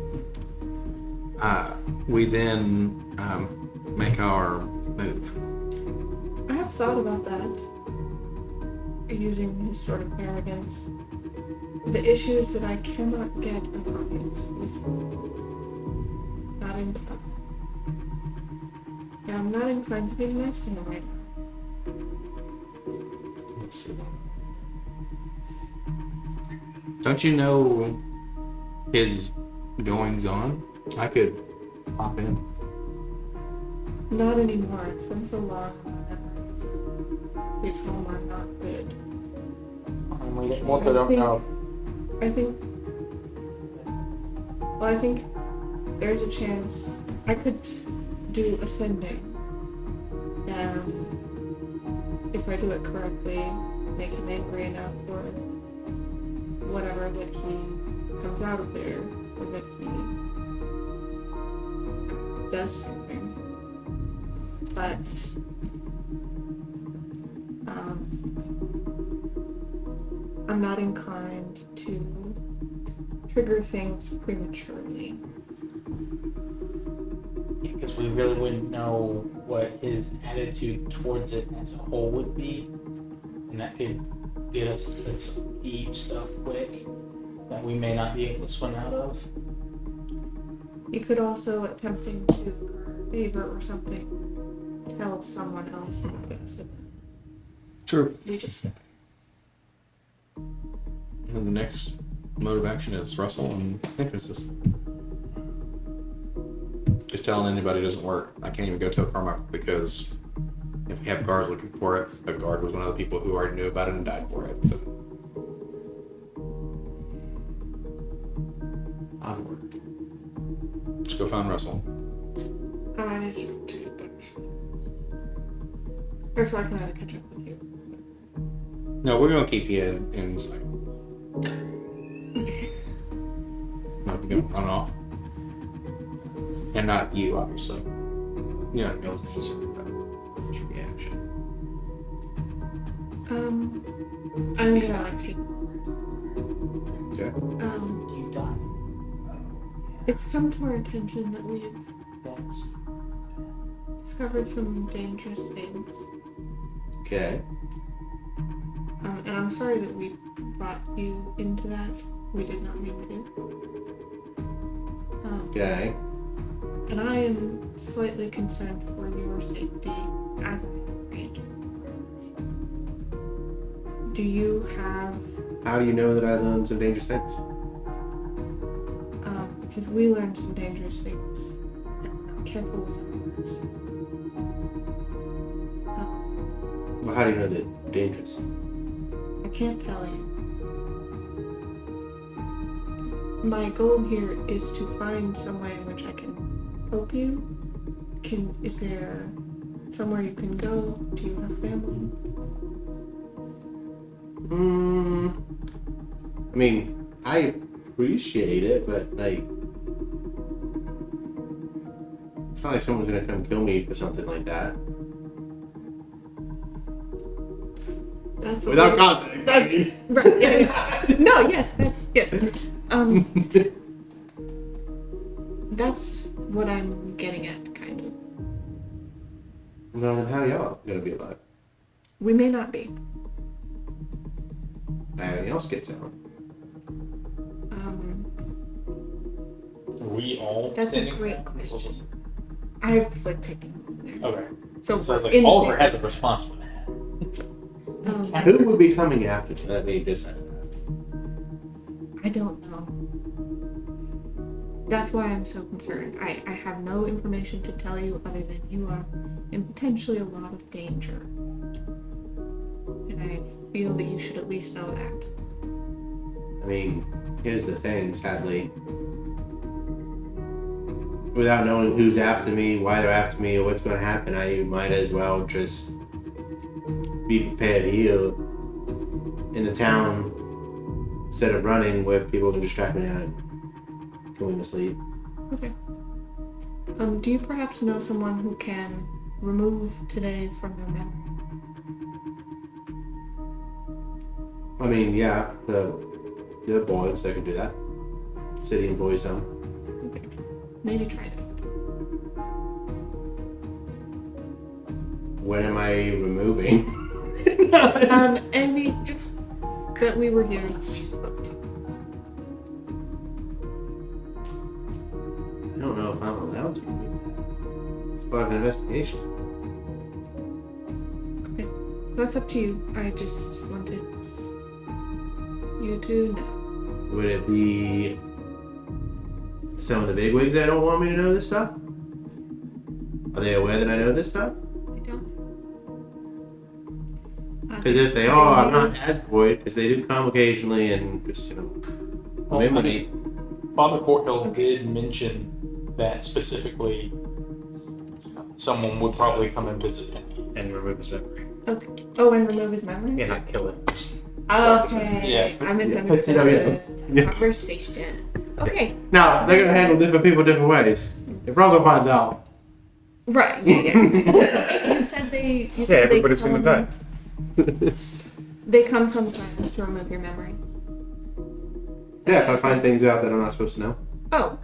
we then make our move. I have thought about that. Using his sort of arrogance. The issue is that I cannot get an audience with him. Not in time. Yeah, I'm not inclined to be nice to him right now. Let's see. Don't you know his goings on? I could pop in. Not anymore. It's been so long. His home are not good. We also don't know. I think there's a chance I could do ascending. If I do it correctly, make him angry enough or whatever that he comes out of there or that he does something. But I'm not inclined to trigger things prematurely. Because we really wouldn't know what his attitude towards it as a whole would be. And that could get us into some deep stuff quick that we may not be able to swim out of. You could also, attempting to garner favor or something, tell someone else about this. True. We just And the next mode of action is Russell and entrances. Just telling anybody doesn't work. I can't even go tell Carmack because if we have guards looking for it, a guard was one of the people who already knew about it and died for it. So Onward. let's go find Russell. I need to get better. Or so I can catch up with you. No, we're gonna keep you in sight. Not be going run off. And not you, obviously. Yeah. No concern about his reaction. I'm gonna take. Okay. You die. It's come to our attention that we've That's discovered some dangerous things. Okay. And I'm sorry that we brought you into that. We did not mean to. Okay. And I am slightly concerned for your safety as a ranger. Do you have, How do you know that I learned some dangerous things? because we learned some dangerous things. And I'm careful with our words. Well, how do you know they're dangerous? I can't tell you. My goal here is to find some way in which I can help you. Is there somewhere you can go? Do you have family? I mean, I appreciate it, but it's not like someone's gonna come kill me for something like that. That's a Without little- context. Right, yeah. No, yes, that's that's what I'm getting at, kind of. Well, then how y'all gonna be alive? We may not be. Anything else get down? Are we all That's a standing? great question. I've like taken one there. Okay. So, So I was like, in the Oliver same- has a response for that. Who would be coming after me? Let me just ask that. I don't know. That's why I'm so concerned. I have no information to tell you other than you are in potentially a lot of danger. And I feel that you should at least know that. I mean, here's the thing, sadly. Without knowing who's after me, why they're after me, or what's going to happen, I might as well just be prepared here in the town instead of running where people can distract me out and kill me to sleep. Okay. Do you perhaps know someone who can remove today from your memory? I mean, yeah, the boys, they can do that. City employees don't. Okay. Maybe try that. What am I removing? Any just that we were here and spoke to. I don't know if I'm allowed to. It's part of an investigation. Okay. That's up to you. I just wanted you to know. Would it be some of the bigwigs that don't want me to know this stuff? Are they aware that I know this stuff? I don't. Because if they are, I'm not as worried, because they do come occasionally and just, Well, I memory. mean, Father Forthill did mention that specifically someone would probably come and visit him. And remove his memory. Okay. Oh, and remove his memory? Yeah, not kill it. Okay. Yeah. I misunderstood Yeah. the conversation. Okay. Now, they're going to handle different people different ways. If Ronzo finds out, Right. Yeah. You said they. You said everybody's they gonna come- die. They come sometimes to remove your memory. yeah, if I find things out that I'm not supposed to know. Oh.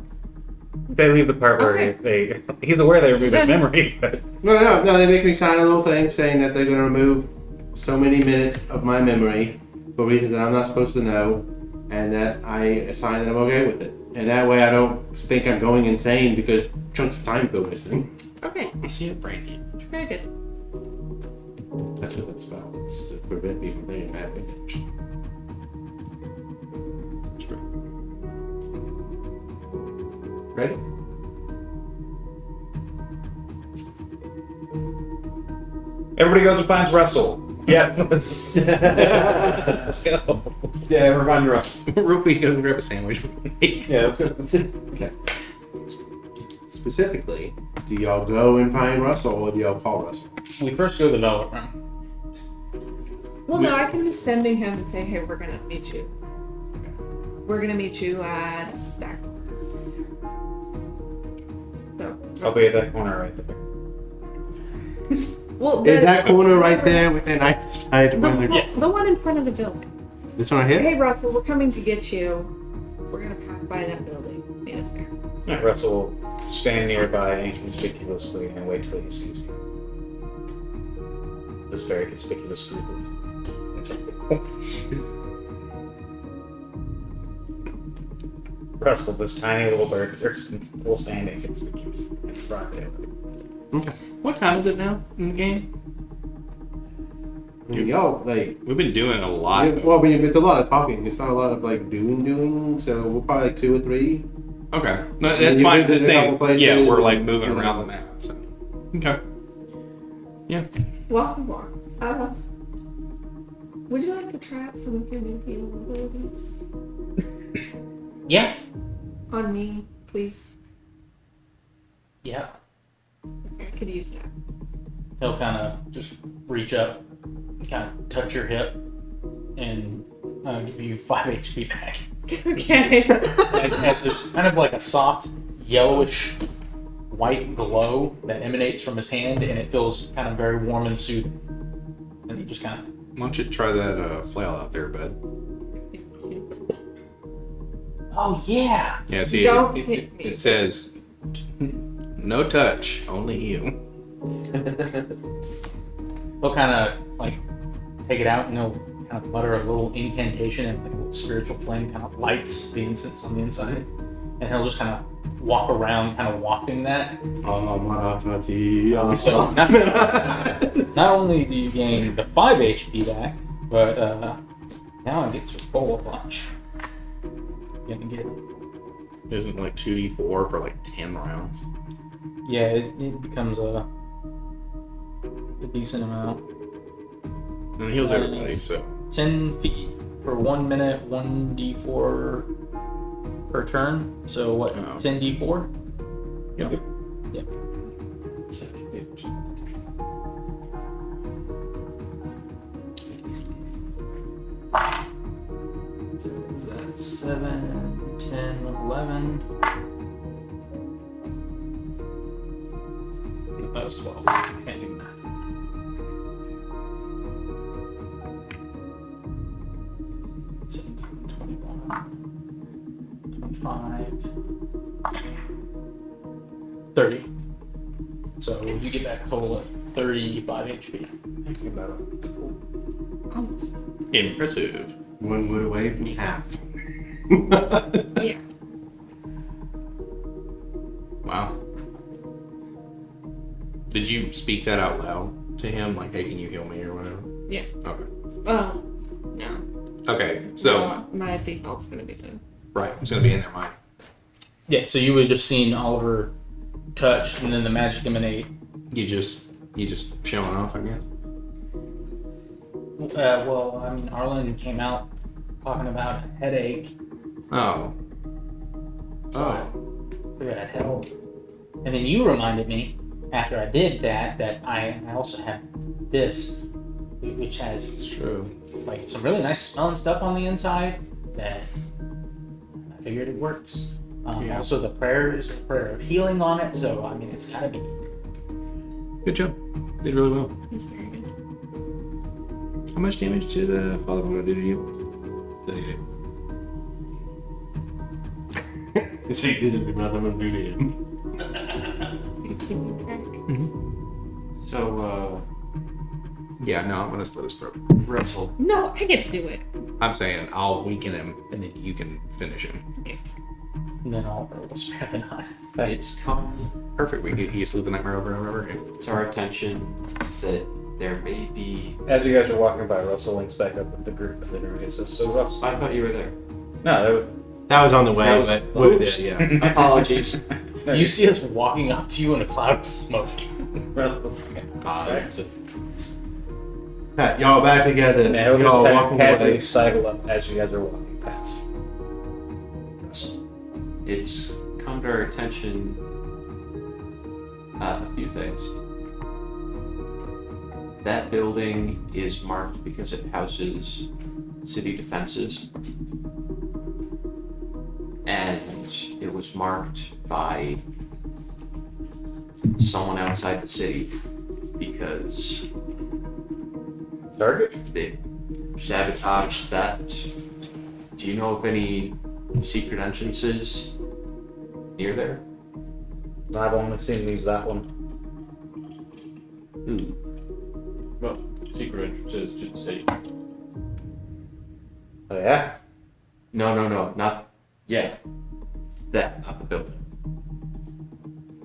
They leave the part where Okay. he's aware they remove his memory, but No, they make me sign a little thing saying that they're going to remove so many minutes of my memory for reasons that I'm not supposed to know, and that I sign that I'm okay with it. And that way I don't think I'm going insane because chunks of time go missing. Okay. I see it, Brandy. Very good. That's what that's about. Just to prevent me from thinking bad things. Ready? everybody goes and finds Russell. Yeah. Let's go. Yeah, everybody rush. Rupee, go grab a sandwich. Yeah, let's go. Okay. Specifically, do y'all go and find Russell or do y'all call Russell? We first go to the velvet room. Well, no, I can just send him and say, hey, we're gonna meet you. We're gonna meet you at Stack. So. I'll be at that corner right there. Well, Is that corner right there within eyesight of where they're- the one in front of the building. This one right here? Hey, Russell, we're coming to get you. We're gonna pass by that building. Meet us there. Yeah, Russell will stand nearby inconspicuously and wait till he sees you. This very conspicuous group of. Russell, this tiny little bird, will stand inconspicuous in front of him. What time is it now in the game? I mean, y'all, like, We've been doing a lot. well, it's a lot of talking. It's not a lot of, like, doing. So we're probably like 2 or 3. Okay, no, And that's you fine. visit This a couple thing, places yeah, we're like and- moving around the map. So, okay. Welcome more. Would you like to try out some of your new healing abilities? Yeah. On me, please. Yeah. I could use that. He'll kind of just reach up, kind of touch your hip, and give you 5 HP back. Okay. As there's kind of like a soft yellowish white glow that emanates from his hand, and it feels kind of very warm and soothing. And he just kind of. Why don't you try that flail out there, bud? Oh yeah. Yeah, see, Don't it, hit it, me. it says no touch, only you. He'll kind of like take it out, and he'll kind of mutter a little incantation, and like a little spiritual flame kind of lights the incense on the inside, and he'll just kind of walk around, kind of wafting that. So not only do you gain the 5 HP back, but now I get to roll a bunch. You're gonna get, Isn't like 2d4 for like 10 rounds? yeah, it becomes a decent amount. And it heals everybody, so. 10 feet for 1 minute, 1d4 per turn. So what? Oh. 10d4. Yep. Yep. So is that 7, 10, 11? That was 12. Can't do math. $17, 21, 25, 30. So you get back a total of 35 HP. Almost. Impressive. One wood away from half. Yeah. Wow. Did you speak that out loud to him? Like, hey, can you heal me or whatever? Yeah. Okay. Well, no. Okay, so, Well, my default's gonna be the. right, it's going to be in their mind. Yeah, so you would have just seen Oliver touch and then the magic emanate. You just showing off, I guess. Well, I mean, Arlen came out talking about a headache. Oh. So I figured I'd help. And then you reminded me, after I did that I also have this, which has It's true. like some really nice smelling stuff on the inside that I figured it works. Yeah. Also, the prayer is a prayer of healing on it, so I mean, it's gotta be. Good job. Did really well. He's very good. How much damage did Father want to do to you? It's like this is another one to him. So, Yeah, no, I'm going to slit his throat. Russell, No, I get to do it. I'm saying I'll weaken him and then you can finish him. And then I'll spare the knot. it's come Perfect. We get used to the nightmare over and over again. to our attention that there may be. As you guys are walking by, Russell links back up with the group of the druid. Says, "So Russ, I thought you were there. no, That was on the way, That was- but we're oops. there, yeah. Apologies. You see us walking up to you in a cloud of smoke. Pat, y'all back together. Now Y'all we'll walking casually away. sidle up as you guys are walking past. It's come to our attention a few things. That building is marked because it houses city defenses. And it was marked by someone outside the city because Target? they sabotage, theft. Do you know of any secret entrances near there? I've only seen use that one. Well, secret entrances to the city. Oh yeah? No, not yet. That, not the building.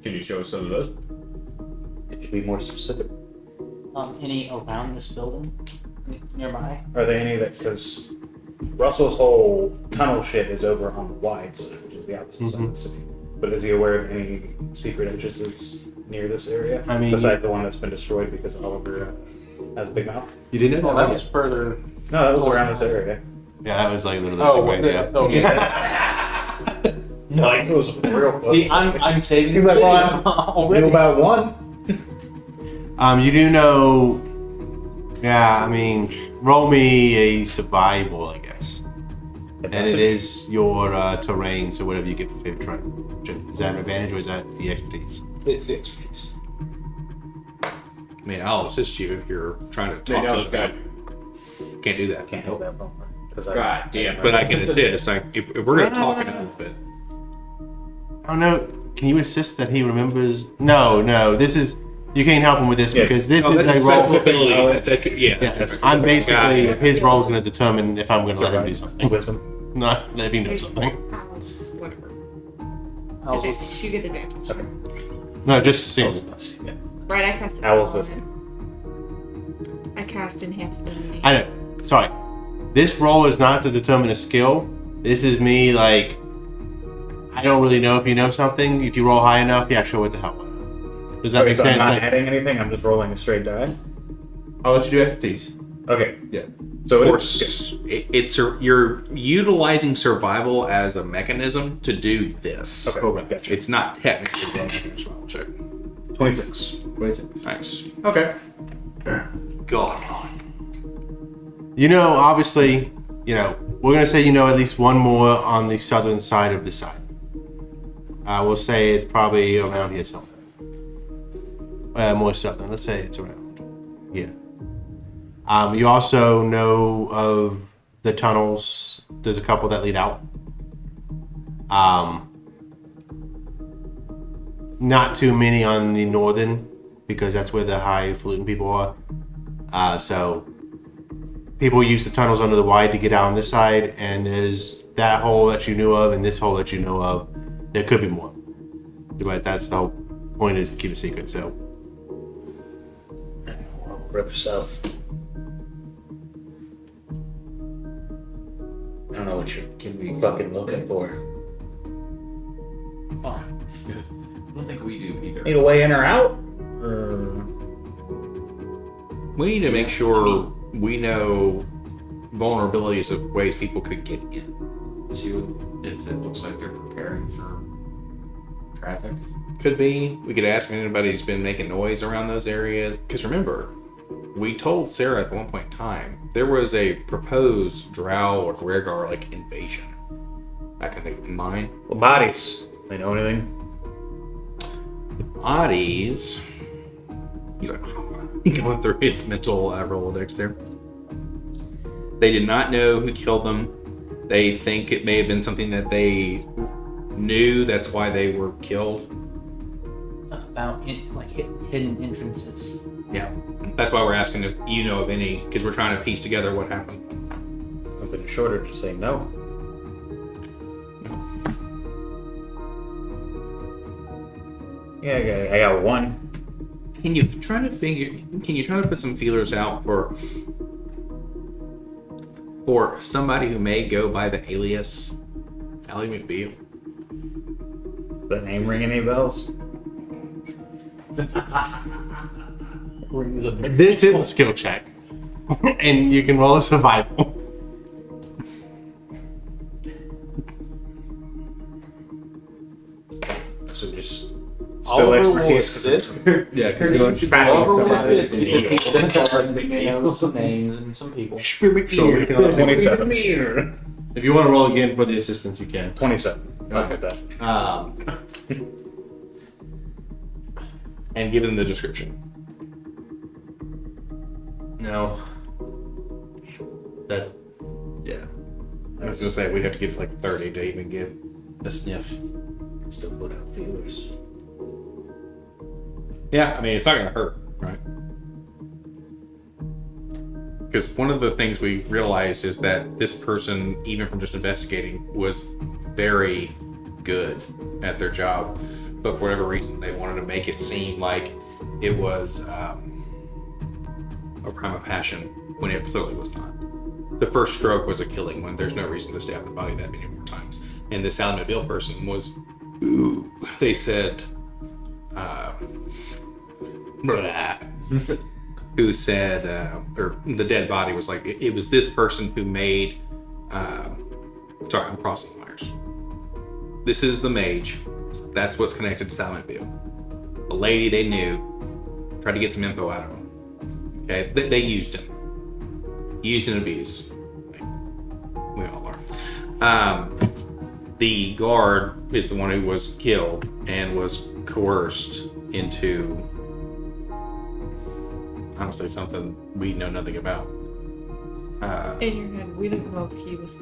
Can you show us some of those? Could you be more specific? Any around this building? Nearby? Are there any that, because Russell's whole tunnel shit is over on the wide side, which is the opposite side of the city. But is he aware of any secret entrances near this area? I mean, besides the one that's been destroyed because Oliver has a big mouth? You didn't know Well, that? that was further. No, that was around this area. Yeah, that was like literally Oh, right was there. it? Okay. Nice. It was real close. See, I'm saving. He's like, the well, video I knew already. about one. You do know. Yeah, I mean, roll me a survival, I guess. And it is your terrain, so whatever you get for favorite terrain. Is that an advantage or is that the expertise? It's the expertise. I mean, I'll assist you if you're trying to talk no, to it's him. Can't do that. Can't help that bumper. God damn it. But I can assist. Like, if we're going to talk in a little bit. Oh no, can you assist that he remembers? No, this is You can't help him with this Yeah. because this Oh, is that's a roll. ability. Yeah. Yeah, I'm basically his role is going to determine if I'm going to let him do something. Wisdom. Not if he knows something. Alice, whatever. Owl's Advantage. You get advantage. Okay. No, just see. Yeah. Right, I cast Owl's on wisdom. him. I cast enhanced immunity. I know. Sorry. This role is not to determine a skill. This is me like. I don't really know if you know something. If you roll high enough, yeah, sure, what the hell. Does that Okay, make so I'm sense? not Like, adding anything. I'm just rolling a straight die. I'll let you do expertise. Okay. Yeah. So Of it course, is. it's you're utilizing survival as a mechanism to do this. Okay. Cool. Gotcha. It's not technically doing a survival check. 26. 26. Nice. Okay. God. You know, obviously, we're going to say at least one more on the southern side of the site. We'll say it's probably around here somewhere. More southern. Let's say it's around here. You also know of the tunnels. There's a couple that lead out. Not too many on the northern because that's where the highfalutin people are. So people use the tunnels under the wide to get out on this side, and there's that hole that you knew of and this hole that you know of. There could be more, but that's the whole point, is to keep a secret. So Further south. I don't know what you're fucking looking for. I don't think we do either. Need a way in or out? Or... We need to make sure we know vulnerabilities of ways people could get in. See if it looks like they're preparing for traffic. Could be. We could ask if anybody's been making noise around those areas. Because remember, we told Sarah at one point in time there was a proposed drow or Dwergar like invasion. I can think of mine. Well, bodies. They know anything? Bodies. He's like going through his mental Rolodex there. They did not know who killed them. They think it may have been something that they knew. That's why they were killed. About hidden entrances. Yeah. That's why we're asking if you know of any, because we're trying to piece together what happened. I've been shorter to say no. Yeah, I got one. Can you try to put some feelers out for somebody who may go by the alias Sally McBeal? That name ring any bells? this is a skill check, and you can roll a survival. So just Oliver will expertise. assist. Yeah, because you're Oliver will tracking assist. People teach them to know some names and some people. Sure, we can let- 27. If you want to roll again for the assistance, you can. 27. Look at that. And give them the description. No. That. Yeah. I was gonna say we'd have to give like 30 to even give a sniff. Still put out feelers. Yeah, I mean it's not gonna hurt, right? Because one of the things we realized is that this person, even from just investigating, was very good at their job, but for whatever reason they wanted to make it seem like it was a crime of passion when it clearly was not. The first stroke was a killing one. There's no reason to stab the body that many more times. And this Salamobile person was, they said, who said, or the dead body was like, it was this person who made, sorry, I'm crossing wires. This is the mage. That's what's connected to Salamobile. A lady they knew tried to get some info out of him. Okay, they used him. Used and abused. Like, we all are. The guard is the one who was killed and was coerced into, honestly, something we know nothing about. In your head, we didn't know if he was.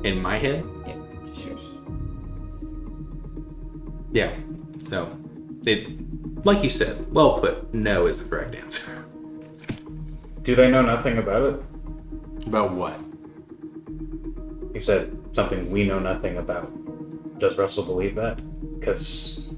In my head? Yeah, just yours. Yeah. So, like you said, well put. No is the correct answer. Do they know nothing about it? About what? He said something we know nothing about. Does Russell believe that? Because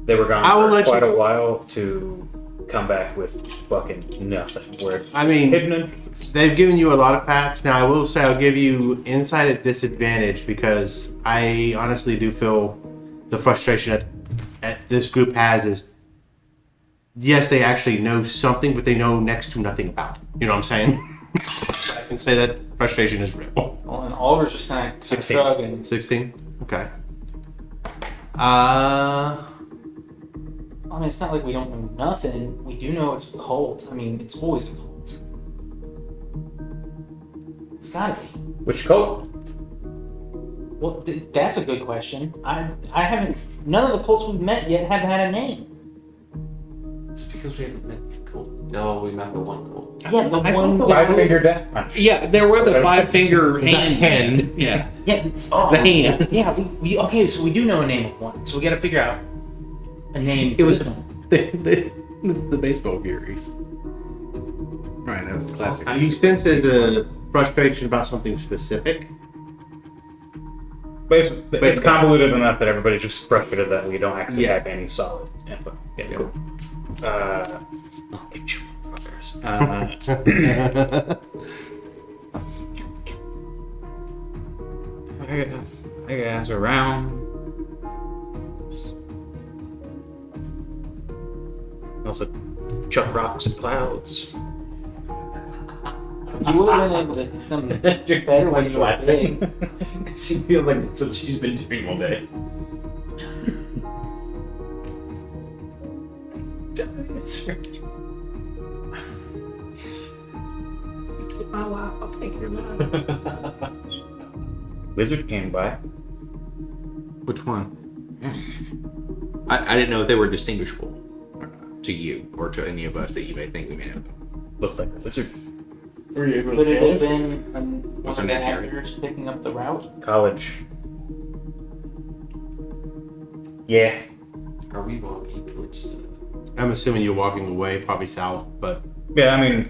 they were gone I will for let quite you- a while to come back with fucking nothing. Where I mean, hidden entrances. they've given you a lot of facts. Now, I will say I'll give you insight at disadvantage because I honestly do feel the frustration that this group has is, yes, they actually know something, but they know next to nothing about it. You know what I'm saying? I can say that frustration is real. Well, and Oliver's just kind of 16. shrugging. 16? Okay. I mean, it's not like we don't know nothing. We do know it's a cult. I mean, it's always a cult. It's gotta be. Which cult? Well, that's a good question. I haven't. None of the cults we've met yet have had a name. It's because we haven't met the cult. No, we met the one cult. Yeah, the one. Five-finger death punch. Yeah, there was a 5-finger hand. Yeah. Yeah. Oh, The hand. Yeah. We okay. So we do know a name of one. So we got to figure out a name. It was for this one. the baseball Gears. Right, that was the classic. You sense there's a frustration about something specific. Basically, But- it's convoluted enough that everybody's just frustrated that we don't actually Yeah. have any solid info. Yeah, Yeah. cool. I'll get you, motherfuckers. I guess around. Also, chuck rocks and clouds. You would have been able to hit them better when you were big. She feels like that's what she's been doing all day. Wizard came by. Which one? I didn't know if they were distinguishable to you or to any of us that you may think we may know them. Looked like a wizard. Were you able Could to it kill have him? been What's one her of the name, Harry? actors picking up the route? College. Yeah. Are we walking towards the... I'm assuming you're walking away, probably south, but Yeah, I mean,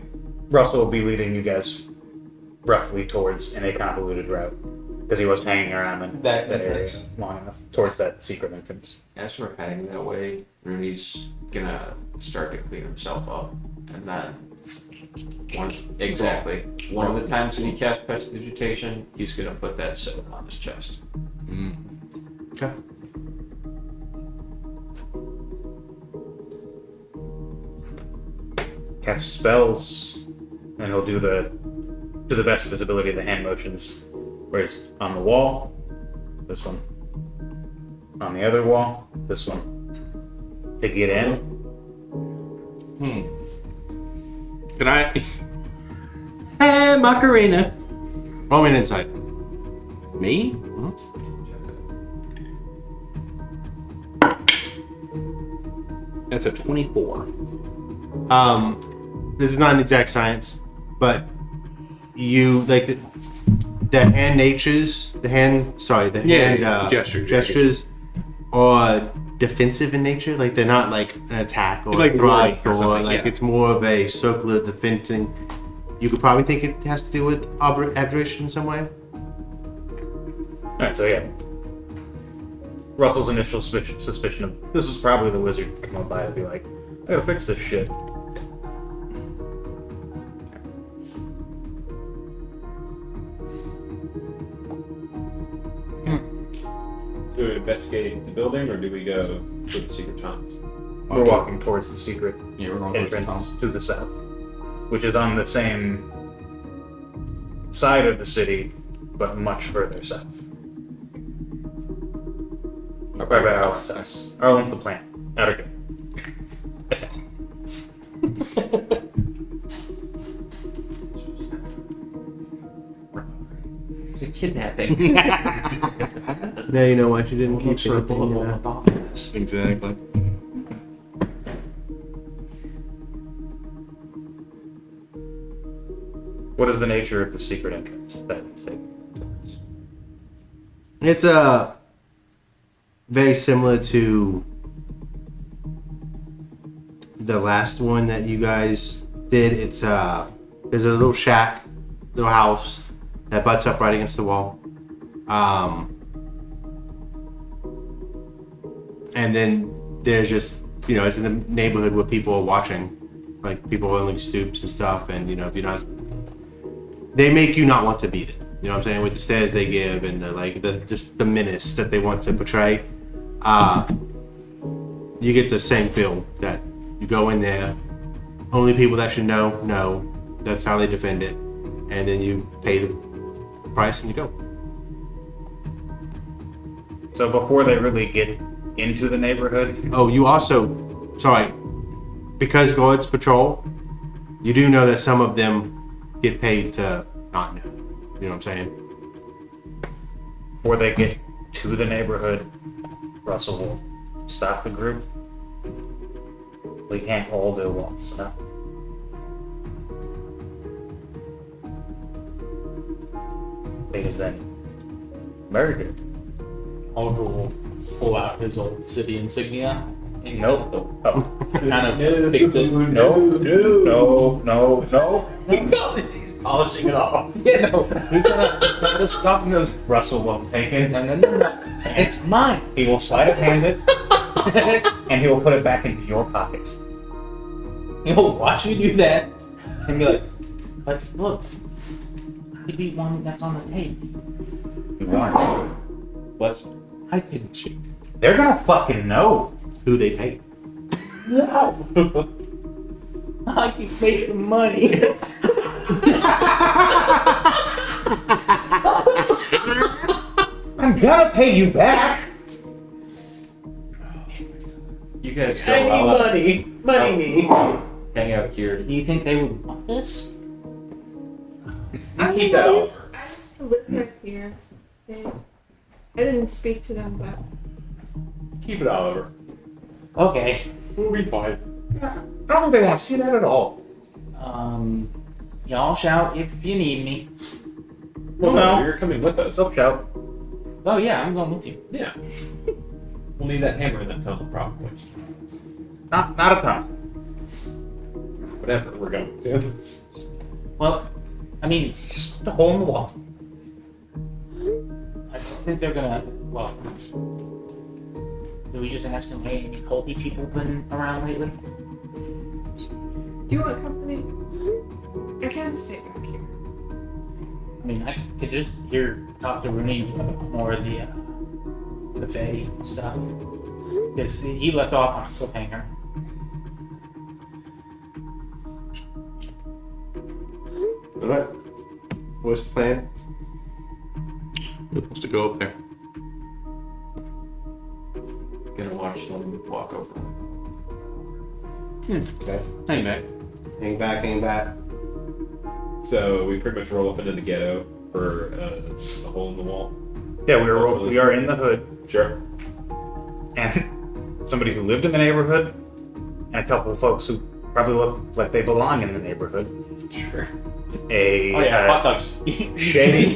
Russell will be leading you guys roughly towards in a convoluted route because he wasn't hanging around in That that area entrance. long enough towards that secret entrance. As we're heading that way, Rooney's gonna start to clean himself up. And then, one of the times that he casts prestidigitation, he's gonna put that soda on his chest. okay. Cast spells, and he'll do to the best of his ability the hand motions. Whereas on the wall, this one. On the other wall, this one. To get in, Can I? Hey, Macarena. Roll me an insight. Me? That's a 24. This is not an exact science, but you like the hand gestures are defensive in nature. Like they're not like an attack or Like a thrust rolling or or something, like yeah. it's more of a circular defending. You could probably think it has to do with abjuration in some way. Alright, so yeah. Russell's initial suspicion of this is probably the wizard coming by to be like, I gotta fix this shit. Do we investigate the building or do we go to the secret tunnels? We're walking towards the secret Yeah, we're going towards the entrance tunnel. to the south, which is on the same side of the city, but much further south. Right by Arlen's house. Arlen's the plant. Outer good. It's a kidnapping. Now you know why she didn't keep Looks for a anything. bullet hole above us. Exactly. What is the nature of the secret entrance that it's taking towards? It's very similar to the last one that you guys did. It's there's a little shack, little house that butts up right against the wall. And then there's just, it's in the neighborhood where people are watching, like people on like stoops and stuff. And if you're not, they make you not want to be there. You know what I'm saying? With the stares they give and just the menace that they want to portray. You get the same feel that you go in there, only people that should know. That's how they defend it, and then you pay the price and you go. So before they really get into the neighborhood, Oh, you also, because guards patrol, you do know that some of them get paid to not know. You know what I'm saying? before they get to the neighborhood, Russell will stop the group. We can't all go once, no? Because then, murder. Oliver will pull out his old city insignia and Nope. Oh. kind of fix it. No. He's polishing it off. He's gonna just stop and goes, Russell won't take it. no. It's mine. He will sleight of hand it, and he will put it back into your pocket. He'll watch me do that and be like, but look, I could be one that's on the tape. You are. I could cheat. They're gonna fucking know. Who they pay? No. I can make some money. I'm gonna pay you back. You guys go. I need I'll money. Money me. hang out here. Do you think they would want this? I keep that I over. used to live right here. I didn't speak to them, but Keep it, Oliver. Okay. We'll be fine. I don't think they want to see that at all. Y'all shout if you need me. Well, no. You're coming with us. They'll shout. Oh yeah, I'm going with you. Yeah. We'll need that hammer in that tunnel, probably. Not a ton. Whatever, we're going to. Well, I mean, Just a hole in the wall. I think they're gonna. Well, do we just ask them, hey, any culty people been around lately? do you want company? I can stay back here. I mean, I could just talk to Rooney about more of the Fae stuff. Because he left off on a cliffhanger. Alright. What's the plan? We're supposed to go up there. Gonna watch them walk over. Okay. Hang back. Hang back. So we pretty much roll up into the ghetto for a hole in the wall. Yeah, we are in the hood, Sure. and somebody who lived in the neighborhood, and a couple of folks who probably look like they belong in the neighborhood. Sure. A Oh yeah, hot dogs. shady,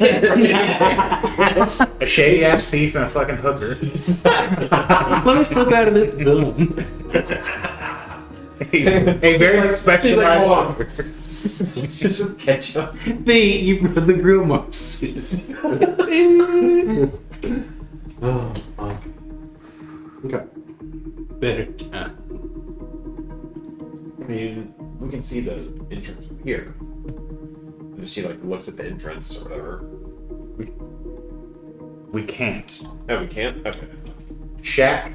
a shady ass thief and a fucking hooker. Let me slip out of this building. a very specialized hold hooker. Just some ketchup. You brought the grill marks. Oh, fuck. Okay. Better time. I mean, we can see the entrance from here. And just see like the looks at the entrance or whatever. We can't. Oh, we can't? Okay. Shack,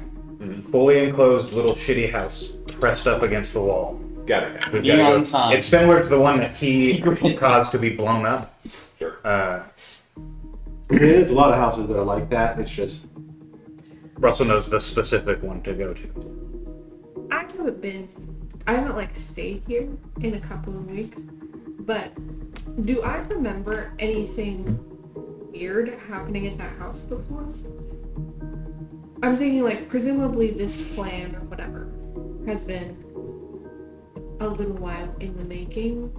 fully enclosed little shitty house, pressed up against the wall. Got it. We've Neon gotta go- sign. It's similar to the one that he Secret. caused to be blown up. Sure. There's a lot of houses that are like that. It's just Russell knows the specific one to go to. I haven't like stayed here in a couple of weeks, but do I remember anything weird happening at that house before? I'm thinking like presumably this plan or whatever has been a little while in the making.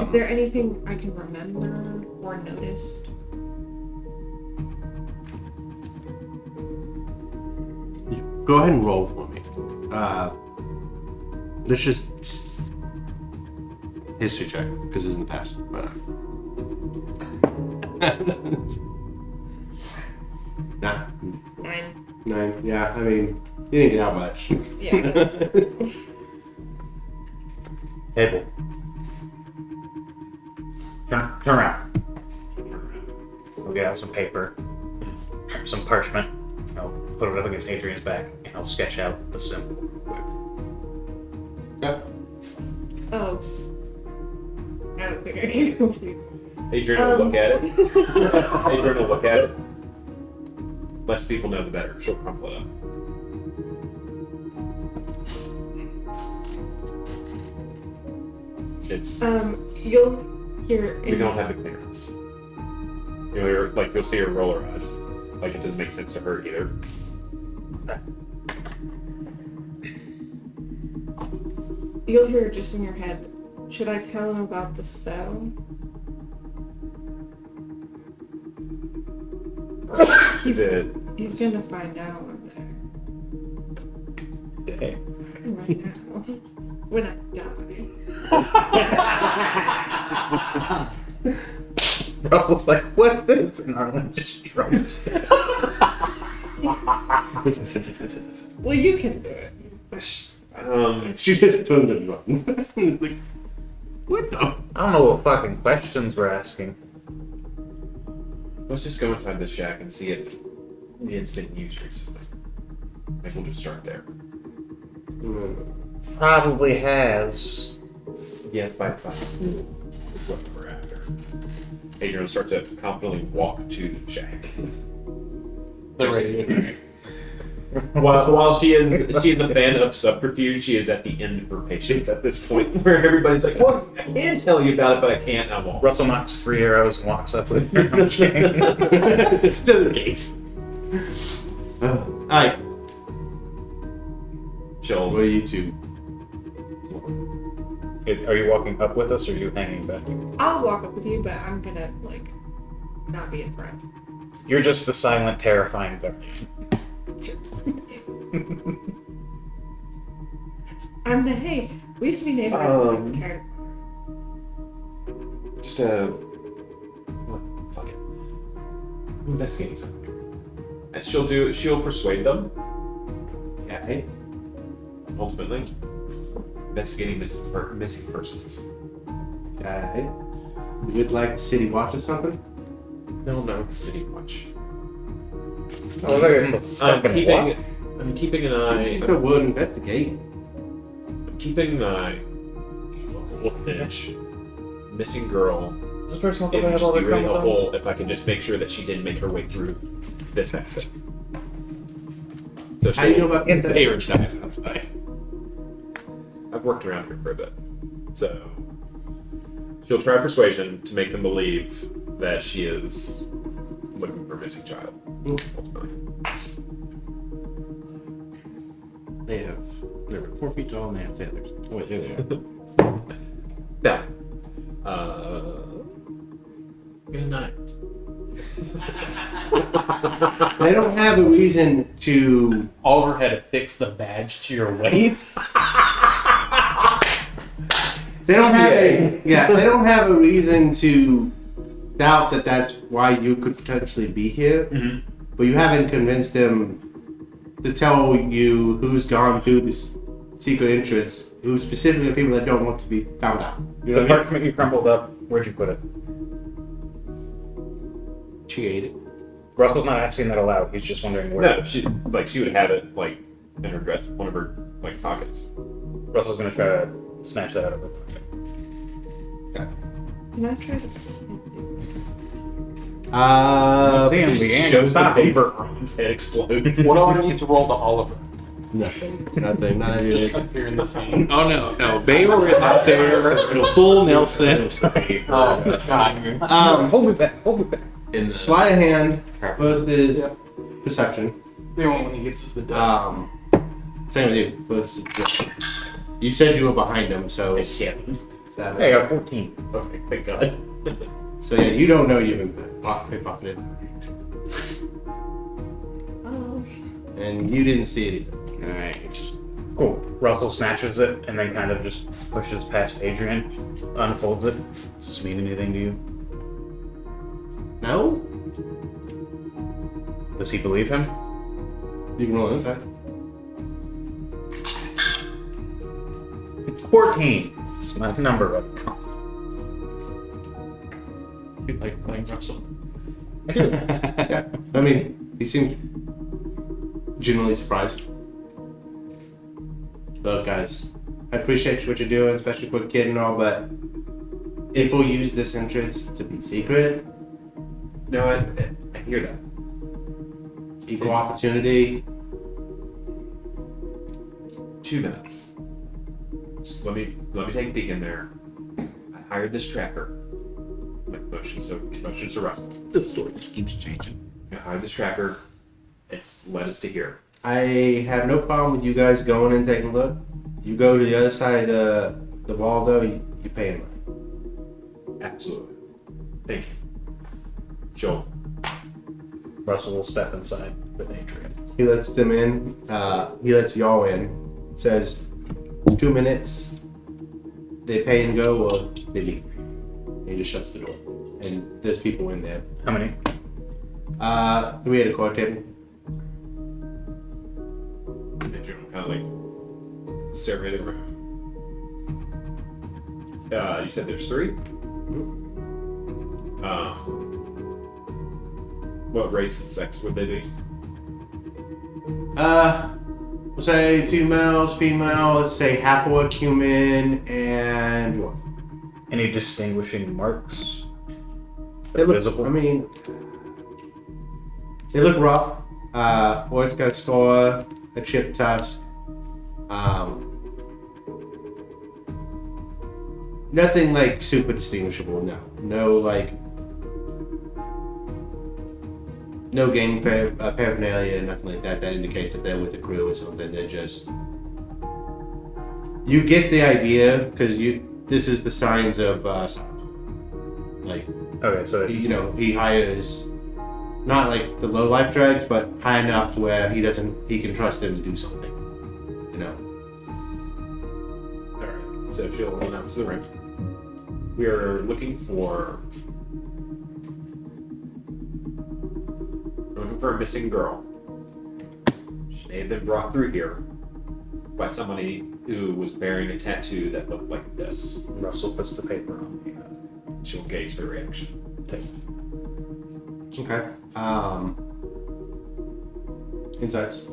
Is there anything I can remember or notice? Go ahead and roll for me. Let's just history check because it's in the past. Nah. 9. 9. Yeah, I mean, you didn't get out much. Yeah, that's Abel. Turn around. We'll get out some paper, some parchment. I'll put it up against Adrian's back, and I'll sketch out the symbol quick. Okay. Oh. I don't think I can complete. Adrian will look at it. Adrian will look at it. Less people know, the better. She'll crumple it up. It's. You'll hear. We don't have the clearance. You'll see her roll her eyes. Like, it doesn't make sense to her either. You'll hear just in your head. Should I tell him about the spell? He's gonna find out over there. Okay. Right now. When I die. Russell's like, what's this? And Arlen just drums. Well, you can do it. She just turned and runs. Like, what the? I don't know what fucking questions we're asking. Let's just go inside the shack and see if the incident used recently. Maybe we'll just start there. Probably has. Yes, by 5. Is what we're after. Adrian will start to confidently walk to the shack. While she is a fan of subterfuge, she is at the end of her patience at this point, where everybody's like, "Well, I can tell you about it, but I can't. I won't." Russell knocks 3 arrows and walks up with it. It's still the case. Alright, She'll. what are you two? Are you walking up with us or are you hanging back? I'll walk up with you, but I'm gonna, not be in front. You're just the silent, terrifying guardian. I'm the, hey, we used to be neighbors. I'm tired. Just fuck it. I'm investigating something here. And she'll persuade them. Okay. Ultimately. Investigating missing persons. Okay. You'd like a city watch or something? No, City Watch. Oh, look at him. I'm keeping an eye. The word investigate. I'm keeping an eye. Orphanage. Missing girl. Is this person It going to would have all just be their really chromosomes? helpful if I could just make sure that she didn't make her way through this exit. So How do you know about the Aaron's dies outside. I've worked around here for a bit. So she'll try persuasion to make them believe that she is looking for a missing child. Ultimately. They're 4 feet tall and they have feathers. Oh wait, there they are. Now, good night. They don't have a reason to. Oliver had to fix the badge to your waist. They don't have a. Yeah, they don't have a reason to doubt that that's why you could potentially be here. Mm-hmm. But you haven't convinced them to tell you who's gone through this secret entrance, who specifically are people that don't want to be found out. You know The what I mean? parchment you crumpled up, where'd you put it? She ate it. Russell's not asking that aloud. He's just wondering where. No, she would have it in her dress, one of her pockets. Russell's gonna try to snatch that out of her pocket. Can I try to see? Damn, Leanne, Shows the stop. paper, Ryan's head explodes. What do I need to roll to Oliver? Nothing. Not even. Up here in the scene. Oh no, Baylor is out there in a full Nelson. Oh, God. Hold me back. In the Sleight of hand versus perception. the one when he gets the dice. Same with you. Versus, you said you were behind him, so. 7. 7. Hey, I got 14. Okay, thank God. So yeah, you don't know you've been pickpocketed. And you didn't see it either. Nice. Cool. Russell snatches it and then kind of just pushes past Adrian, unfolds it. Does this mean anything to you? No? Does he believe him? You can roll inside. 14. It's my number right now. You like playing Russell? Yeah. I mean, he seems genuinely surprised. Look, guys, I appreciate what you're doing, especially for a kid and all, but people use this interest to be secret. No, I hear that. It's equal opportunity. 2 minutes. Just let me take a peek in there. I hired this tracker. Motions to Russell. The story just keeps changing. I hired this tracker. It's led us to here. I have no problem with you guys going and taking a look. You go to the other side of the wall, though, you pay money. Absolutely. Thank you. Joel. Russell will step inside with Adrian. He lets them in. He lets y'all in. Says 2 minutes. They pay and go, or they leave. He just shuts the door. And there's people in there. How many? 3 at a card table. Kind of like survey the room. You said there's 3? What race and sex would they be? We'll say 2 males, female. Let's say half orc, human, and dwarf. Any distinguishing marks? They look. Visible? I mean, they look rough. Orc's got a scar, a chip tusk. Nothing like super distinguishable. No like. No gang paraphernalia, nothing like that. That indicates that they're with the crew or something. They're just. You get the idea because this is the signs of like. Okay, so He hires not like the low life dregs, but high enough to where he can trust them to do something. Alright, so she'll announce to the room. We are looking for a missing girl. She may have been brought through here by somebody who was bearing a tattoo that looked like this. Russell puts the paper on me. She'll gauge the reaction. Okay. Insights.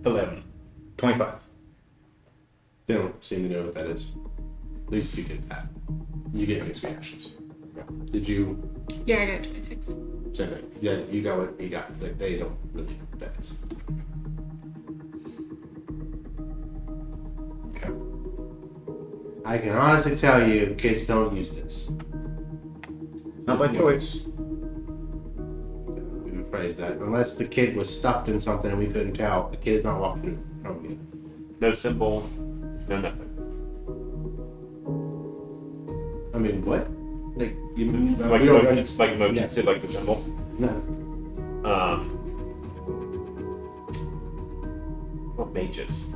$11. 25. They don't seem to know what that is. At least you get that. You get mixed reactions. Did you? Yeah, I got 26. So yeah, you got what you got. They don't really know what that is. Okay. I can honestly tell you, kids don't use this. Not by choice. We would phrase that. Unless the kid was stuffed in something and we couldn't tell, the kid is not walking from you. No symbol, no nothing. I mean, what? Like you Like we don't emotions, like emotions, Yeah. like the symbol. No. What mages?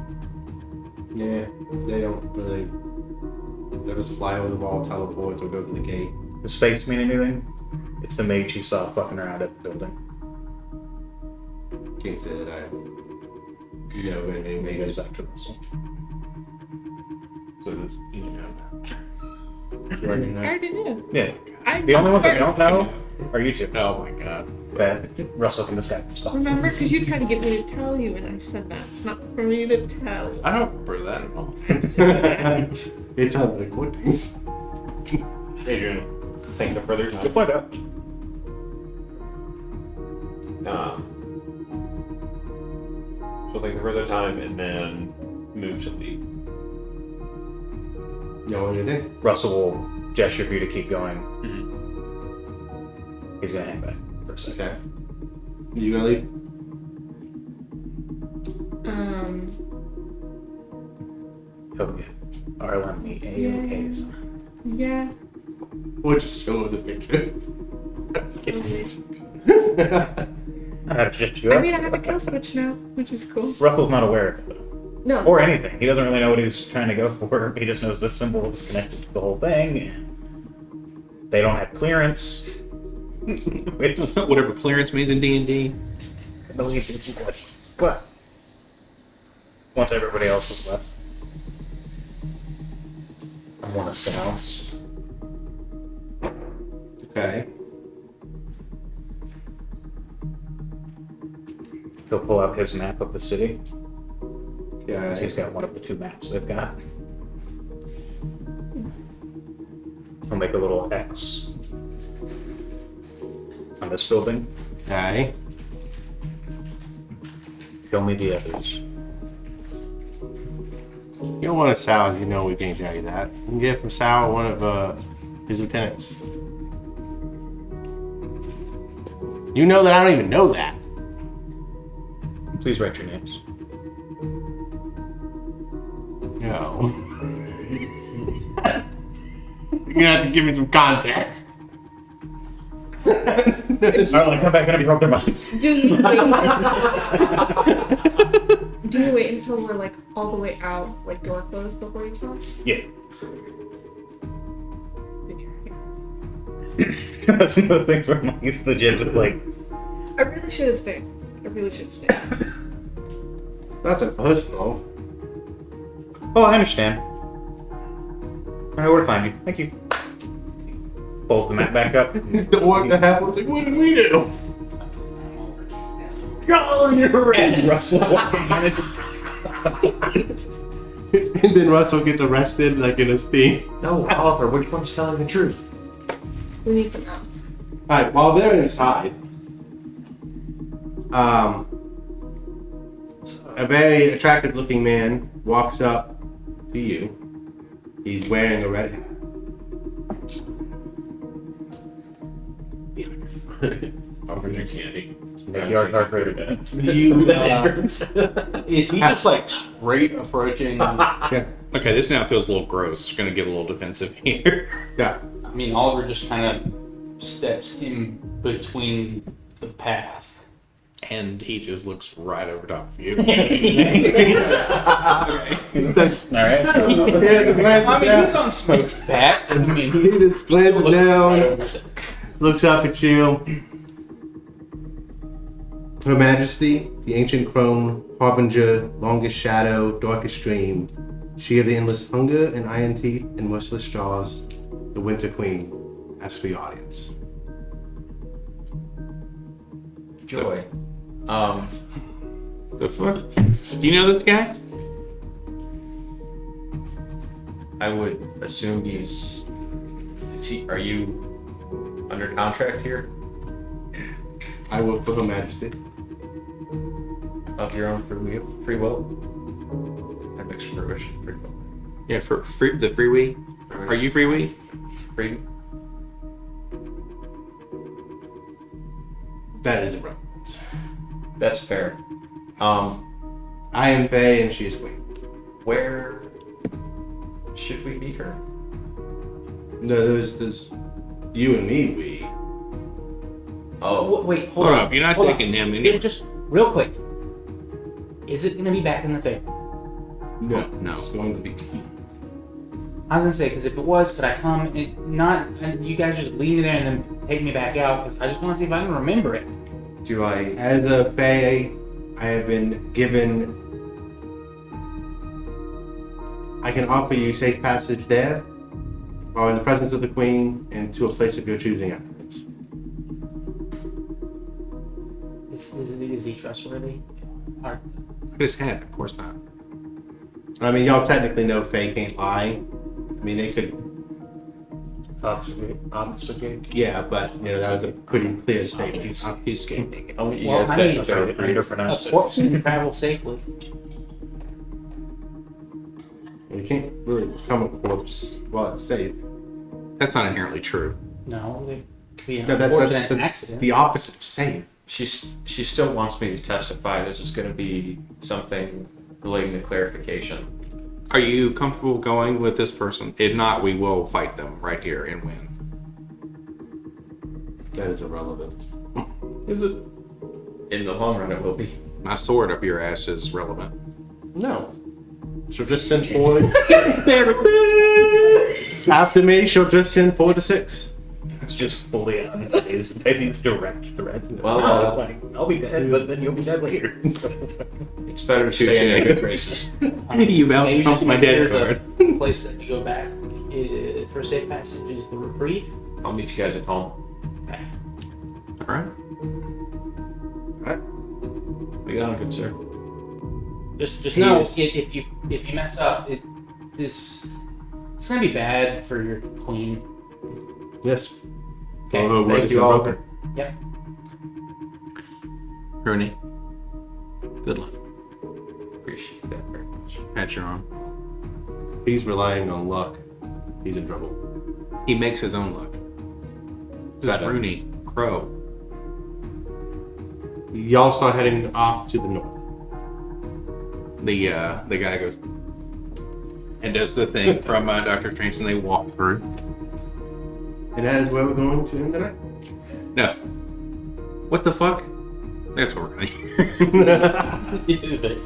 Yeah, they don't really. They'll just fly over the wall, teleport, or go to the gate. Does face mean anything? It's the mage he saw fucking around at the building. Can't say that I know anything. He Maybe goes just back to Russell. So this, I already knew. Yeah. I The only ones that don't know are you two. Oh my god. But Russell can disguise himself. Remember, because you tried to get me to tell you, and I said that. It's not for me to tell. I don't remember that at all. It's like what? Adrian, think no further time. Good point out. She'll take the further time and then move to leave. You know what you think? Russell will gesture for you to keep going. He's gonna hang back for a second. Okay. You gonna leave? Oh, yeah. are on the A-OKs. Yeah. We'll just show the picture. Okay. I have to ship you I up. mean, I have a kill switch now, which is cool. Russell's not aware of it, No. or anything. He doesn't really know what he's trying to go for. He just knows this symbol is connected to the whole thing, and they don't have clearance. Whatever clearance means in D&D. I believe it's good. But once everybody else is left, I want to sounds. Okay. He'll pull out his map of the city. Yeah. He's got one of the two maps they've got. He'll make a little X on this building. Okay. Kill me the others. You don't want a Sal, you know we can't tell you that. You can get it from Sal, one of his lieutenants. You know that I don't even know that. Please write your names. No. You're gonna have to give me some context. Alright, come back and I broke their minds. Do you wait? Do you wait until we're like all the way out, like door closed before you talk? Yeah. That's one of the things where Mike's legit just like, I really should have stayed. Not the first though. oh, I understand. I know where to find you. Thank you. Pulls the map back up. The orc that happened was like, what did we do? Oh, you're red, Russell. And then Russell gets arrested like in a sting. No, Oliver, which one's telling the truth? We need to know. Alright, while they're inside, a very attractive looking man walks up to you. He's wearing a red hat. Offering you candy. Make your card greater than it. You, Is he just like straight approaching? yeah, Okay, this now feels a little gross. Gonna get a little defensive here. yeah. I mean, Oliver just kind of steps in between the path. And he just looks right over top of you. He's like, Alright. I mean, he's on Smoke's back. I mean, he just glances looks down, right over his head. looks up at you. Her Majesty, the ancient crone, harbinger, longest shadow, darkest dream, she of the endless hunger and iron teeth and merciless jaws, the Winter Queen, asks for your audience. Joy. The fuck? Do you know this guy? I would assume are you under contract here? I work for Her Majesty. Of your own free will? I mix fruition, free will. Yeah, for the freeway. Are you freeway? Free? That is right. That's fair. I am Faye and she is Queen. Where should we meet her? No, there's you and me, we. Oh, Wait, Hold up, you're not hold taking on. him Yeah, in. just real quick. Is it gonna be back in the thing? No, no. It's going to be. I was gonna say, because if it was, could I come and and you guys just leave me there and then take me back out? Because I just want to see if I can remember it. do I? As a Fae, I have been given. I can offer you safe passage there, or in the presence of the Queen, and to a place of your choosing afterwards. Is he trustworthy? Or, His head, of course not. I mean, y'all technically know Fae can't lie. I mean, they could. Obfuscate. Yeah, but you know that was a pretty clear statement. Obfuscating. I'll meet you Well, guys I back mean- up Sorry, there. I a pronounced it. corpse can travel safely. You can't really become a corpse while it's safe. That's not inherently true. No, it could be an That- unfortunate that- accident. The opposite of safe. She still wants me to testify. This is going to be something relating to clarification. Are you comfortable going with this person? If not, we will fight them right here and win. That is irrelevant. Is it? In the long run, it will be. My sword up your ass is relevant. No. She'll just send forward. After me, she'll just send 4 to 6. It's just fully unfazed by these direct threats. Well, Like, I'll be dead, but then you'll be dead later. It's better to stay in their good graces. You Maybe out just my make dead sure card. the place that you go back for safe passage is the reprieve. I'll meet you guys at home. Alright. We got on, good sir. Just He know is. if you mess up, it's gonna be bad for your queen. Yes. Okay, Oh, thank has you been all. broken. Rooney. Good luck. Appreciate that very much. Pat your arm. He's relying on luck. He's in trouble. He makes his own luck. This is Better. Rooney. Crow. Y'all start heading off to the north. The guy goes and does the thing from Doctor Strange, and they walk through. And that is where we're going to end the night. No. What the fuck? That's what we're gonna. But